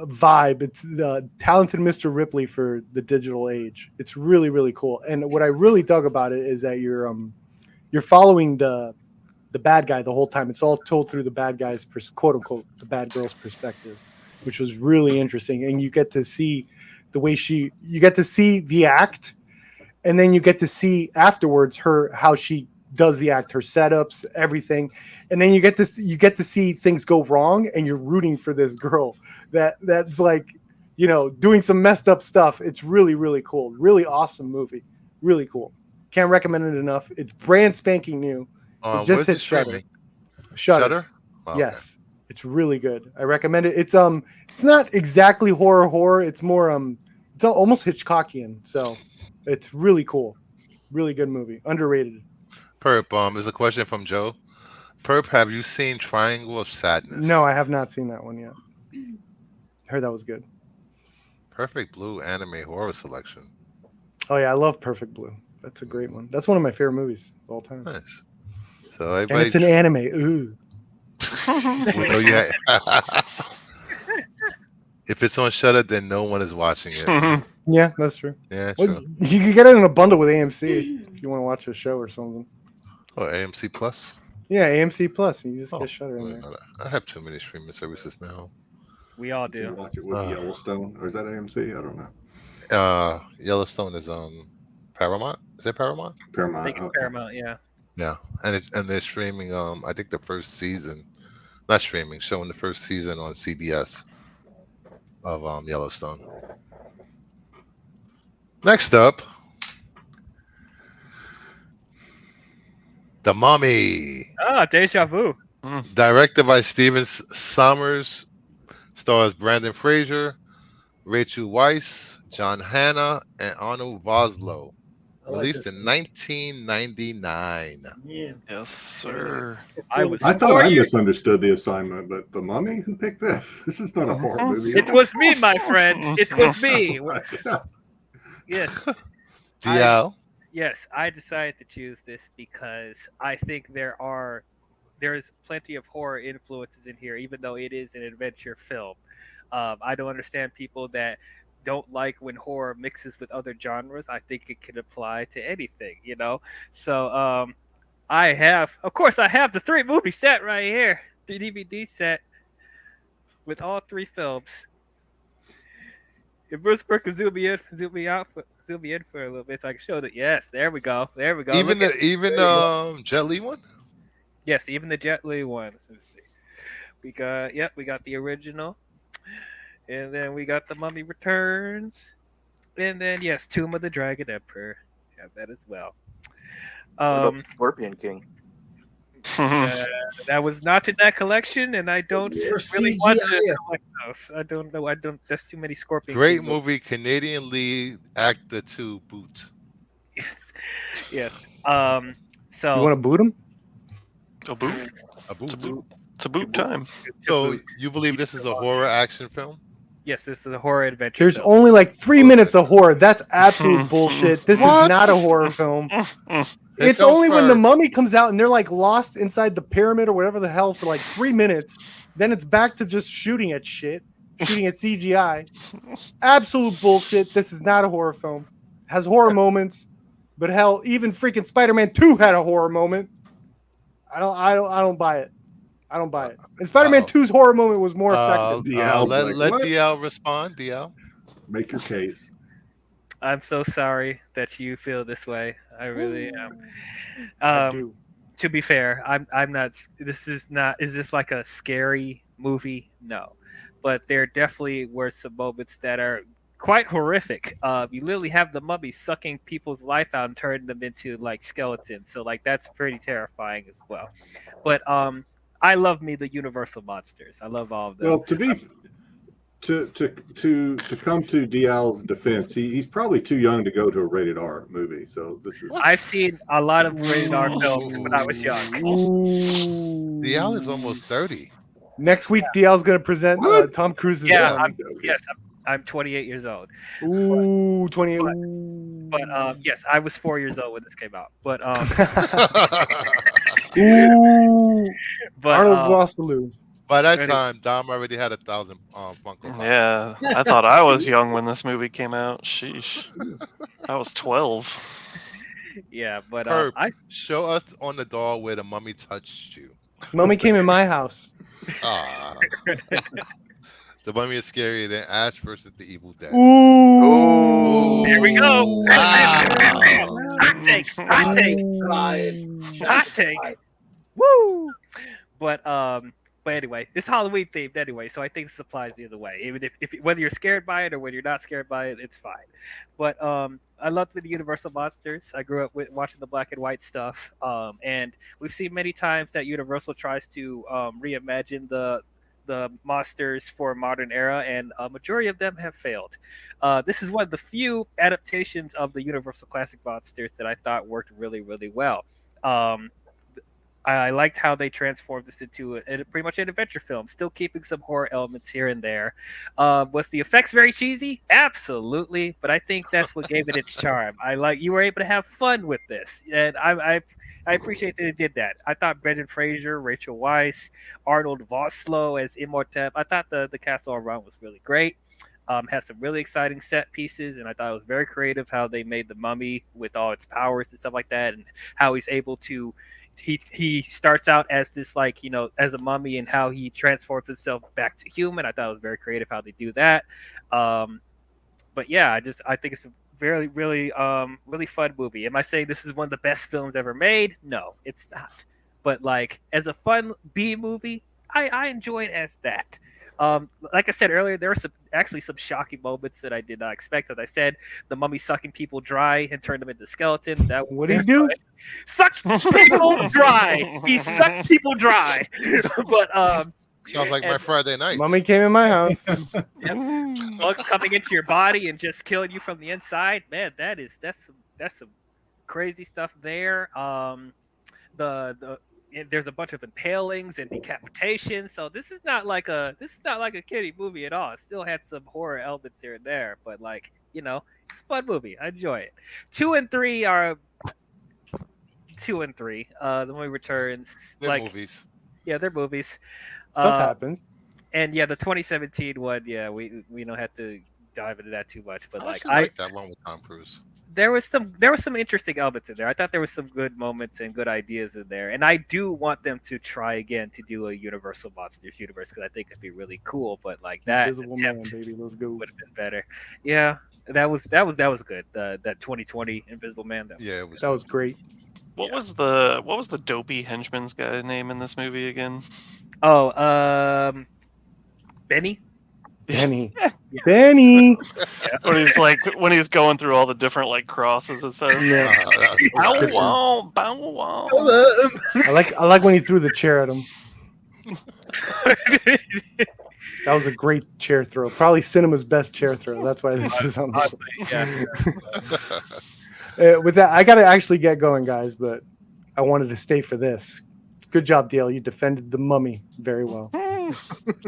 vibe, it's the Talented Mr. Ripley for the digital age. It's really, really cool. And what I really dug about it is that you're following the bad guy the whole time. It's all told through the bad guy's quote unquote the bad girl's perspective, which was really interesting. And you get to see the way you get to see the act, and then you get to see afterwards how she does the act, her setups, everything, and then you get to see things go wrong, and you're rooting for this girl that's like, doing some messed up stuff. It's really, really cool, really awesome movie, really cool. Can't recommend it enough. It's brand spanking new. It just Where's hit it streaming? Shutter. Oh, okay. Yes, it's really good. I recommend it. It's not exactly horror. It's more it's almost Hitchcockian. So it's really cool, really good movie. Underrated. Perp, there's a question from Joe. Perp, have you seen Triangle of Sadness? No, I have not seen that one yet. Heard that was good. Perfect Blue anime horror selection. Oh yeah, I love Perfect Blue. That's a great one. That's one of my favorite movies of all time. Nice. So And it's an anime. Ooh. If it's on Shutter, then no one is watching it. Yeah, that's true. Yeah, Well, true. you can get it in a bundle with AMC if you want to watch a show or something. Oh, AMC Plus? Yeah, AMC Plus. You just get Shutter in there. I have too many streaming services now. We all You do. watch it with Yellowstone, or is that AMC? I don't know. Yellowstone is Paramount. Is it Paramount? I Paramount. think it's Okay. Paramount, yeah. Yeah, and they're streaming. I think the first season, not streaming, showing the first season on CBS of Yellowstone. Next up, The Mummy. Ah, deja vu. Directed by Steven Sommers, stars Brandon Fraser, Rachel Weisz, John Hanna, and Arnold Vosloo. Released in 1999. Yeah. Yes, sir. I was I thought 4 I years. misunderstood the assignment, but The Mummy? Who picked this? This is not a horror movie. It was me, my friend. It was me. Yeah. Yes. DL. Yes, I decided to choose this because I think there's plenty of horror influences in here, even though it is an adventure film. I don't understand people that don't like when horror mixes with other genres. I think it can apply to anything, So I have the 3-movie set right here, 3 DVD set with all 3 films. If Bruce Burke can zoom me in for a little bit so I can show that. Yes, there we go. Even Jet Li one. Yes, even the Jet Li one. Let's see. We got the original, and then we got the Mummy Returns, and then yes, Tomb of the Dragon Emperor. Have that as well. What about the Scorpion King? That was not in that collection, and I don't really want to collect those. I don't know. That's too many Scorpion. Great King movie, Canadian lead actor to boot. Yes. So you want to boot him? A boot. A boot. It's a boot time. So you believe this is a horror action film? Yes, this is a horror adventure. There's film. only like 3 minutes of horror. That's absolute bullshit. This is not a horror film. It's only when the mummy comes out and they're like lost inside the pyramid or whatever the hell for like 3 minutes. Then it's back to just shooting at CGI. Absolute bullshit. This is not a horror film. Has horror moments, but hell, even freaking Spider-Man 2 had a horror moment. I don't buy it. I don't buy it. And Spider-Man 2's horror moment was more effective. Let DL respond. DL, make your case. I'm so sorry that you feel this way. I really am. I do. To be fair, I'm not. This is not. Is this like a scary movie? No, but there definitely were some moments that are quite horrific. You literally have the mummy sucking people's life out and turning them into like skeletons. So like that's pretty terrifying as well. But I love me the Universal monsters. I love all of them. Well, to come to DL's defense, he's probably too young to go to a rated R movie. So this is. I've seen a lot of rated R films when I was young. DL is almost 30. Next week, DL's going to present Tom Cruise's. Yeah, I'm 28 years old. Ooh, 28. But yes, I was 4 years old when this came out. But Arnold Vosloo. By that time, Dom already had 1,000 Funko Pops. Yeah, I thought I was young when this movie came out. Sheesh. I was 12. Yeah, but Herb, I show us on the doll where the mummy touched you. Mummy came in my house. Ah, the mummy is scarier than Ash versus the Evil Dead. Ooh. There we go. Wow. Hot take. Hot take. Hot take. Woo! But anyway, it's Halloween themed anyway, so I think this applies either way. Even if whether you're scared by it or when you're not scared by it, it's fine. But I loved the Universal monsters. I grew up with watching the black and white stuff, and we've seen many times that Universal tries to reimagine the monsters for a modern era, and a majority of them have failed. This is one of the few adaptations of the Universal classic monsters that I thought worked really, really well. Um, I liked how they transformed this into pretty much an adventure film, still keeping some horror elements here and there. Was the effects very cheesy? Absolutely, but I think that's what gave it its charm. You were able to have fun with this, and I appreciate that it did that. I thought Brendan Fraser, Rachel Weisz, Arnold Vosloo as Imhotep. I thought the cast all around was really great. Has some really exciting set pieces, and I thought it was very creative how they made the mummy with all its powers and stuff like that, and how he's able to he starts out as this as a mummy and how he transforms himself back to human. I thought it was very creative how they do that. But yeah, I think it's a very really fun movie. Am I saying this is one of the best films ever made? No, it's not. But as a fun B movie, I enjoy it as that. Like I said earlier, there were actually some shocking moments that I did not expect. As I said, the mummy sucking people dry and turned them into skeletons. What did he do? Sucked people dry. He sucked people dry. But Sounds like my Friday night. Mummy came in my house. bugs coming into your body and just killing you from the inside. Man, that's some crazy stuff there. There's a bunch of impalings and decapitations, so this is not like a kiddie movie at all. It still had some horror elements here and there, but it's a fun movie. I enjoy it. 2 and 3 are 2 and 3. The movie returns. They're movies. Yeah, they're movies. Stuff happens. And yeah, the 2017 one. Yeah, we don't have to dive into that too much, but I like that one with Tom Cruise. There was some interesting elements in there. I thought there was some good moments and good ideas in there, and I do want them to try again to do a Universal Monsters universe because I think it'd be really cool. But that Invisible Man, baby, let's go. would have been better. Yeah, that was good. That 2020 Invisible Man. That was great. What was the dopey henchman's guy name in this movie again? Oh, Benny. Benny. Benny. When he's going through all the different crosses, it says. Bow wow, bow wow. I like when he threw the chair at him. That was a great chair throw. Probably cinema's best chair throw. That's why this is on the list. With that, I got to actually get going, guys, but I wanted to stay for this. Good job, Dale. You defended the mummy very well.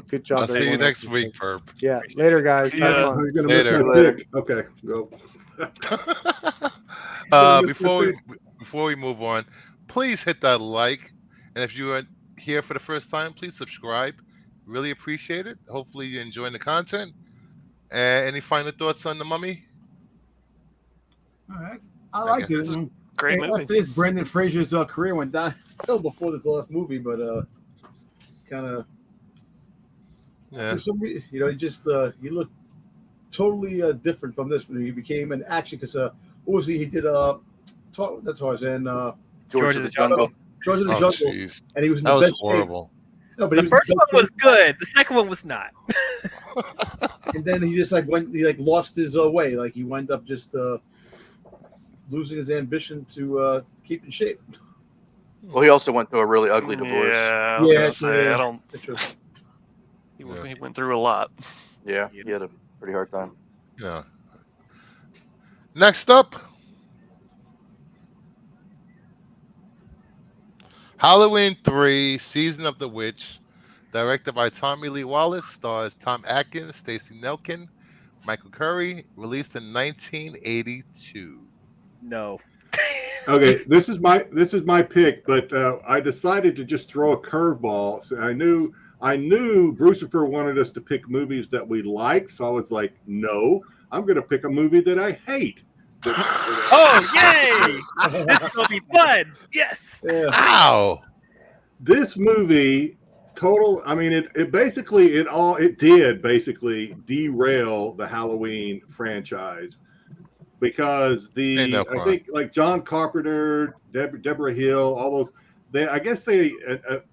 Good job. I'll see you next week, Herb. Yeah. Later, guys. You're gonna Later. miss my pick. Okay, go. Before we move on, please hit that like, and if you are here for the first time, please subscribe. Really appreciate it. Hopefully you're enjoying the content. Any final thoughts on the mummy? All right, I liked it. Great movie. After this, Brendan Fraser's career went downhill before this last movie, but kind of. Yeah. For some reason, he looked totally different from this. He became an action because obviously he did that's Tarzan. George of the Jungle. George of the Oh, Jungle, jeez. and he was in That the was best horrible. shape. No, but The first one was good. The second one was not. And then he just lost his way. He wound up just losing his ambition to keep in shape. Well, he also went through a really ugly divorce. Yeah, I was gonna say yeah. I don't. He went through a lot. Yeah, he had a pretty hard time. Yeah. Next up, Halloween 3: Season of the Witch, directed by Tommy Lee Wallace, stars Tom Atkins, Stacey Nelkin, Michael Curry, released in 1982. No. Okay, this is my pick, but I decided to just throw a curveball. So I knew Brucifer wanted us to pick movies that we like, so I was like, no, I'm going to pick a movie that I hate. Oh, yay! This is gonna be fun. Yes. Yeah. Ow! This movie total, I mean, it basically it did basically derail the Halloween franchise, because Ain't no I crime. think like John Carpenter, Deborah Hill, all those, I guess they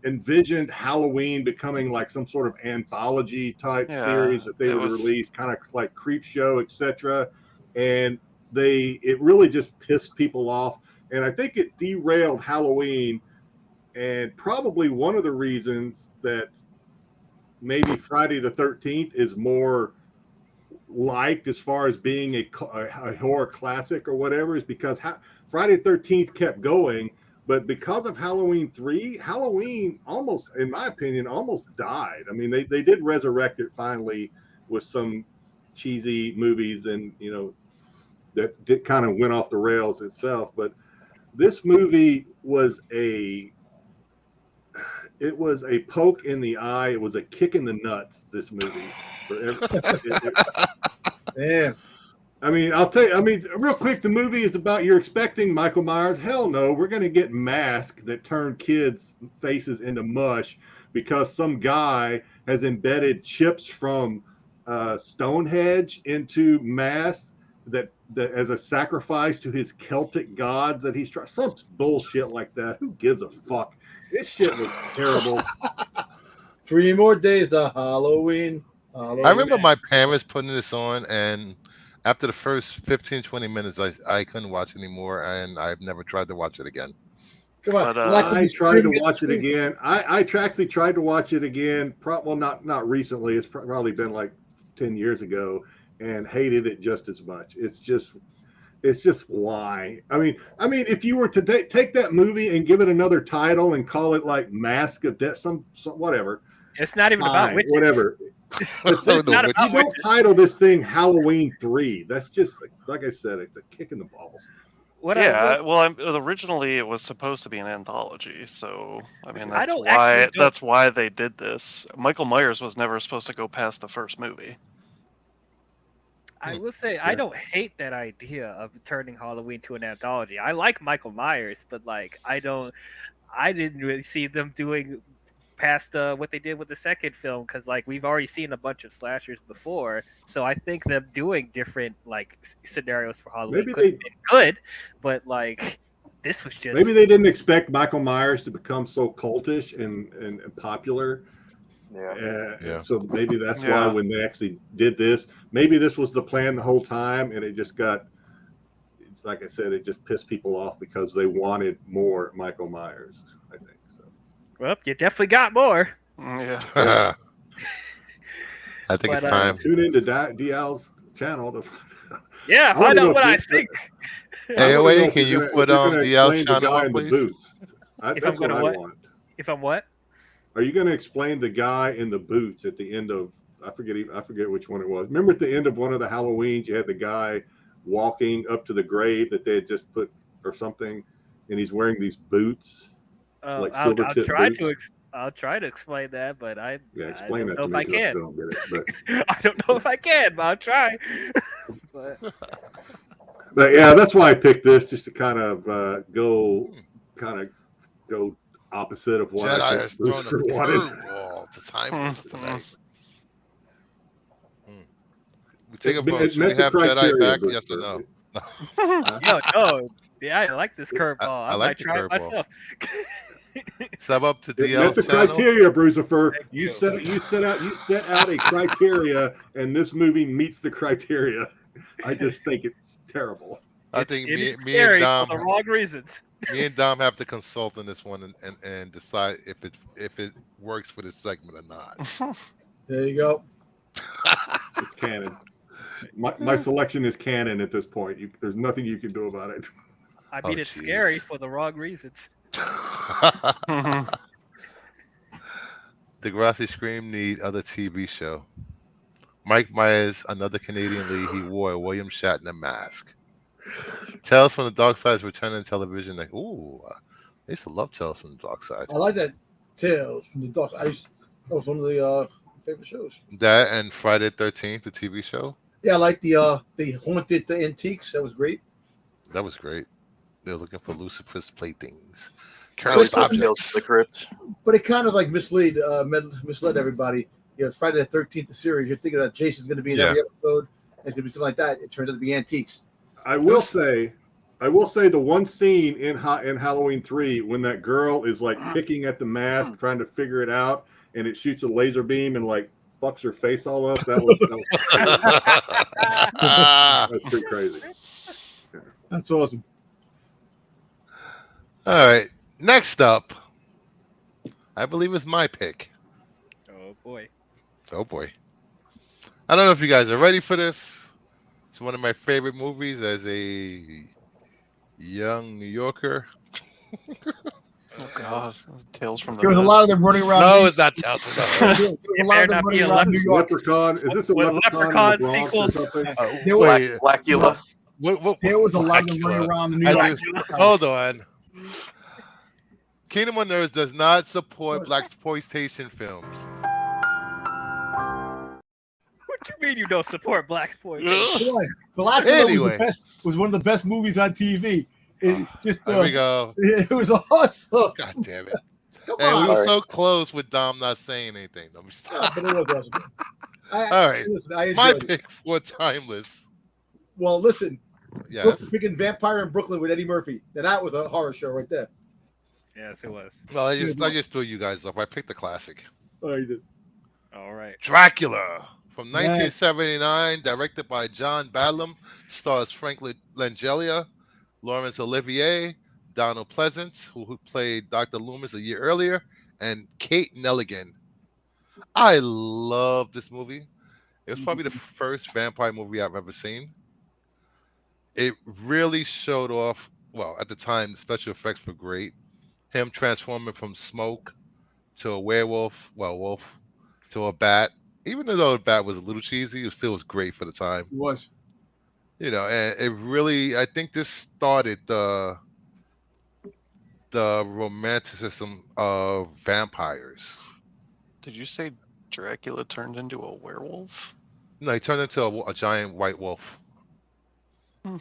envisioned Halloween becoming like some sort of anthology type Yeah, series that they it would was- release, kind of like Creep Show, etc. And it really just pissed people off, and I think it derailed Halloween. And probably one of the reasons that maybe Friday the 13th is more liked as far as being a horror classic or whatever is because Friday the 13th kept going, but because of Halloween 3, Halloween almost, in my opinion, almost died. I mean, they did resurrect it finally with some cheesy movies, and that did kind of went off the rails itself. But this movie was a poke in the eye. It was a kick in the nuts. This movie. Damn. I mean, I'll tell you. I mean, real quick, the movie is about you're expecting Michael Myers. Hell no, we're going to get masks that turn kids' faces into mush because some guy has embedded chips from Stonehenge into masks that as a sacrifice to his Celtic gods that he's trying. Some bullshit like that. Who gives a fuck? This shit was terrible. 3 more days to Halloween. I remember my parents putting this on, and after the first 15, 20 minutes, I couldn't watch anymore, and I've never tried to watch it again. Come on. But, I tried to watch it again. I actually tried to watch it again. Well, not recently. It's probably been like 10 years ago, and hated it just as much. It's just why. I mean, if you were to take that movie and give it another title and call it like Mask of Death, some whatever. It's not even about witches. Whatever. But It's not you about don't witches. title this thing Halloween 3. That's just like I said, it's a kick in the balls. Originally it was supposed to be an anthology, so I mean I that's don't actually don't- that's why they did this. Michael Myers was never supposed to go past the first movie. I will say I don't hate that idea of turning Halloween to an anthology. I like Michael Myers, but like I didn't really see them doing past what they did with the second film, because like we've already seen a bunch of slashers before, so I think them doing different like scenarios for Halloween Maybe could have been good, but like this was just Maybe they didn't expect Michael Myers to become so cultish and popular. Yeah. So maybe that's Yeah. why when they actually did this, maybe this was the plan the whole time, and it just it's like I said, it just pissed people off because they wanted more Michael Myers, I think. So. well, you definitely got more. Yeah. I think it's But, time. Tune into DL's channel to Yeah, I wanna find know out what if I you- think. Hey, I wanna wait, know if can you're you gonna- put if you're gonna DL explain the channel guy up, in the please? boots? If That's I'm gonna what I what? want. If I'm what? Are you going to explain the guy in the boots at the end of? I forget which one it was. Remember at the end of one of the Halloweens, you had the guy walking up to the grave that they had just put or something, and he's wearing these boots, like I'll silver tip try boots. I'll try to explain that, but I Explain don't that know to if me I 'cause I can. still don't get it. But, I don't know if I can, but I'll try. But but yeah, that's why I picked this, just to kind of go opposite of what Jedi I has think thrown Bruce a wanted. curveball to timeless tonight. We take a It vote. Should we met the have Jedi criteria, back? Bruce Yes or no? no, yeah, I like this curveball. I like might the try it curveball. myself. Sub up to It met DL's the channel. criteria, Brucifer. Thank You you. set out a criteria, and this movie meets the criteria. I just think it's terrible. I think It me is and scary Dom, for the wrong reasons. me and Dom have to consult on this one and decide if it works for this segment or not. There you go. It's canon. My selection is canon at this point. There's nothing you can do about it. I mean, Oh, it's jeez. scary for the wrong reasons. Degrassi Scream need other TV show. Mike Myers, another Canadian lead, he wore a William Shatner mask. Tales from the Dark Side is returning television. Like, ooh, I used to love Tales from the Dark Side. I like that Tales from the Dark Side. That was one of the favorite shows. That and Friday the 13th, the TV show. Yeah, I like the haunted antiques. That was great. That was great. They're looking for Lucifer's playthings. I Colonel always But love stops. Tales from the Crypt. But it kind of like misled everybody. You know, Friday the 13th, the series. You're thinking that Jason's going to be in every episode. It's going to be something like that. It turns out to be antiques. I will say the one scene in Halloween 3 when that girl is like picking at the mask, trying to figure it out, and it shoots a laser beam and like fucks her face all up. That was that's pretty crazy. That's awesome. All right. Next up, I believe it's my pick. Oh boy. Oh boy. I don't know if you guys are ready for this. It's one of my favorite movies as a young New Yorker. Oh God, Tales from the There was a Hood. lot of them running around. No, it's not Tales from the Hood. There was a lot of them running around New York. Leprechaun. Is this a What Leprechaun in the Leprechaun Bronx sequels? or something? There was- Wait, Blackula. what, There was a lot of them Blackula? running around New I York. do- Hold on. Kingdom of Nerds does not support black exploitation films. What you mean you don't support black exploitation? Ugh. Blackula Anyway. was one of the best movies on TV. It just There we go. it was awesome. God damn it. Come And we on. were Sorry. so close with Dom not saying anything. Let me Yeah, stop. but it was awesome. All right. Listen, I My enjoyed it. pick for Timeless. Well, listen, Yes. freaking Vampire in Brooklyn with Eddie Murphy. Now that was a horror show right there. Yes, it was. Well, I just threw you guys off. I picked a classic. Oh, you did. All right. Dracula from Yes. 1979, directed by John Badlam, stars Frank Langella, Laurence Olivier, Donald Pleasance, who played Dr. Loomis a year earlier, and Kate Nelligan. I love this movie. It was probably the first vampire movie I've ever seen. It really showed off, well, at the time, the special effects were great. Him transforming from smoke to a werewolf, wolf, to a bat. Even though the bat was a little cheesy, it still was great for the time. It was. You know, and it really, I think this started the romanticism of vampires. Did you say Dracula turned into a werewolf? No, he turned into a giant white wolf. Hmm.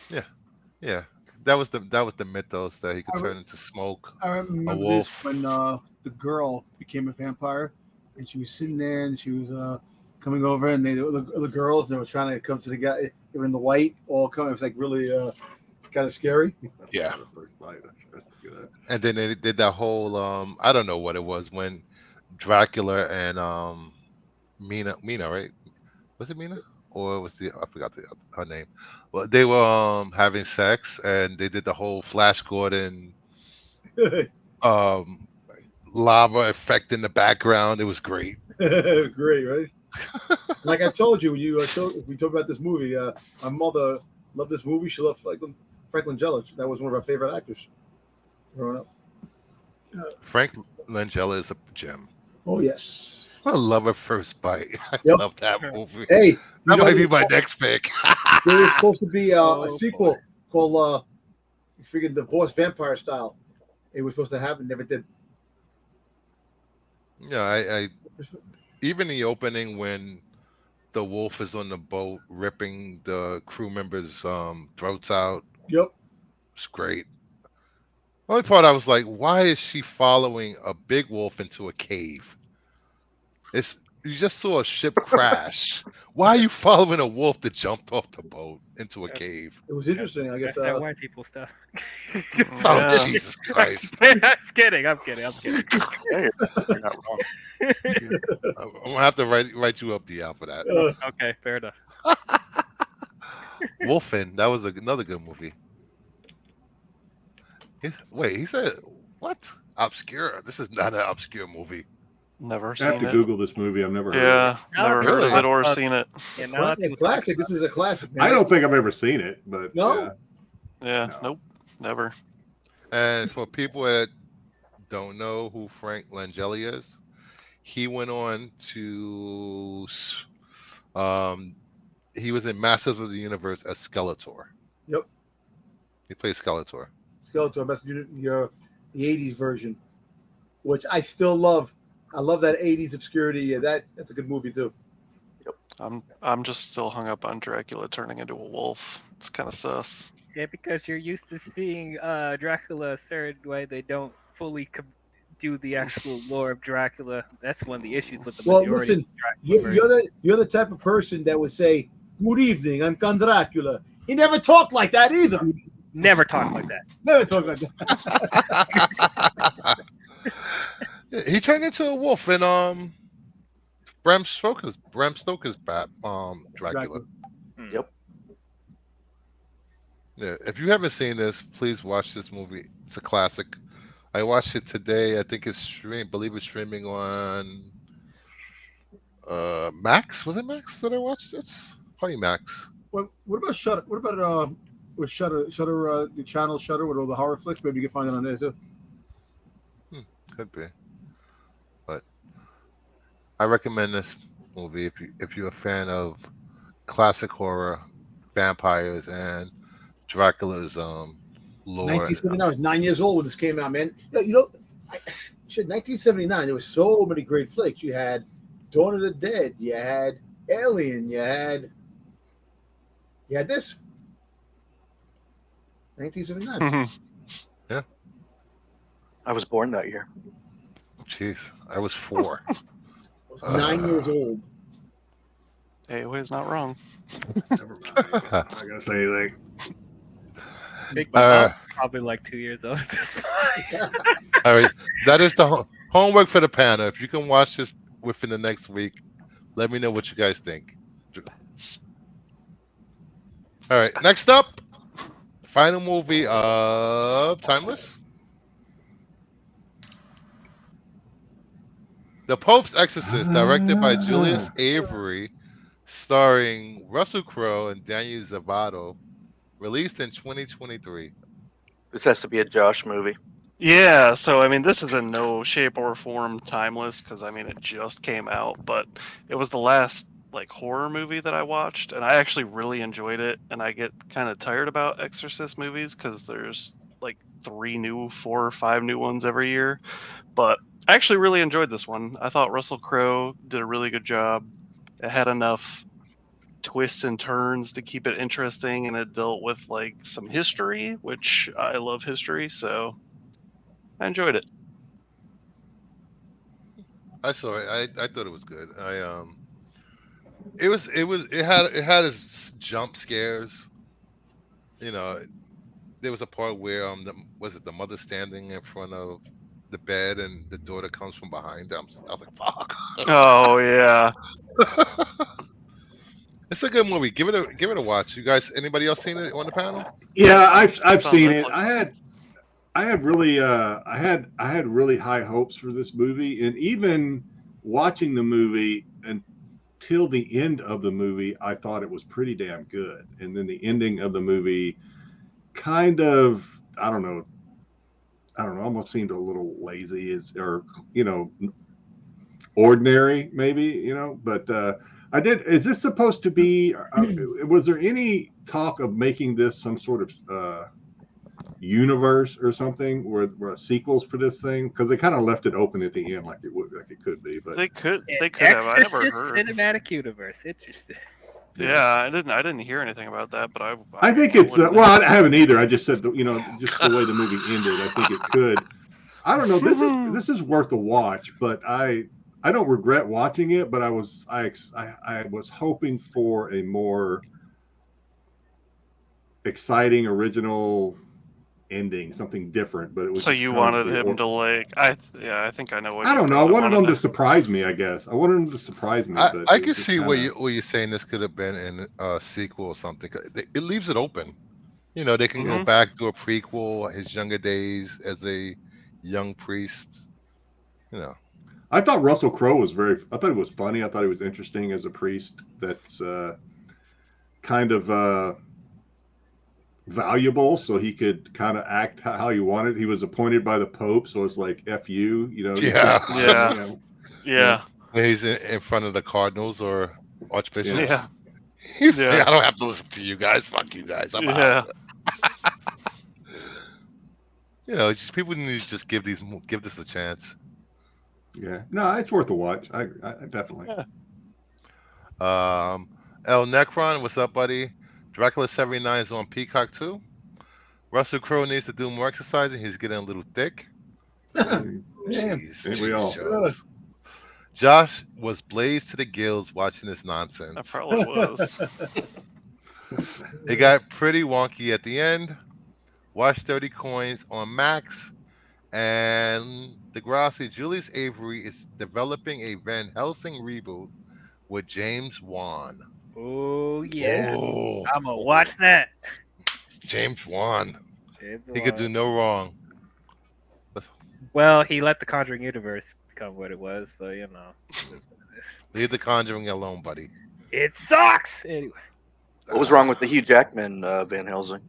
Yeah. That was the mythos that he could I turn into smoke. I remember this wolf. when the girl became a vampire, and she was sitting there, and she was coming over, and the girls, they were trying to come to the guy. They were in the white, all coming. It was like really kind of scary. Yeah. Right. And then they did that whole I don't know what it was when Dracula and Mina, right? Was it Mina? Or was I forgot her name. Well, they were having sex, and they did the whole Flash Gordon lava effect in the background. It was great. Great, right? Like I told you, we talked about this movie. My mother loved this movie. She loved Franklin Jellich. That was one of our favorite actors growing up. Frank Langella is a gem. Oh yes. I love her first bite. I Yep. love that movie. Hey, that might be there's my next pick. there was supposed to be a Oh, sequel called freaking Divorce Vampire Style. It was supposed to happen, never did. Yeah, I even the opening when the wolf is on the boat ripping the crew members' throats out. Yep. It's great. Only part I was like, why is she following a big wolf into a cave? You just saw a ship crash. Why are you following a wolf that jumped off the boat into a cave? It was interesting, I guess. That's that white people stuff. Oh, Yeah. Jesus Christ. I'm kidding. I'm kidding. Hey, you're not wrong. I'm gonna have to write you up, DL, for that. Okay, fair enough. Wolfen, that was another good movie. He said what? Obscure. This is not an obscure movie. Never I have seen to it. Google this movie. I've never heard of Yeah, never heard of Really? it or seen it. Yeah, now that people talk classic. about This is a classic, it. man. I don't think I've ever seen it, but No? Yeah, No. nope, never. And for people that don't know who Frank Langella is, he went on to he was in Masters of the Universe as Skeletor. Yep. He played Skeletor. Skeletor, that's the 80s version, which I still love. I love that 80s obscurity. Yeah, that's a good movie too. I'm just still hung up on Dracula turning into a wolf. It's kind of sus. Yeah, because you're used to seeing Dracula a certain way, they don't fully do the actual lore of Dracula. That's one of the issues with the Well, majority of listen, the Dracula version. you're the type of person that would say, "Good evening, I'm Count Dracula." He never talked like that either. Never talk like that. Never talked like that. He turned into a wolf in Bram Stoker's Bat Dracula. Dracula. Yep. Yeah, if you haven't seen this, please watch this movie. It's a classic. I watched it today. I think believe it's streaming on Max. Was it Max that I watched it? Probably Max. What about Shutter? What about with Shutter, the channel Shutter with all the horror flicks? Maybe you can find it on there too. Could be. But I recommend this movie if you're a fan of classic horror, vampires, and Dracula's lore. 1979. I was 9 years old when this came out, man. Shit, 1979. There was so many great flicks. You had Dawn of the Dead. You had Alien. You had this. 1979. Yeah. I was born that year. Jeez, I was 4. I was 9 years old. AOA's not wrong. Never mind. I'm not gonna say anything. I think my mom's probably like 2 years old at this point. All right, that is the homework for the panel. If you can watch this within the next week, let me know what you guys think. All right, next up, final movie of Timeless. The Pope's Exorcist, directed by Julius Avery, starring Russell Crowe and Daniel Zavato, released in 2023. This has to be a Josh movie. Yeah, so I mean, this is in no shape or form timeless because I mean, it just came out, but it was the last like horror movie that I watched, and I actually really enjoyed it. And I get kind of tired about Exorcist movies because there's like 4 or 5 new ones every year, but I actually really enjoyed this one. I thought Russell Crowe did a really good job. It had enough twists and turns to keep it interesting, and it dealt with like some history, which I love history, so I enjoyed it. I saw it. I thought it was good. It had its jump scares. You know, there was a part where was it the mother standing in front of the bed and the daughter comes from behind them. I was like, fuck. Oh yeah. It's a good movie. Give it a watch. You guys, anybody else seen it on the panel? Yeah, I've It's on seen it. Netflix. I had really really high hopes for this movie, and even watching the movie until the end of the movie, I thought it was pretty damn good. And then the ending of the movie kind of, I don't know, almost seemed a little lazy, or ordinary maybe, but is this supposed to be, was there any talk of making this some sort of universe or something, where sequels for this thing? Because they kind of left it open at the end, like it could be, but They could have. I never Exorcist heard. cinematic universe. Interesting. Yeah, I didn't hear anything about that, but I think it's well, I haven't either. I just said just the way the movie ended, I think it could. I don't know. This is worth a watch, but I don't regret watching it. But I was hoping for a more exciting, original ending, something different. But it was So you wanted him to like? I think I know what. I don't know. I wanted him to surprise me. I guess I wanted him to surprise me. But I can see where you're saying this could have been in a sequel or something. It leaves it open. They can go back, do a prequel, his younger days as a young priest. I thought Russell Crowe was I thought it was funny. I thought he was interesting as a priest. That's kind of valuable, so he could kind of act how he wanted. He was appointed by the Pope, so it's like F you, Yeah. He's in front of the cardinals or archbishops. Yeah. He's saying, I don't have to listen to you guys. Fuck you guys. I'm out. People need to just give this a chance. Yeah, no, it's worth a watch. I definitely. El Necron, what's up, buddy? Dracula 79 is on Peacock too. Russell Crowe needs to do more exercising. He's getting a little thick. Damn. Jeez, Ain't we all? shows. Josh was blazed to the gills watching this I nonsense. probably was. It got pretty wonky at the end. Watch 30 Coins on Max. And Degrassi, Julius Avery is developing a Van Helsing reboot with James Wan. Oh yeah, Oh, I'm gonna watch that. James Wan. James He could do Wan. no wrong. Well, he let the Conjuring universe become what it was, but you know, Leave the Conjuring alone, buddy. it sucks. Anyway, What was wrong with the Hugh Jackman Van Helsing?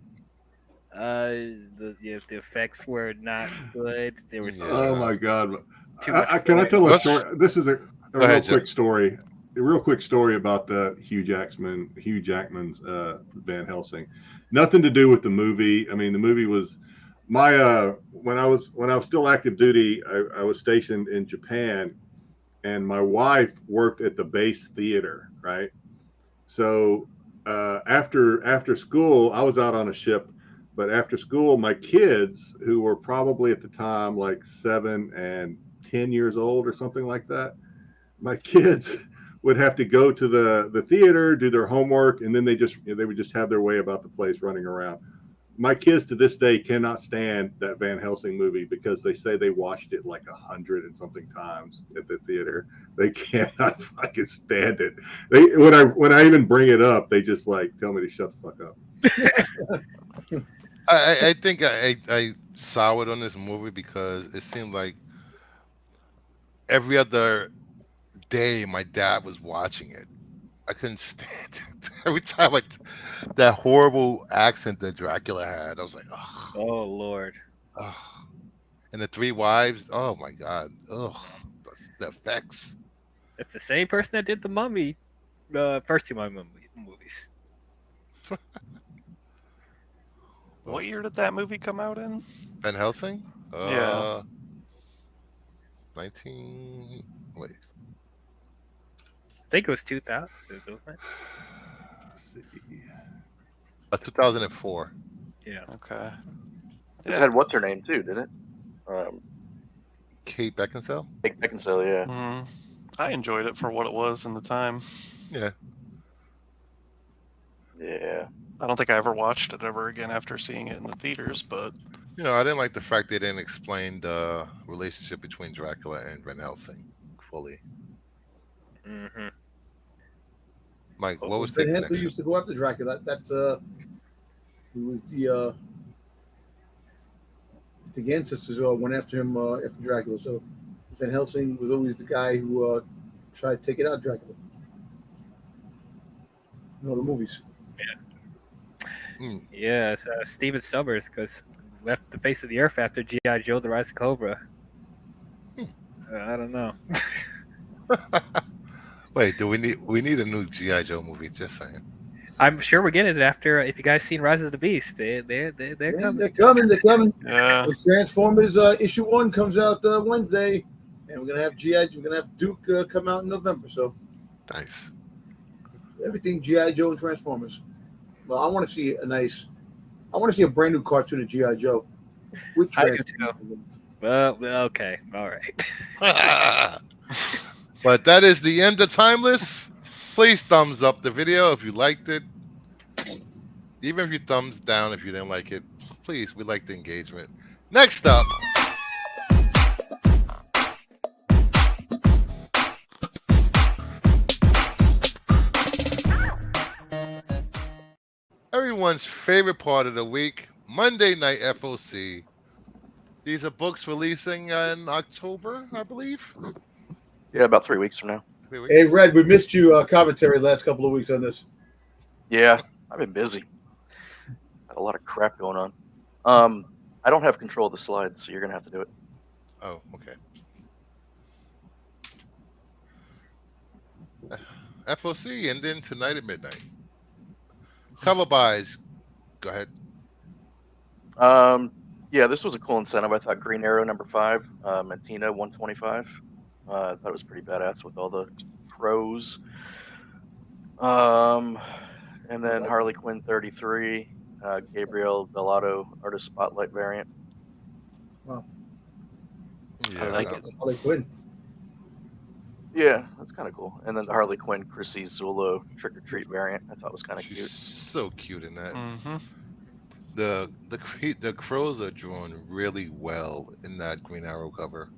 the effects were not good. There was Yeah. Oh my God! too much. Can I tell a Rush? story? This is a Go real ahead, Jim. quick story. A real quick story about Hugh Jackman's Van Helsing. Nothing to do with the movie. I mean, the movie was my when I was still active duty. I was stationed in Japan, and my wife worked at the base theater. Right. So after school, I was out on a ship. But after school, my kids, who were probably at the time like 7 and 10 years old or something like that, my kids would have to go to the theater, do their homework, and then they would just have their way about the place running around. My kids to this day cannot stand that Van Helsing movie because they say they watched it like 100 and something times at the theater. They cannot fucking stand it. When I even bring it up, they just like tell me to shut the fuck up. I think I soured on this movie because it seemed like every other day my dad was watching it. I couldn't stand it. Every time that horrible accent that Dracula had, I was like, oh, Oh Lord. And the three wives, oh my God, the effects. It's the same person that did the Mummy, first two Mummy movies. What year did that movie come out in? Van Helsing? Yeah. 19. Wait. I think it was 2000, wasn't it? 2004. Yeah. Okay. It had what's her name too, didn't it? Kate Beckinsale? Kate Beckinsale, yeah. I enjoyed it for what it was in the time. Yeah. Yeah. I don't think I ever watched it ever again after seeing it in the theaters, but I didn't like the fact they didn't explain the relationship between Dracula and Van Helsing fully. Mm-hmm. Mike, what was Van the Helsing connection? used to go after Dracula. That's who was the ancestors went after him after Dracula. So Van Helsing was always the guy who tried to take it out, Dracula. The movies. Yeah, it's, Steven Summers, because left the face of the earth after G.I. Joe: The Rise of Cobra. I don't know. Wait, we need a new G.I. Joe movie? Just saying. I'm sure we're getting it after. If you guys seen Rise of the Beast, they're coming. They're coming. yeah. The Transformers issue 1 comes out Wednesday, and we're gonna have Duke come out in November. So Nice. everything G.I. Joe and Transformers. Well, I want to see a brand new cartoon of G.I. Joe with I do Transformers. Well, okay, all right. But that is the end of Timeless. Please thumbs up the video if you liked it. Even if you thumbs down if you didn't like it. Please, we like the engagement. Next up. Everyone's favorite part of the week, Monday Night FOC. These are books releasing in October, I believe. Yeah, about 3 weeks from now. 3 weeks. Hey, Red, we missed you commentary last couple of weeks on this. Yeah, I've been busy. Got a lot of crap going on. I don't have control of the slides, so you're gonna have to do it. Oh, okay. FOC and then tonight at midnight. Cover buys. Go ahead. Yeah, this was a cool incentive. I thought Green Arrow #5, Mantina 125. I thought it was pretty badass with all the crows. And then Harley Quinn 33. Gabriel Delato Artist Spotlight variant. Yeah, I like that- it. Harley Quinn. Yeah, that's kind of cool. And then the Harley Quinn Chrissy Zulo Trick or Treat variant, I thought was kind of she's cute. so cute in that. Mm-hmm. The crows are drawn really well in that Green Arrow cover.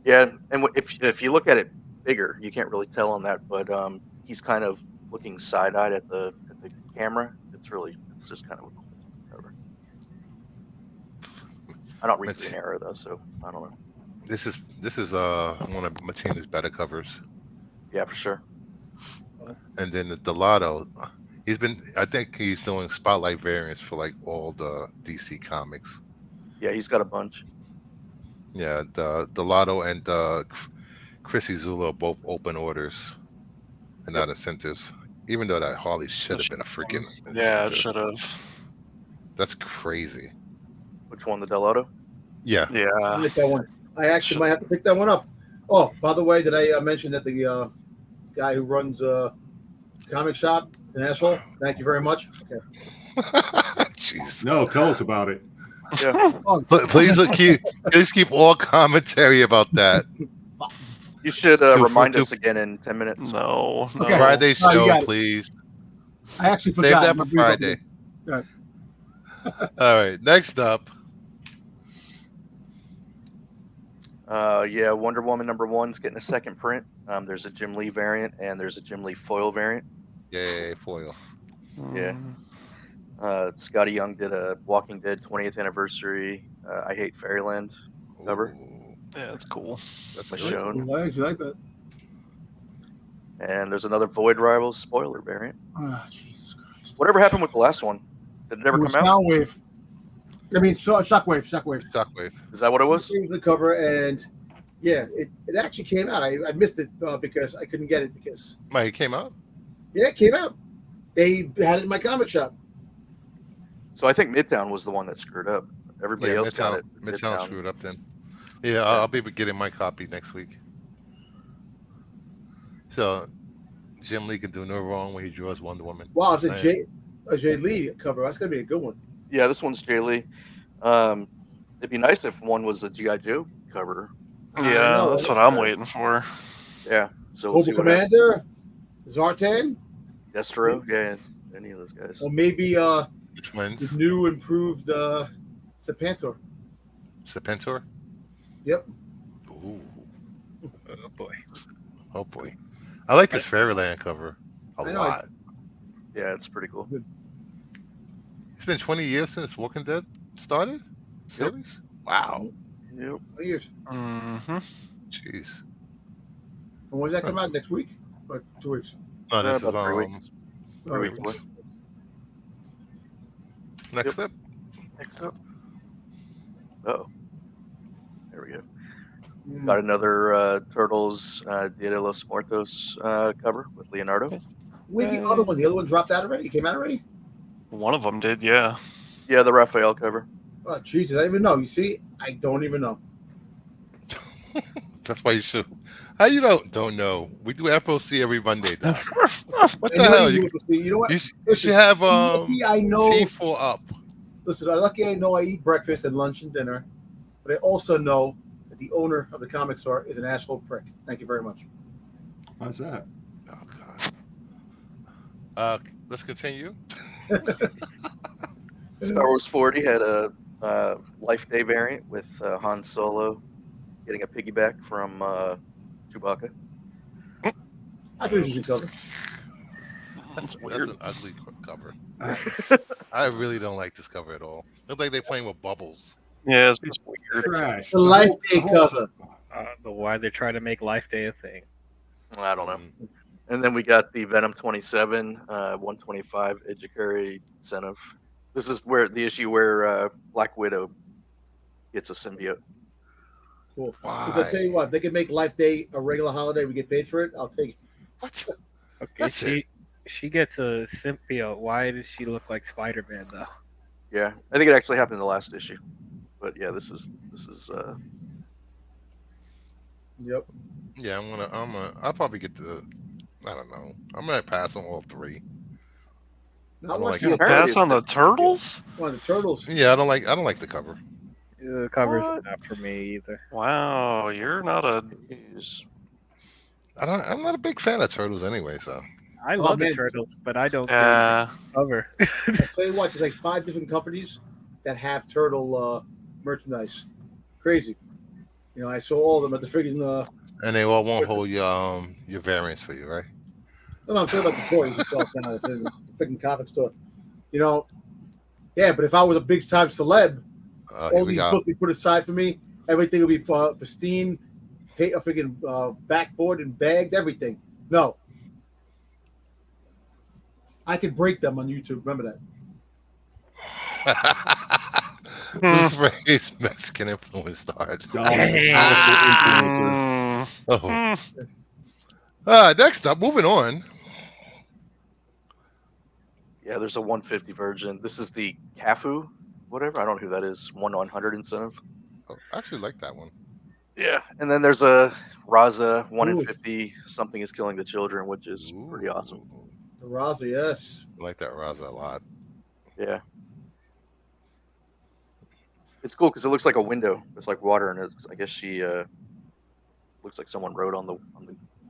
Yeah, and if you look at it bigger, you can't really tell on that, but he's kind of looking side-eyed at the camera. It's just kind of a cool cover. I don't read That's- Green Arrow though, so I don't know. This is one of Matina's better covers. Yeah, for sure. And then the Delato, I think he's doing spotlight variants for like all the DC comics. Yeah, he's got a bunch. Yeah, the Delato and Chrissy Zulo both open orders and not incentives. Even though that Harley should have been a freaking Yeah, it incentive. should have. That's crazy. Which one, the Delato? Yeah. I Yeah. like that one. I actually might have to pick that one up. Oh, by the way, did I mention that the guy who runs comic shop is an asshole? Thank you very much. Okay. Jeez. No, tell us about it. Yeah, Oh, Please keep all commentary about that. you should So remind for- us again in 10 minutes. No. Okay. Friday No, you show, got it. please. I actually Save forgot. that My for brief Friday. opening. All right. Next up. Yeah, Wonder Woman #1's getting a second print. There's a Jim Lee variant and there's a Jim Lee foil variant. Yay, foil. Yeah. Mm, Scotty Young did a Walking Dead 20th anniversary I Hate Fairyland cover. Ooh, yeah, it's cool. that's good. Michonne. I actually like that. And there's another Void Rivals spoiler variant. Oh, Jesus Christ. Whatever happened with the last one? Did it ever It was come out? Soundwave. I mean, Shockwave. Shockwave. Is that what it was? It was the cover, and yeah, it actually came out. I missed it because I couldn't get it because Mike, it came out? yeah, it came out. They had it in my comic shop. So I think Midtown was the one that screwed up. Everybody Yeah, else got it. Midtown screwed up then. Yeah, I'll be getting my copy next week. So Jim Lee can do no wrong when he draws Wonder Woman. Wow, it's Saying. a Jay Lee cover. That's gonna be a good one. Yeah, this one's Jay Lee. It'd be nice if one was a G.I. Joe cover. I Yeah, know, that's right? what I'm waiting for. Yeah. So we'll see Cobra what happens. Commander, Zartan, Destro, yeah, any of those guys. or maybe The the twins. new improved Serpentor. Serpentor. Yep. Ooh, Oh boy. oh boy. I like this Fairyland cover a I know, lot. Yeah, it's pretty cool. It's been 20 years since Walking Dead started? Series? Wow. Yep. Years. Mm-hmm. Jeez. And when does that come out? Next week? Or 2 weeks? No, this is About 3 weeks. Oh, 3 weeks away. next Yep. step. Next up. Oh. There we go. Mm. Got another Turtles Dia de los Muertos cover with Leonardo. Where's the other one? The other one dropped out already? It came out already? One of them did, yeah. Yeah, the Raphael cover. Oh, Jesus. I don't even know. You see? I don't even know. That's why you should. How you don't know? We do FOC every Monday. Doc. What I the know hell? you will see. You know what? You should have Lucky I know. C4 up. Listen, I'm lucky I know I eat breakfast and lunch and dinner, but I also know that the owner of the comic store is an asshole prick. Thank you very much. How's that? Oh God. Let's continue. Star Wars 40 had a Life Day variant with Han Solo getting a piggyback from Chewbacca. I could use your cover. That's an ugly cover. I really don't like this cover at all. Looks like they're playing with bubbles. Yeah, it's It's just weird. trash. The Life whole- Day the whole- cover. I don't know why they're trying to make Life Day a thing. I don't know. Mm. And then we got the Venom 27, 125 Ejikuri incentive. This is where the issue where Black Widow gets a symbiote. Cool. Why? Because I'll tell you what, if they can make Life Day a regular holiday, we get paid for it, I'll take it. What? Okay, That's it. she gets a symbiote. Why does she look like Spider-Man though? Yeah, I think it actually happened in the last issue. But yeah, this is Yep. Yeah, I'll probably get I don't know. I'm gonna pass on all three. Not don't like like the Gonna it. Apparently pass on the it's pretty good. turtles? one of the turtles. Yeah, I don't like the cover. The cover's What? not for me either. Wow, you're not a. Jeez. I'm not a big fan of turtles anyway. So I Oh, love the man. turtles, but I don't care for the cover. I'll tell you what, there's like 5 different companies that have turtle merchandise. Crazy. You know, I saw all of them at the freaking. and they all won't hold your variants for you, right? No, I'm talking about the toys itself down at the freaking comic store. You know, yeah, but if I was a big time celeb, Here all we these go. books we put aside for me, everything will be pristine, freaking backboard and bagged, everything. No. I could break them on YouTube. Remember that. Bruce Ray's Mexican influence stars. Powerful influencer. Oh. Hmm. Next up, moving on. Yeah, there's a 150 version. This is the Cafu, whatever. I don't know who that is. 1/100 incentive. Oh, I actually like that one. Yeah, and then there's a Raza 1 in Ooh. 50. Something is killing the children, which is pretty awesome. Ooh, The Raza, yes. I like that Raza a lot. Yeah, it's cool because it looks like a window. There's like water in it. I guess she looks like someone wrote on the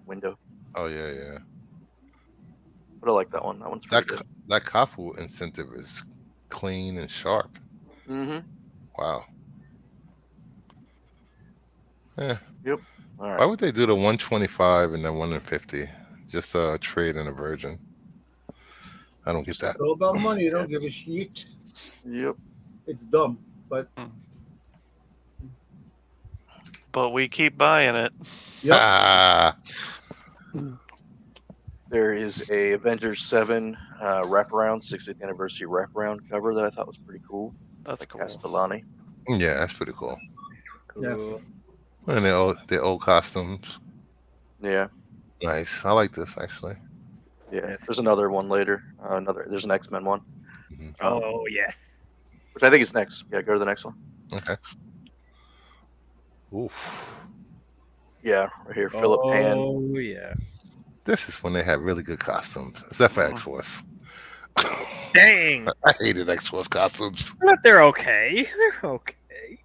window. Oh yeah. But I like that one. That one's pretty good. That Kafu incentive is clean and sharp. Mm-hmm. Wow. Yeah. Yep. All Why right. would they do the 125 and then 1 in 50? Just a trade in a virgin. I don't get that. It's all about money. You don't give a shit. Yep. It's dumb, but But we keep buying it. yep. Ah, There is a Avengers 7 wraparound, 60th anniversary wraparound cover that I thought was pretty cool. That's Like cool. Castellani. yeah, that's pretty cool. Cool. And the old costumes. Yeah. Nice. I like this actually. Yeah. Yes. There's another one later. There's an X-Men one, Mhm. Oh yes. which I think is next. Yeah, go to the next one. Okay. Oof. Yeah, right here, Philip Tan. Oh yeah. This is when they had really good costumes, except for X-Force. Dang. I hated X-Force costumes. But they're okay. They're okay.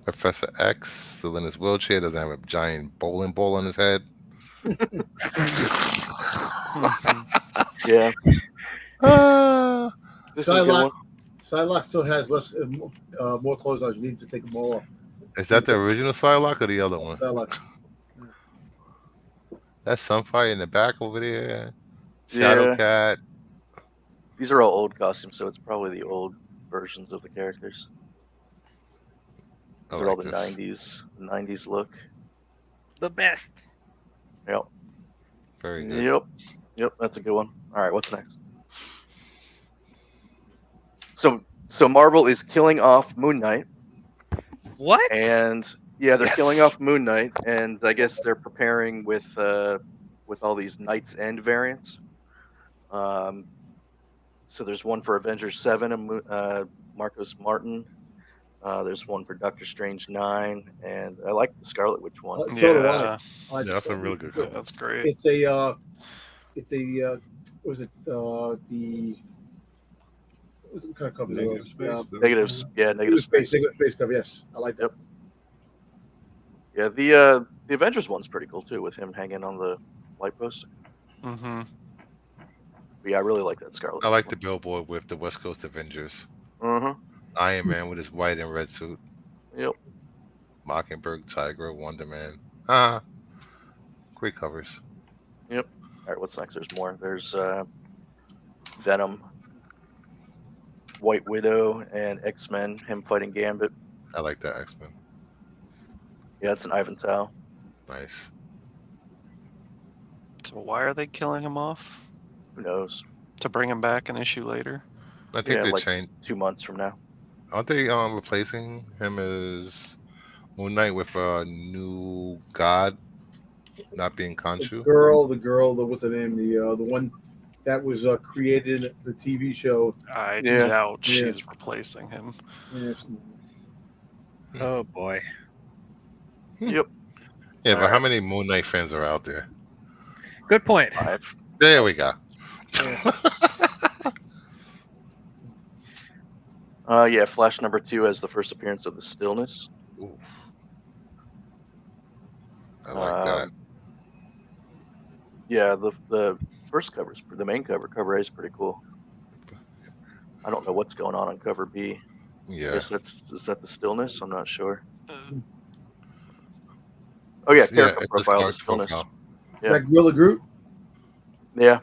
Professor X still in his wheelchair, doesn't have a giant bowling ball on his head. Yeah. This is a good one. Psylocke still has less, more clothes on. She needs to take them all off. Is that the original Psylocke or the other one? Psylocke. That's Sunfire in the back over there. Yeah. Shadowcat. These are all old costumes, so it's probably the old versions of the characters. I These are all like the this. 90s look. The best. Yep. Very good. Yep, that's a good one. All right, what's next? So Marvel is killing off Moon Knight, What? and yeah, they're Yes. killing off Moon Knight, and I guess they're preparing with all these Knight's End variants. So there's one for Avengers 7, Marcos Martin. There's one for Doctor Strange 9, and I like the Scarlet Witch one. So do I. Yeah, I like Yeah, that's this a one. really good yeah, cover. that's great. It's a was it the what kind of cover is Negative it? space. Negatives, yeah, negative space. Negative space cover. Yes, I like that. Yeah, the Avengers one's pretty cool too, with him hanging on the light post. Mm-hmm. But yeah, I really like that Scarlet. I like the billboard with the West Coast Avengers. Mm-hmm. Iron Man with his white and red suit. Yep. Mockingbird, Tiger, Wonder Man. Great covers. All right, what's next? There's more. There's Venom, White Widow, and X-Men. Him fighting Gambit. I like that X-Men. Yeah, it's an Ivan Tao. Nice. So why are they killing him off? Who knows? To bring him back an issue later? I think Yeah, they like changed. 2 months from now. Aren't they replacing him as Moon Knight with a new god, not being The Khonshu? girl, what's her name? The one that was created in the TV show. I Yeah. doubt Yeah. she's replacing him. Yes. Oh boy. Yeah, but how Alright. many Moon Knight fans are out there? Good point. 5. There we go. Yeah, Flash number 2 has the first appearance of the Stillness. Ooh. I like that. Yeah, the first cover's the main cover A is pretty cool. I don't know what's going on cover B. I Yeah. guess is that the Stillness? I'm not sure. Oh yeah, Yeah, character it's profile of the Stark's Stillness. profile. Is that Gorilla Groot? Yeah.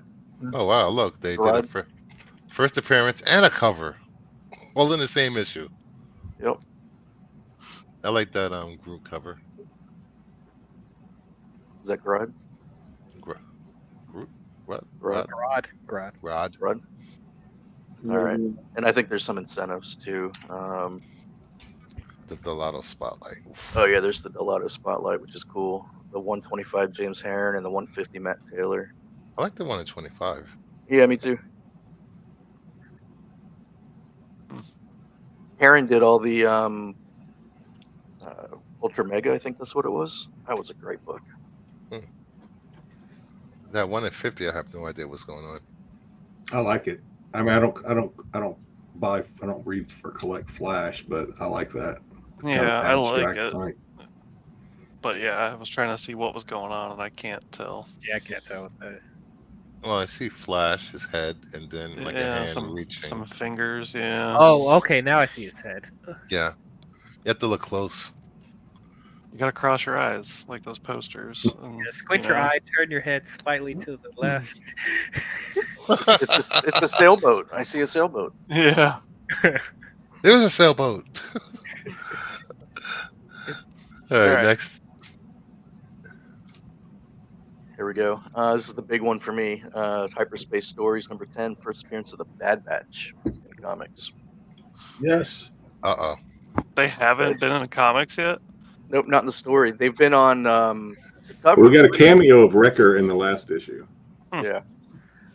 Oh wow! Look, they did Rod. a first appearance and a cover, all in the same issue. Yep. I like that group cover. Is that Grodd? Group? What? Grodd. Rod. All right. And I think there's some incentives too. The Lotto Spotlight. Oh yeah, there's the Lotto Spotlight, which is cool. The 125 James Herron and the 150 Matt Taylor. I like the one in 25. Yeah, me too. Herron did all the Ultra Mega, I think that's what it was. That was a great book. That one at 50, I have no idea what's going on. I like it. I mean, I don't read or collect Flash, but I like that. Yeah, I like it. Right. But yeah, I was trying to see what was going on, and I can't tell. Yeah, I can't tell what that is. Well, I see Flash, his head, and then like a hand reaching. Some fingers. Yeah. Oh, okay. Now I see his head. Yeah, you have to look close. You gotta cross your eyes like those posters. And, Yeah, squint your eye, turn your head slightly to the left. It's a sailboat. I see a sailboat. Yeah. There's a sailboat. All right, next. Here we go. This is the big one for me. Hyperspace Stories number 10, first appearance of the Bad Batch in comics. Yes. Uh-oh. They haven't been in the comics yet? Nope, not in the story. They've been on the cover. We got a cameo of Wrecker in the last issue. Yeah.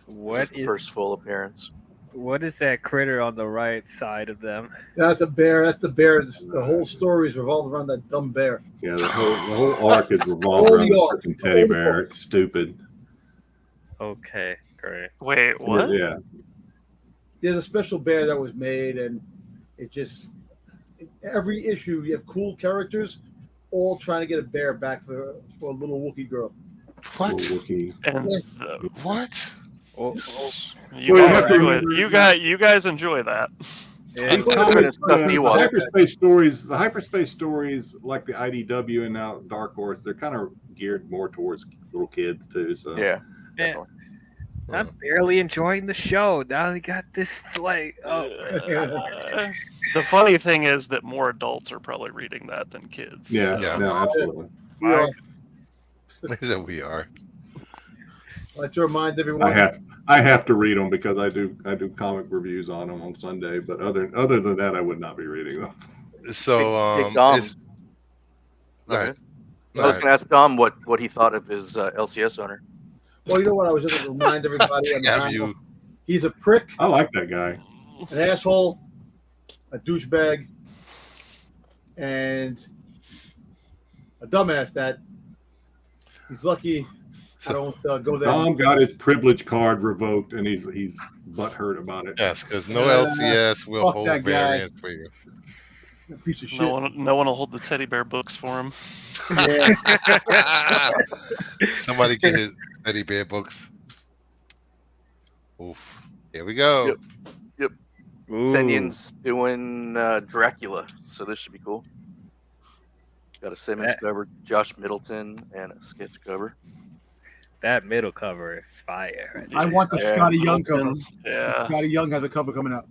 What is the first full appearance? What is that critter on the right side of them? That's a bear. That's the bear. The whole story is revolved around that dumb bear. Yeah, the whole arc is revolved around the freaking teddy bear. It's stupid. Okay, great. Wait, what? Yeah. There's a special bear that was made, and it just every issue you have cool characters, all trying to get a bear back for a little Wookiee girl. What? And what? You guys enjoy that. Yeah. The hyperspace stories like the IDW and now Dark Horse, they're kind of geared more towards little kids too. So yeah. I'm barely enjoying the show. Now they got this The funny thing is that more adults are probably reading that than kids. Yeah, so. no, absolutely. We are. I'd like to remind everyone. I have to read them because I do comic reviews on them on Sunday. But other than that, I would not be reading them. So Hey, Dom. Go ahead. I was going to ask Dom what he thought of his LCS owner. Well, you know what? I was just going to remind everybody. He's a prick. I like that guy. An asshole, a douchebag, and a dumbass. That he's lucky. I don't go there. Dom got his privilege card revoked, and he's butthurt about it. Yes, because no LCS will hold variants for you. Piece of shit. No one will hold the teddy bear books for him. Yeah. Somebody get his teddy bear books. Oof. Here we go. Yep. Fenion's doing Dracula, so this should be cool. Got a Simmons cover, Josh Middleton, and a sketch cover. That middle cover is fire. I want the Scotty Young cover. Yeah. Scotty Young has a cover coming out.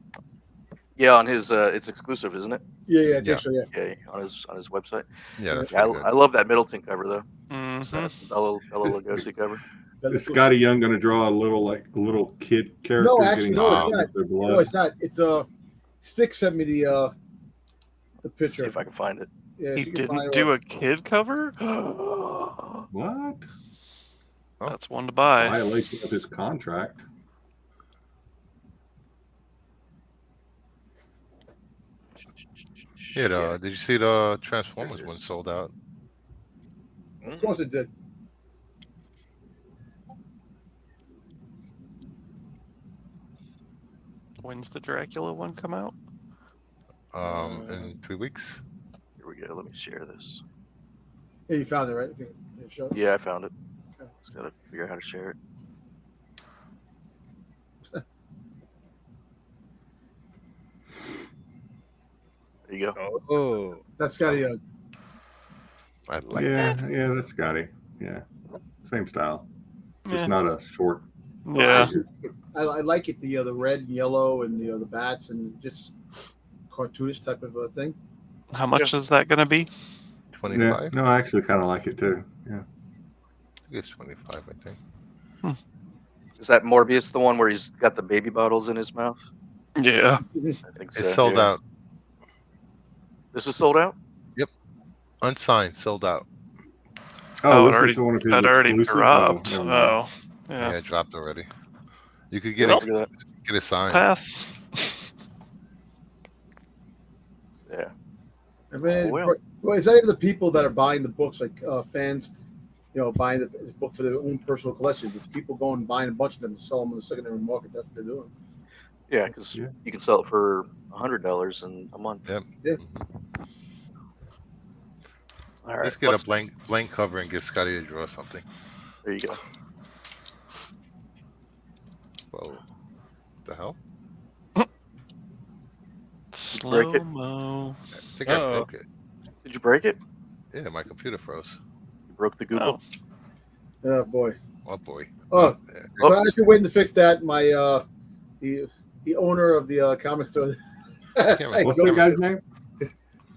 Yeah, on his it's exclusive, isn't it? Yeah, I think so. Yeah. Yeah, on his website. Yeah, that's I pretty good. love that Middleton cover though. Mm-hmm. Bela Lugosi cover. Is Scotty Young going to draw a little kid character? No, actually, no, it's not. Their blood? No, it's not. It's Stick sent me the picture. See if I can find it. Yeah, He didn't do a kid cover? What? That's one to buy. Violation of his contract. Yeah, did you see the Transformers one sold out? Of course it did. When's the Dracula one come out? In 3 weeks. Here we go. Let me share this. Yeah, you found it, right? Okay. Yeah, show it. Yeah, I found it. Okay. Just gotta figure out how to share it. There you go. Oh, That's got a I like yeah, that. yeah, that's Scotty. Yeah, same style, just Yeah. not a short. well, Yeah. actually, I like it, the red and yellow and the bats and just cartoonish type of thing. How much is that gonna be? 25. Yeah, no, I actually kind of like it too. Yeah. I think it's 25. I think. Is that Morbius the one where he's got the baby bottles in his mouth? Yeah. I think so. It's sold yeah. out. This is sold out? Unsigned. Sold out. Oh, it this already is one of his had already exclusive. dropped. Oh, never mind. Oh, Yeah, yeah. it dropped already. You could get Well, it. look at Get it signed. Pass. that. Yeah. I mean, well. it's not even the people that are buying the books, like fans, buying the book for their own personal collection. It's people going and buying a bunch of them and sell them in the secondary market. That's what they're doing. Yeah, because Yeah. you can sell it for $100 in a month. Yep. Yeah. All right. Just get a blank cover and get Scotty to draw something. There you go. Whoa. What the hell? break it? Slow-mo. I think I broke it. Did you break it? Yeah, my computer froze. You broke the Google? Oh boy. Oh boy. Oh, Yeah. so I actually waiting to fix that. My the owner of the comic store. What's that guy's name?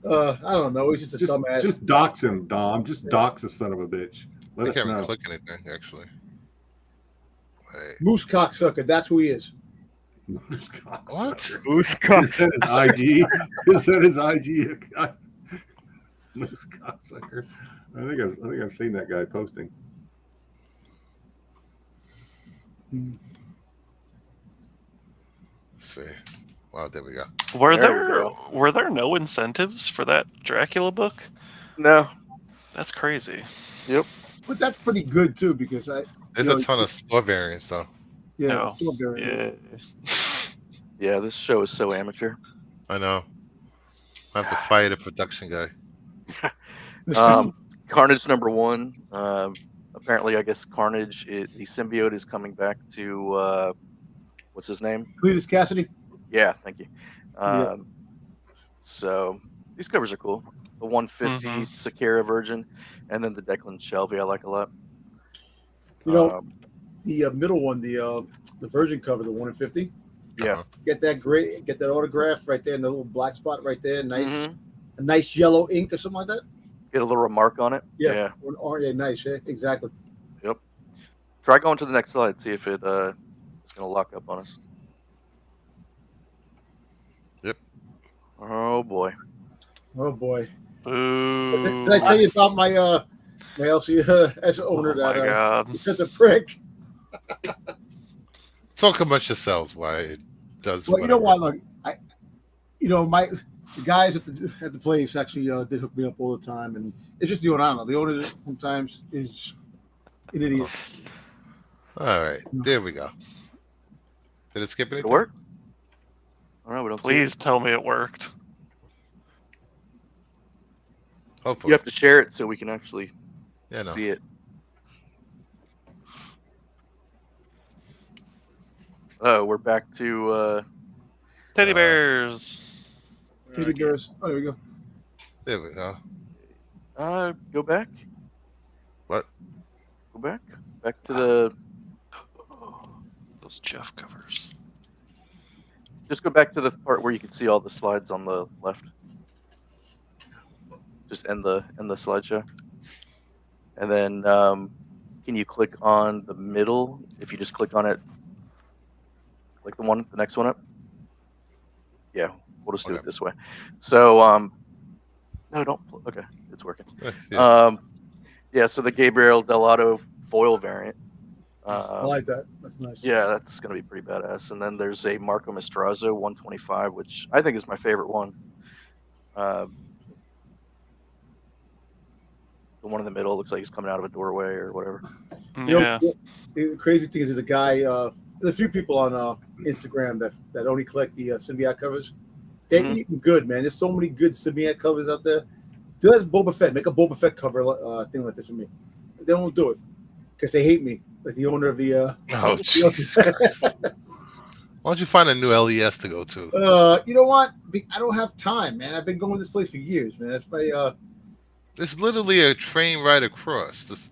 I don't know. He's just a dumbass. Just dox him, Dom. Just dox the son of a bitch. Let I us can't even know. click anything actually. Wait. Moose cocksucker. That's who he is. What? Moose Is that his IG? Is that his IG account? Moose cocksucker. I think I've seen that guy posting. Let's see. Wow, there we go. Were there no incentives for that Dracula book? No. That's crazy. Yep. But that's pretty good too, because There's a ton of store variants though. yeah, No. it's still very good. Yeah. Yeah, this show is so amateur. I know. I have to fire the production guy. Carnage #1. Apparently, I guess Carnage, the symbiote, is coming back to what's his name? Cletus Cassidy. Yeah, thank you. Yeah. So these covers are cool. The 150 Sakura Virgin, and then the Declan Shelby I like a lot. You know, the middle one, the Virgin cover, the 150. Yeah. Get that autograph right there in the little black spot right there. Nice, Mhm. a nice yellow ink or something like that. Get a little remark on it. Yeah. Yeah, nice. Yeah, exactly. Yep. Try going to the next slide. See if it's gonna lock up on us. Yep. Oh boy. Oh boy. Boo. Did I tell you about my LCS owner Oh my that god. he's a prick? So much it sells. Why it does. Well, you know whatever. what? Like, the guys at the place actually did hook me up all the time, and it's just the owner. I don't know. The owner sometimes is an idiot. All right, there we go. Did it skip Did it anything? work? All right, we don't see it. Please tell me it worked. Hopefully. You have to share it so we can actually Yeah, no. see it. Oh, we're back to Teddy bears. TV bears. Oh, there we go. There we go. go back. What? Go back. Back to the Those Jeff covers. just go back to the part where you can see all the slides on the left. Just end the slideshow. And then can you click on the middle? If you just click on it, like the next one up. Yeah, we'll just do it Okay. this way. So no, don't. Okay, it's working. Yeah. Yeah. So the Gabriel Delato foil variant. I like that. That's nice. Yeah, that's gonna be pretty badass. And then there's a Marco Maestrazzo 125, which I think is my favorite one. The one in the middle looks like he's coming out of a doorway or whatever. You know, Yeah. the crazy thing is, there's a guy there's a few people on Instagram that only collect the symbiote covers. They're Mhm. eating good, man. There's so many good symbiote covers out there. Do that as Boba Fett. Make a Boba Fett cover thing like this for me. They won't do it because they hate me, like the owner of the. Oh, Jesus Christ. Why don't you find a new LES to go to? You know what? I don't have time, man. I've been going to this place for years, man. That's my. It's literally a train right across.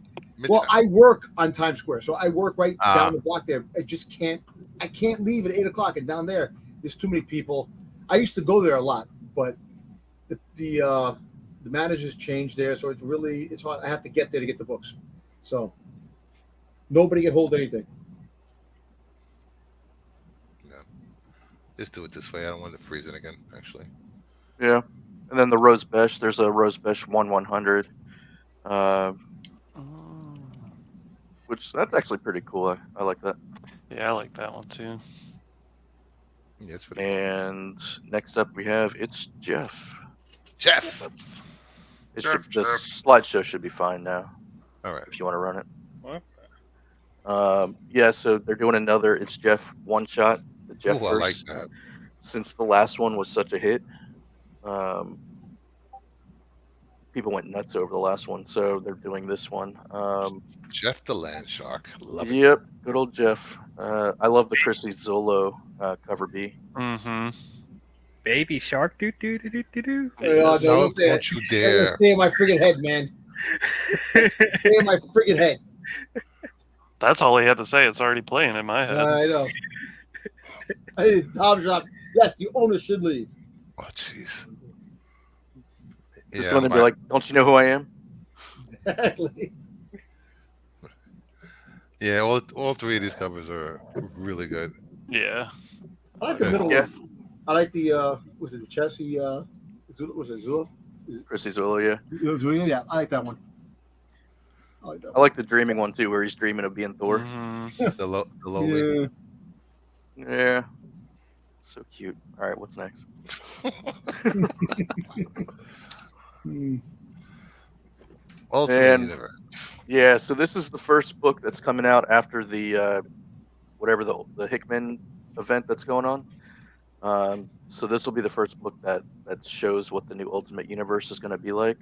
Well, I work on Times Square, so I work right Ah. down the block there. I just can't. I can't leave at 8 o'clock, and down there's too many people. I used to go there a lot, but the managers changed there, so it's hard. I have to get there to get the books. So nobody can hold anything. Just do it this way. I don't want to freeze it again, actually. Yeah. And then the Rose Besh, there's a Rose Besh 1/100, which that's actually pretty cool. I like that. Yeah, I like that one too. Yeah, it's pretty And next up we have It's Jeff. Jeff. The Jeff. slideshow should be fine now. All right. If you want to run it. What? Yeah, so they're doing another It's Jeff one shot. The Jeff Ooh, I like verse. that. Since the last one was such a hit, people went nuts over the last one, so they're doing this one. Jeff the Land Shark. Love it. Yep, good old Jeff. I love the Chrissy Zolo cover B. Mm-hmm. Baby shark, do do do do do do. No, don't you dare. Stay in my friggin' head, man. Stay in my friggin' head. That's all he had to say. It's already playing in my head. I know. Tom drop. Yes, the owner should leave. Oh, jeez. Just Yeah, going to be like, don't you know who I am? Exactly. yeah, all three of these covers are really good. Yeah. I like the Okay. middle Yeah. one. I like the was it the Chessie Zula? Was it Zula? Chrissy Zolo, yeah. Zula? Yeah, I like that one. I like that I like the dreaming one too, where he's dreaming of being Thor. Mhm. The one. lowly. Yeah. So cute. All right, what's next? Hmm. Ultimate And- Universe. Yeah, so this is the first book that's coming out after the whatever the Hickman event that's going on. So this will be the first book that shows what the new Ultimate Universe is going to be like.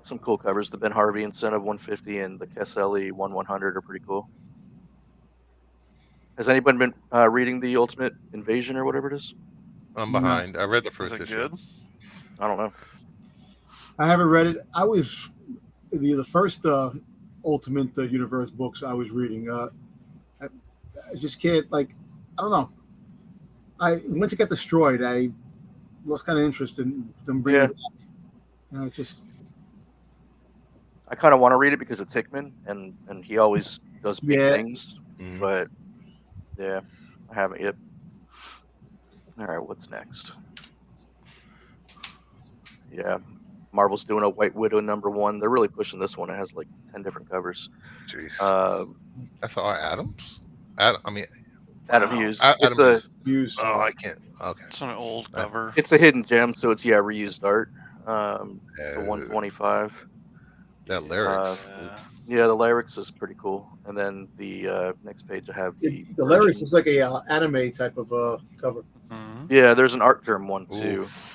Some cool covers. The Ben Harvey Incentive 150 and the Kesselly 1/100 are pretty cool. Has anybody been reading the Ultimate Invasion or whatever it is? I'm No. behind. I read the Is first it issue. good? I don't know. I haven't read it. I was the first Ultimate Universe books I was reading. I just can't I don't know. Once it got destroyed, I lost kind of interest in them bringing it back. You know, it's just I kind of want to read it because it's Hickman and he always does big Yeah. things. Mhm. But yeah, I haven't yet. All right, what's next? Yeah, Marvel's doing a White Widow #1. They're really pushing this one. It has like 10 different covers. Jeez. That's all Adams? I mean, Adam Wow. Hughes. Adam It's a Hughes. used. Oh, I can't. Okay. It's an old cover. it's a hidden gem, so it's reused art. The Yeah, 125. that lyrics. Yeah, the lyrics is pretty cool. And then the next page I have The lyrics was like a anime type of cover. Mhm. Yeah, there's an art germ one too. Oof.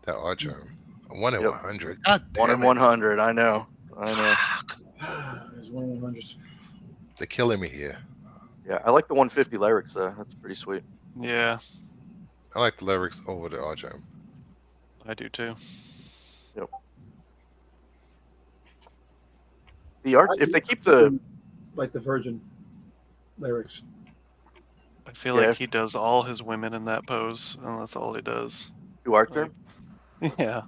That art germ. 1 in Yep. 100. God 1 damn in it. 100. I know. There's 1/100. They're killing me here. Yeah, I like the 150 lyrics though. That's pretty sweet. Yeah, I like the lyrics over the art germ. I do too. The art, if they keep the like the Virgin lyrics. I feel Yeah, like if- he does all his women in that pose, and that's all he does. do art germ, Yeah,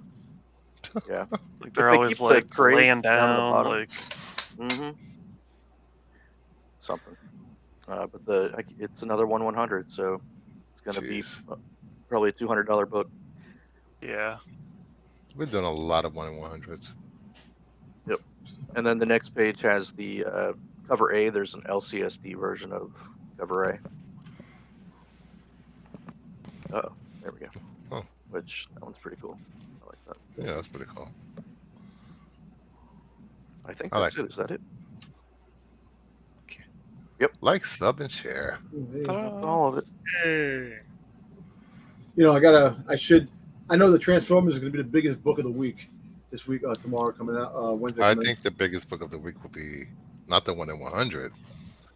yeah. like they're they always keep the like trade laying down at the down, bottom. like Mm-hmm. Something. But it's another 1/100, so it's gonna be Jeez. probably a $200 book. yeah. We're doing a lot of 1 in 100s. And then the next page has the cover A. There's an LCSD version of cover A. Oh, there we go. Oh. Which that one's pretty cool. I like that. Yeah, that's pretty cool. I think I that's it. Is that it? Like, sub, and share. That's all of it. Hey. You know, I know the Transformers is going to be the biggest book of the week this week, tomorrow coming out, Wednesday. I Coming think the biggest book of the week will be not the one in 100.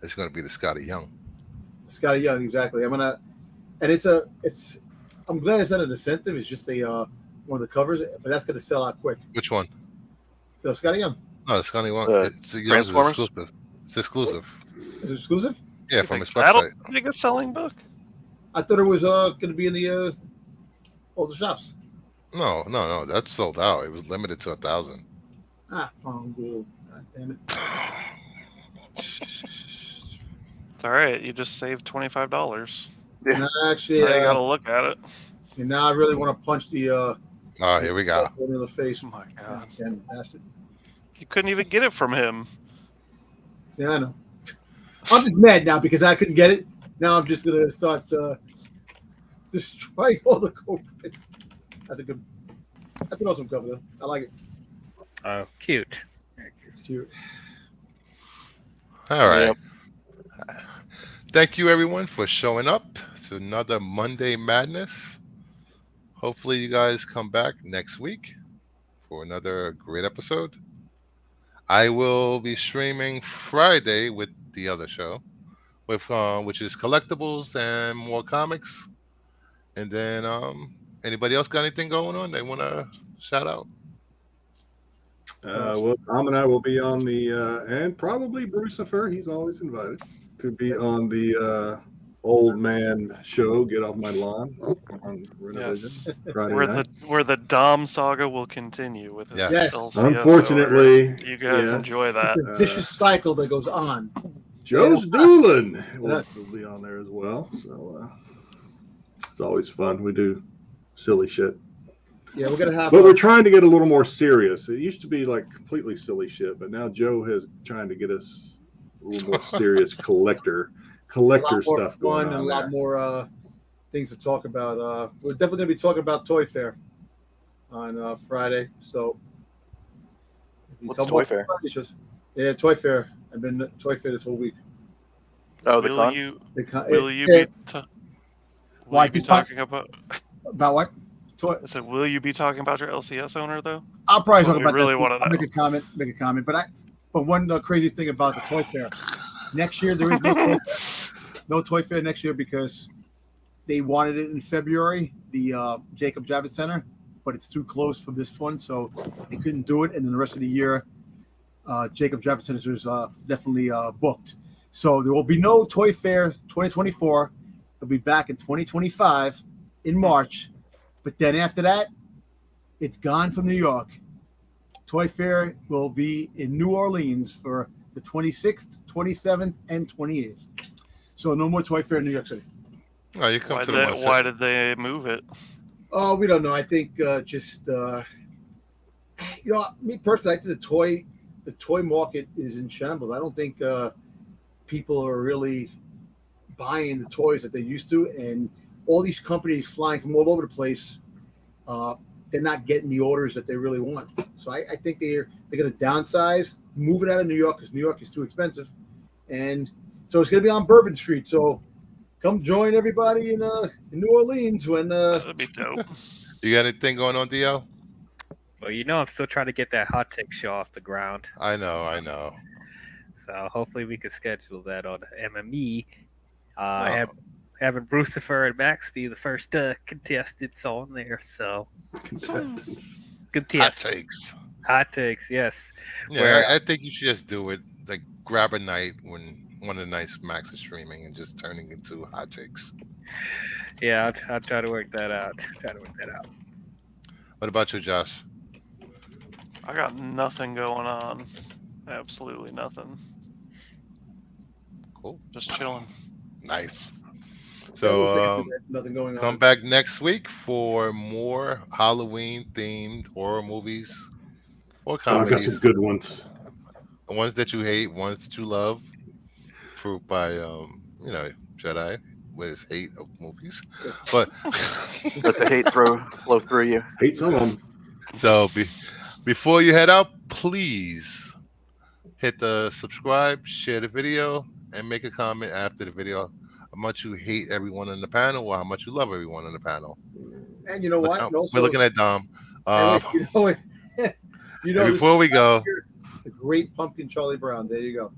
It's going to be the Scotty Young. out. Scotty Young, exactly. I'm glad it's not an incentive. It's just one of the covers, but that's going to sell out quick. Which one? The Scotty Young. No, the Scotty Young. It's Transformers? exclusive. It's exclusive. Is it exclusive? Yeah, You from think his that'll website. be the biggest selling book? I thought it was going to be in all the shops. No. That's sold out. It was limited to 1,000. Ah, phone gold. God damn it. It's all right. You just saved $25. Nah, actually, That's how you gotta look at it. now I really want to punch the Oh, here we go. in the face. Oh my god. Damn bastard. You couldn't even get it from him. See, I know. I'm just mad now because I couldn't get it. Now I'm just gonna start destroying all the culprits. That's an awesome cover though. I like it. Oh, cute. It's cute. All right. Thank you, everyone, for showing up to another Monday Madness. Hopefully, you guys come back next week for another great episode. I will be streaming Friday with the other show, which is collectibles and more comics. And then, anybody else got anything going on they want to shout out? Well, Tom and I will be on the, and probably Brucifer, he's always invited, to be on the Old Man show, Get Off My Lawn, on Yes. Friday Where night. the Dom saga will continue with his Yes. LCS Unfortunately, order. You guys yes. enjoy that. It's a vicious cycle that goes on. Joe's Doolin will be on there as well. So it's always fun. We do silly shit. Yeah, we're gonna have. But we're trying to get a little more serious. It used to be like completely silly shit, but now Joe has trying to get us a little more serious collector a lot more stuff fun going and a on lot there. more things to talk about. We're definitely gonna be talking about Toy Fair on Friday. So if you What's come Toy up- Fair? Yeah, Toy Fair. I've been at Toy Fair this whole week. Oh, the Will con? you Will be Why, will you be just talk- talking about? about what? Toy. I said, will you be talking about your LCS owner though? I'll probably Well, talk we about really that. wanna I'll know. make a comment. But one crazy thing about the Toy Fair next year, there is no Toy Fair. No Toy Fair next year because they wanted it in February, the Jacob Javits Center, but it's too close for this one, so they couldn't do it. And then the rest of the year, Jacob Javits Center was definitely booked. So there will be no Toy Fair 2024. They'll be back in 2025 in March. But then after that, it's gone from New York. Toy Fair will be in New Orleans for the 26th, 27th, and 28th. So no more Toy Fair in New York City. Oh, you come Why to the one. why did they move it? Oh, we don't know. I think me personally, I think the toy market is in shambles. I don't think people are really buying the toys that they used to, and all these companies flying from all over the place, they're not getting the orders that they really want. So I think they're going to downsize, move it out of New York because New York is too expensive, and so it's going to be on Bourbon Street. So come join everybody in New Orleans when. That'd be dope. You got anything going on, DL? Well, I'm still trying to get that hot take show off the ground. I know. So hopefully we can schedule that on MME. Oh. Having Brucifer and Max be the first contestants on there. So Hot contestants. Hot takes, yes. Yeah, Where- I think you should just do it. Like, grab a night when one of the nights Max is streaming and just turning into hot takes. Yeah, I'll try to work that out. What about you, Josh? I got nothing going on. Absolutely nothing. Cool. Just chilling. Nice. So nothing going on. come back next week for more Halloween-themed horror movies or I got comedies. some good ones. Ones that you hate, ones that you love. Fruit by Jedi with his hate of movies. But Let the hate flow through you. Hate some of them. so before you head out, please hit the subscribe, share the video, and make a comment after the video how much you hate everyone in the panel or how much you love everyone in the panel. And you know what? And also, We're looking at Dom. and wait, you know And this before we is go, the great pumpkin Charlie Brown. There you go.